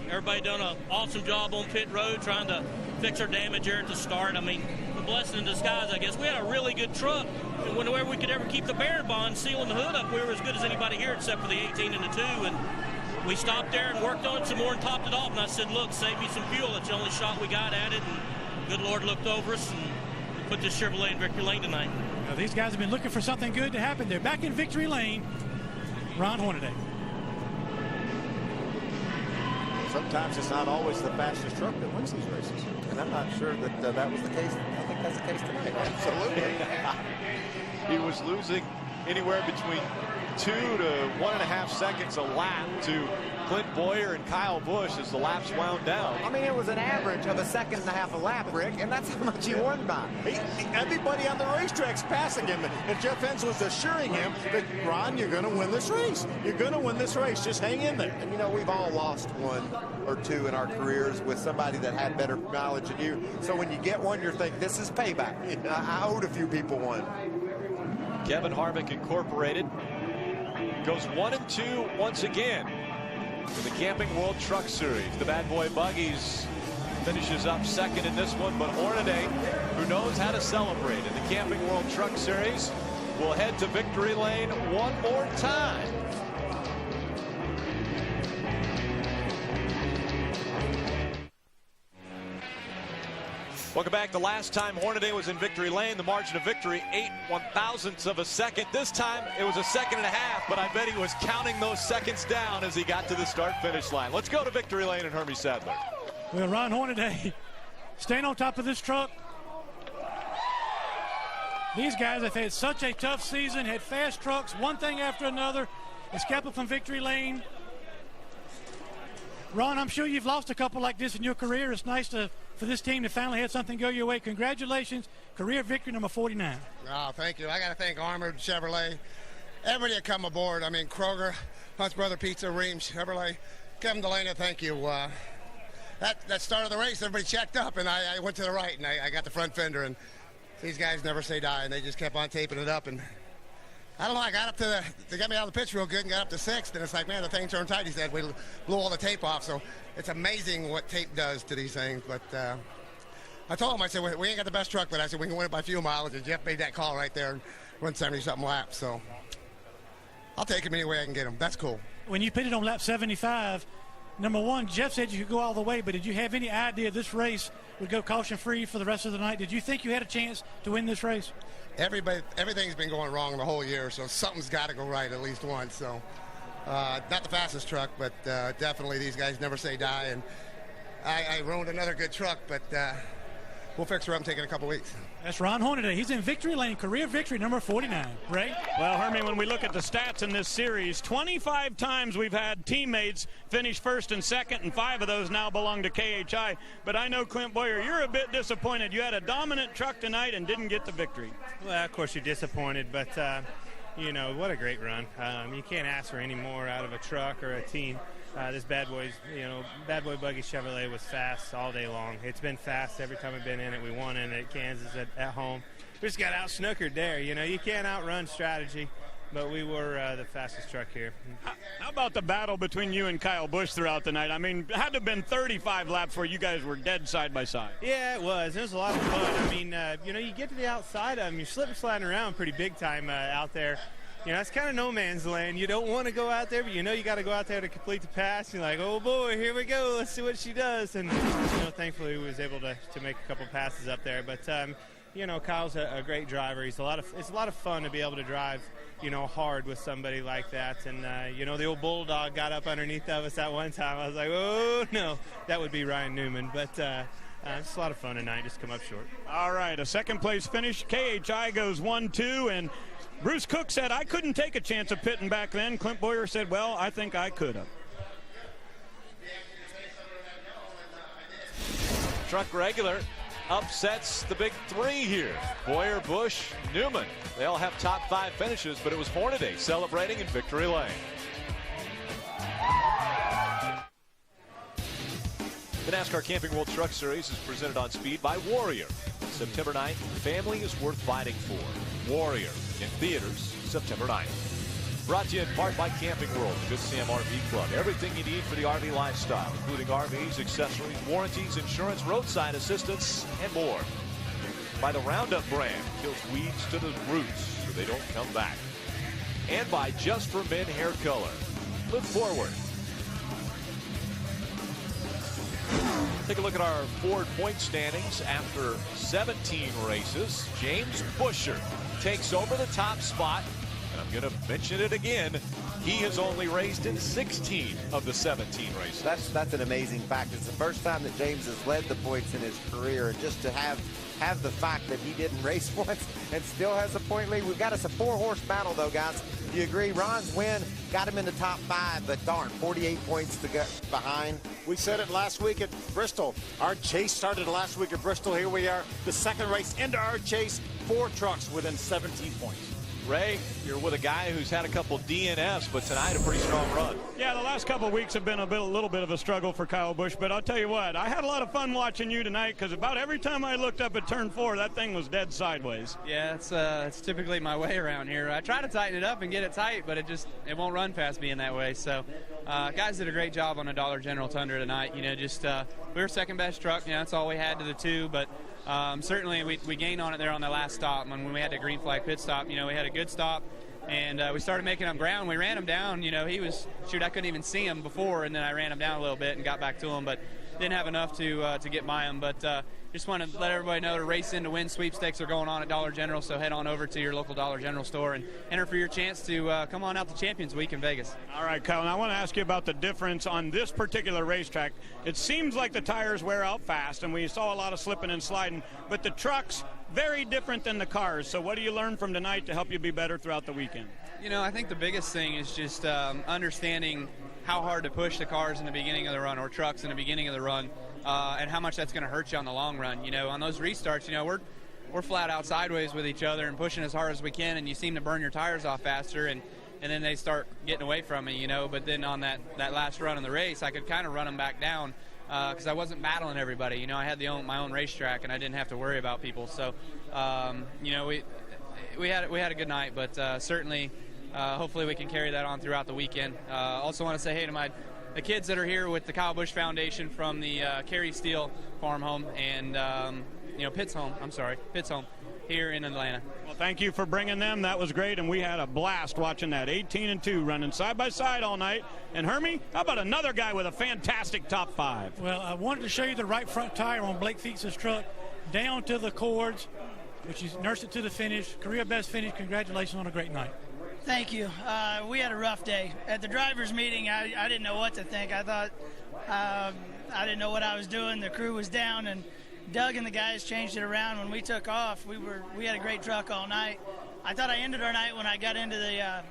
Everybody done an awesome job on pit road trying to fix our damage here at the start. I mean, blessing in disguise, I guess. We had a really good truck, and whenever we could ever keep the bearing bond, sealing the hood up, we were as good as anybody here except for the 18 and the 2. And we stopped there and worked on it some more and topped it off. And I said, look, save me some fuel. That's the only shot we got at it. And good Lord looked over us and put this Chevrolet in victory lane tonight. Now, these guys have been looking for something good to happen. They're back in victory lane. Ron Hornaday. Sometimes it's not always the fastest truck that wins these races. And I'm not sure that that was the case. I think that's the case tonight. Absolutely. He was losing anywhere between 2 to 1.5 seconds a lap to Clint Bowyer and Kyle Busch as the laps wound down. I mean, it was an average of 1.5 seconds a lap, Rick, and that's how much he won by. Everybody on the racetrack's passing him, and Jeff Enns was assuring him that, Ron, you're going to win this race. You're going to win this race. Just hang in there. And, you know, we've all lost 1 or 2 in our careers with somebody that had better knowledge than you. So when you get one, you're thinking, this is payback. I owed a few people one. Kevin Harvick Incorporated goes 1 and 2 once again in the Camping World Truck Series. The Bad Boy Buggies finishes up second in this one, but Hornaday, who knows how to celebrate in the Camping World Truck Series, will head to victory lane one more time. Welcome back. The last time Hornaday was in victory lane, the margin of victory 8/1000ths of a second. This time it was 1.5 seconds, but I bet he was counting those seconds down as he got to the start-finish line. Let's go to victory lane and Hermie Sadler. Well, Ron Hornaday staying on top of this truck. These guys have had such a tough season, had fast trucks, one thing after another. It's kept them from victory lane. Ron, I'm sure you've lost a couple like this in your career. It's nice for this team to finally have something go your way. Congratulations. Career victory number 49. Oh, thank you. I got to thank Armored Chevrolet. Everybody that come aboard. I mean, Kroger, Hunt's Brother Pizza, Reams, Chevrolet. Kevin Delaney, thank you. That start of the race, everybody checked up, and I went to the right, and I got the front fender. And these guys never say die, and they just kept on taping it up. And I don't know, I got up to they got me out of the pits real good and got up to 6th, and it's like, man, the thing turned tight. He said, we blew all the tape off. So it's amazing what tape does to these things. But I told him, I said, we ain't got the best truck, but I said, we can win it by fuel mileage. And Jeff made that call right there and run 70-something laps. So I'll take him any way I can get him. That's cool. When you put it on lap 75, number one, Jeff said you could go all the way, but did you have any idea this race would go caution-free for the rest of the night? Did you think you had a chance to win this race? Everything's been going wrong the whole year, so something's got to go right at least once. So not the fastest truck, but definitely these guys never say die. And I ruined another good truck, but we'll fix her up and take it in a couple weeks. That's Ron Hornaday. He's in victory lane, career victory number 49. Ray? Well, Hermie, when we look at the stats in this series, 25 times we've had teammates finish first and second, and 5 of those now belong to KHI. But I know, Clint Bowyer, you're a bit disappointed. You had a dominant truck tonight and didn't get the victory. Well, of course you're disappointed, but, you know, what a great run. You can't ask for any more out of a truck or a team. This Bad Boy Buggy Chevrolet was fast all day long. It's been fast every time we've been in it. We won in it at Kansas at home. We just got out-snookered there. You know, you can't outrun strategy, but we were the fastest truck here. How about the battle between you and Kyle Busch throughout the night? I mean, it had to have been 35 laps where you guys were dead side by side. Yeah, it was. It was a lot of fun. I mean, you know, you get to the outside of them, you're slip and sliding around pretty big time out there. You know, it's kind of no man's land. You don't want to go out there, but you know you got to go out there to complete the pass. You're like, oh, boy, here we go. Let's see what she does. And, you know, thankfully we was able to make a couple passes up there. But, you know, Kyle's a great driver. It's a lot of fun to be able to drive, you know, hard with somebody like that. And, you know, the old Bulldog got up underneath of us that one time. I was like, oh, no, that would be Ryan Newman. But it's a lot of fun tonight, just come up short. All right, a second-place finish. KHI goes 1-2, and Bruce Cook said, I couldn't take a chance of pitting back then. Clint Bowyer said, well, I think I could have. Truck regular upsets the big 3 here. Bowyer, Busch, Newman. They all have top 5 finishes, but it was Hornaday celebrating in victory lane. The NASCAR Camping World Truck Series is presented on Speed by Warrior. September 9th, family is worth fighting for. Warrior in theaters September 9th. Brought to you in part by Camping World, Good Sam RV Club. Everything you need for the RV lifestyle, including RVs, accessories, warranties, insurance, roadside assistance, and more. by the Roundup brand. Kills weeds to the roots so they don't come back. And by Just for Men hair color. Look forward. Take a look at our Ford point standings after 17 races. James Busher takes over the top spot. And I'm going to mention it again. He has only raced in 16 of the 17 races. That's an amazing fact. It's the first time that James has led the points in his career. And just to have the fact that he didn't race once and still has a point lead. We've got us a 4-horse battle, though, guys. Do you agree? Ron's win got him in the top 5, but darn, 48 points to go behind. We said it last week at Bristol. Our chase started last week at Bristol. Here we are, the second race into our chase. 4 trucks within 17 points. Ray, you're with a guy who's had a couple DNFs, but tonight a pretty strong run. Yeah, the last couple of weeks have been a little bit of a struggle for Kyle Busch, but I'll tell you what, I had a lot of fun watching you tonight because about every time I looked up at turn 4, that thing was dead sideways. Yeah, it's typically my way around here. I try to tighten it up and get it tight, but it won't run past me in that way. So guys did a great job on the Dollar General Tundra tonight. You know, we were second best truck. You know, that's all we had to the 2, but certainly we gained on it there on the last stop. When we had the green flag pit stop, you know, we had a good stop, and we started making up ground. We ran him down. You know, I couldn't even see him before, and then I ran him down a little bit and got back to him, but didn't have enough to get by him. But just want to let everybody know the Race In to Win sweepstakes are going on at Dollar General, so head on over to your local Dollar General store and enter for your chance to come on out to Champions Week in Vegas. All right, Kyle, and I want to ask you about the difference on this particular racetrack. It seems like the tires wear out fast, and we saw a lot of slipping and sliding, but the trucks, very different than the cars. So what do you learn from tonight to help you be better throughout the weekend? You know, I think the biggest thing is just understanding how hard to push the cars in the beginning of the run, or trucks in the beginning of the run, and how much that's going to hurt you on the long run. You know, on those restarts, you know, we're flat out sideways with each other and pushing as hard as we can, and you seem to burn your tires off faster, and then they start getting away from me, you know. But then on that last run in the race, I could kind of run them back down because I wasn't battling everybody. You know, I had my own racetrack, and I didn't have to worry about people. So, you know, we had a good night, but certainly hopefully we can carry that on throughout the weekend. Also want to say hey to the kids that are here with the Kyle Busch Foundation from the Carey Steel Farm Home and Pitts Home here in Atlanta. Well, thank you for bringing them. That was great, and we had a blast watching that 18-2 running side by side all night. And Hermie, how about another guy with a fantastic top 5? Well, I wanted to show you the right front tire on Blake Feeks' truck down to the cords, which is nursed it to the finish. Career best finish. Congratulations on a great night. Thank you. We had a rough day. At the driver's meeting, I didn't know what to think. I thought I didn't know what I was doing. The crew was down, and Doug and the guys changed it around. When we took off, we had a great truck all night. I thought I ended our night when I got into the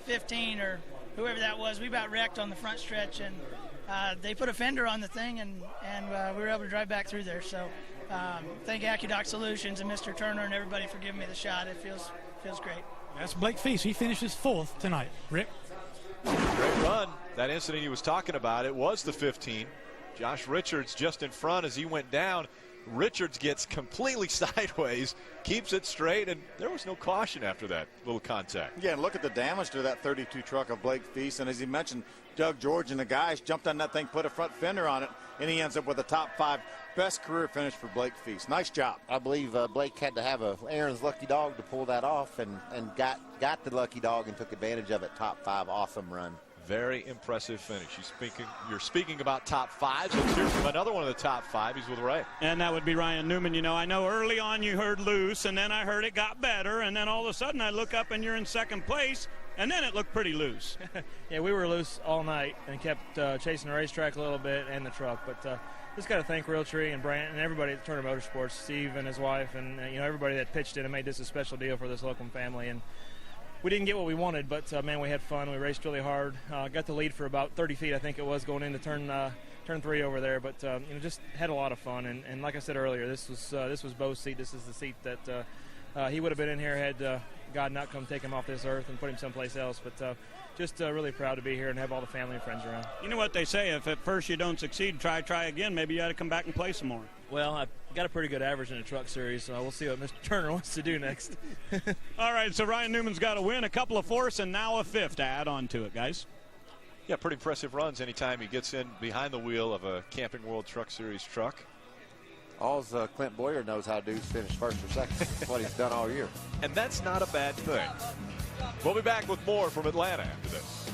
15 or whoever that was. We about wrecked on the front stretch, and they put a fender on the thing, and we were able to drive back through there. So thank AccuDoc Solutions and Mr. Turner and everybody for giving me the shot. It feels great. That's Blake Feeks. He finishes 4th tonight. Rick? Great run. That incident he was talking about, it was the 15. Josh Richards just in front as he went down. Richards gets completely sideways, keeps it straight, and there was no caution after that little contact. Yeah, and look at the damage to that 32 truck of Blake Feeks. And as he mentioned, Doug George and the guys jumped on that thing, put a front fender on it, and he ends up with a top 5. Best career finish for Blake Feeks. Nice job. I believe Blake had to have Aaron's lucky dog to pull that off, and got the lucky dog and took advantage of it. Top 5, awesome run. Very impressive finish. You're speaking about top 5s. Let's hear from another one of the top 5. He's with Ray. And that would be Ryan Newman. You know, I know early on you heard loose, and then I heard it got better, and then all of a sudden I look up and you're in second place, and then it looked pretty loose. Yeah, we were loose all night and kept chasing the racetrack a little bit and the truck, but just got to thank Realtree and Brant and everybody at Turner Motorsports, Steve and his wife, and everybody that pitched in and made this a special deal for this local family. And we didn't get what we wanted, but man, we had fun. We raced really hard. Got the lead for about 30 feet, I think it was, going into turn 3 over there. But just had a lot of fun. And like I said earlier, this was Bo's seat. This is the seat that he would have been in here had God not come take him off this earth and put him someplace else. But just really proud to be here and have all the family and friends around. You know what they say, if at first you don't succeed, try again. Maybe you ought to come back and play some more. Well, I've got a pretty good average in the truck series, so we'll see what Mr. Turner wants to do next. All right, so Ryan Newman's got a win, a couple of 4ths, and now a 5th to add on to it, guys. Yeah, pretty impressive runs anytime he gets in behind the wheel of a Camping World Truck Series truck. All Clint Boyer knows how to do is finish first or second. That's what he's done all year. And that's not a bad thing. We'll be back with more from Atlanta after this.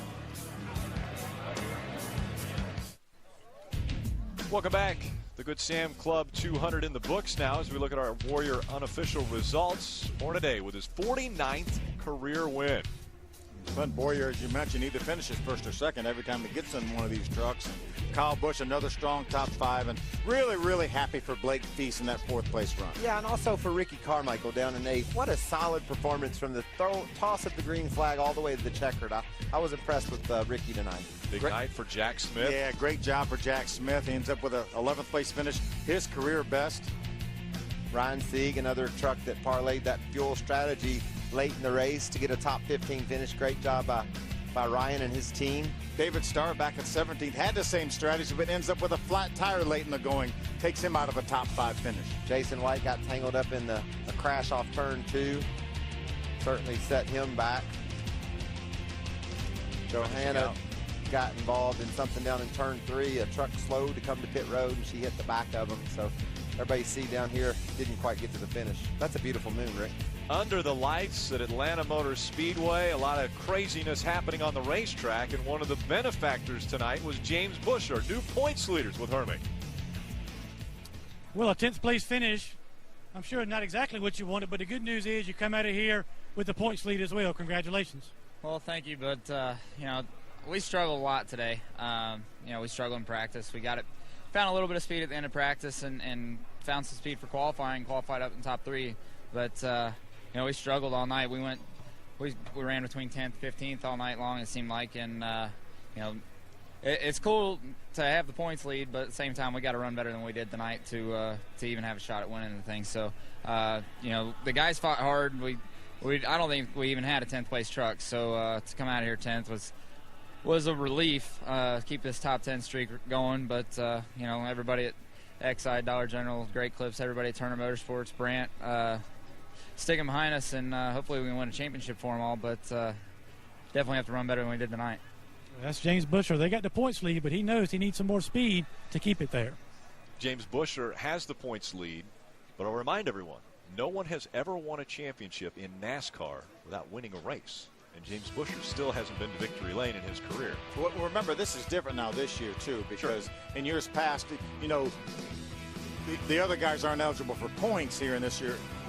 Welcome back. The Good Sam Club 200 in the books now as we look at our Warrior unofficial results for today with his 49th career win. Clint Boyer, as you mentioned, either finishes first or second every time he gets in one of these trucks. Kyle Busch, another strong top 5, and really, really happy for Blake Feast in that 4th place run. Yeah, and also for Ricky Carmichael down in 8th. What a solid performance from the toss of the green flag all the way to the checkered. I was impressed with Ricky tonight. Big night for Jack Smith. Yeah, great job for Jack Smith. He ends up with a 11th place finish, his career best. Ryan Sieg, another truck that parlayed that fuel strategy late in the race to get a top 15 finish. Great job by Ryan and his team. David Starr back at 17th had the same strategy, but ends up with a flat tire late in the going. Takes him out of a top 5 finish. Jason White got tangled up in the crash off turn 2. Certainly set him back. Johanna got involved in something down in turn 3. A truck slowed to come to pit road, and she hit the back of him. So everybody see down here didn't quite get to the finish. That's a beautiful moon, Rick. Under the lights at Atlanta Motor Speedway, a lot of craziness happening on the racetrack, and one of the benefactors tonight was James Buescher, new points leaders with Hermig. Well, a 10th place finish, I'm sure not exactly what you wanted, but the good news is you come out of here with the points lead as well. Congratulations. Well, thank you, but you know, we struggled a lot today. You know, we struggled in practice. We found a little bit of speed at the end of practice and found some speed for qualifying, qualified up in top 3, but you know, we struggled all night. We ran between 10th and 15th all night long, it seemed like, and you know, it's cool to have the points lead, but at the same time, we got to run better than we did tonight to even have a shot at winning the thing. So, you know, the guys fought hard. I don't think we even had a 10th place truck, so to come out of here 10th was a relief. Keep this top 10 streak going, but you know, everybody at XI, Dollar General, Great Clips, everybody at Turner Motorsports, Brandt, sticking behind us, and hopefully we can win a championship for them all, but definitely have to run better than we did tonight. That's James Buescher. They got the points lead, but he knows he needs some more speed to keep it there. James Buescher has the points lead, but I'll remind everyone, no one has ever won a championship in NASCAR without winning a race. And James Buescher still hasn't been to victory lane in his career. Well, remember, this is different now this year, too, because in years past, you know, the other guys aren't eligible for points here in this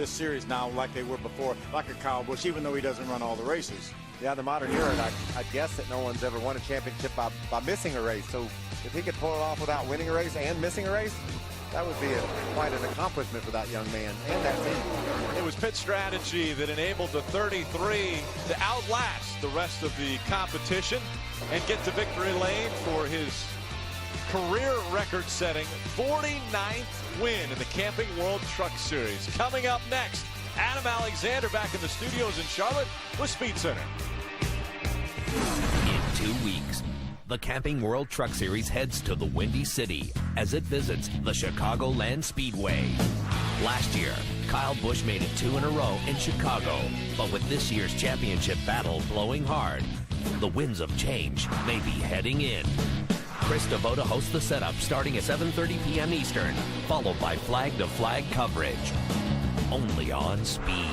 series now like they were before, like a Kyle Busch, even though he doesn't run all the races. Yeah, the modern era, I guess that no one's ever won a championship by missing a race. So if he could pull it off without winning a race and missing a race, that would be quite an accomplishment for that young man and that team. It was pit strategy that enabled the 33 to outlast the rest of the competition and get to victory lane for his career record-setting 49th win in the Camping World Truck Series. Coming up next, Adam Alexander back in the studios in Charlotte with Speed Center. In 2 weeks, the Camping World Truck Series heads to the Windy City as it visits the Chicagoland Speedway. Last year, Kyle Busch made it 2 in a row in Chicago, but with this year's championship battle blowing hard, the winds of change may be heading in. Chris Devoto hosts the setup starting at 7:30 p.m. Eastern, followed by flag-to-flag coverage. Only on Speed.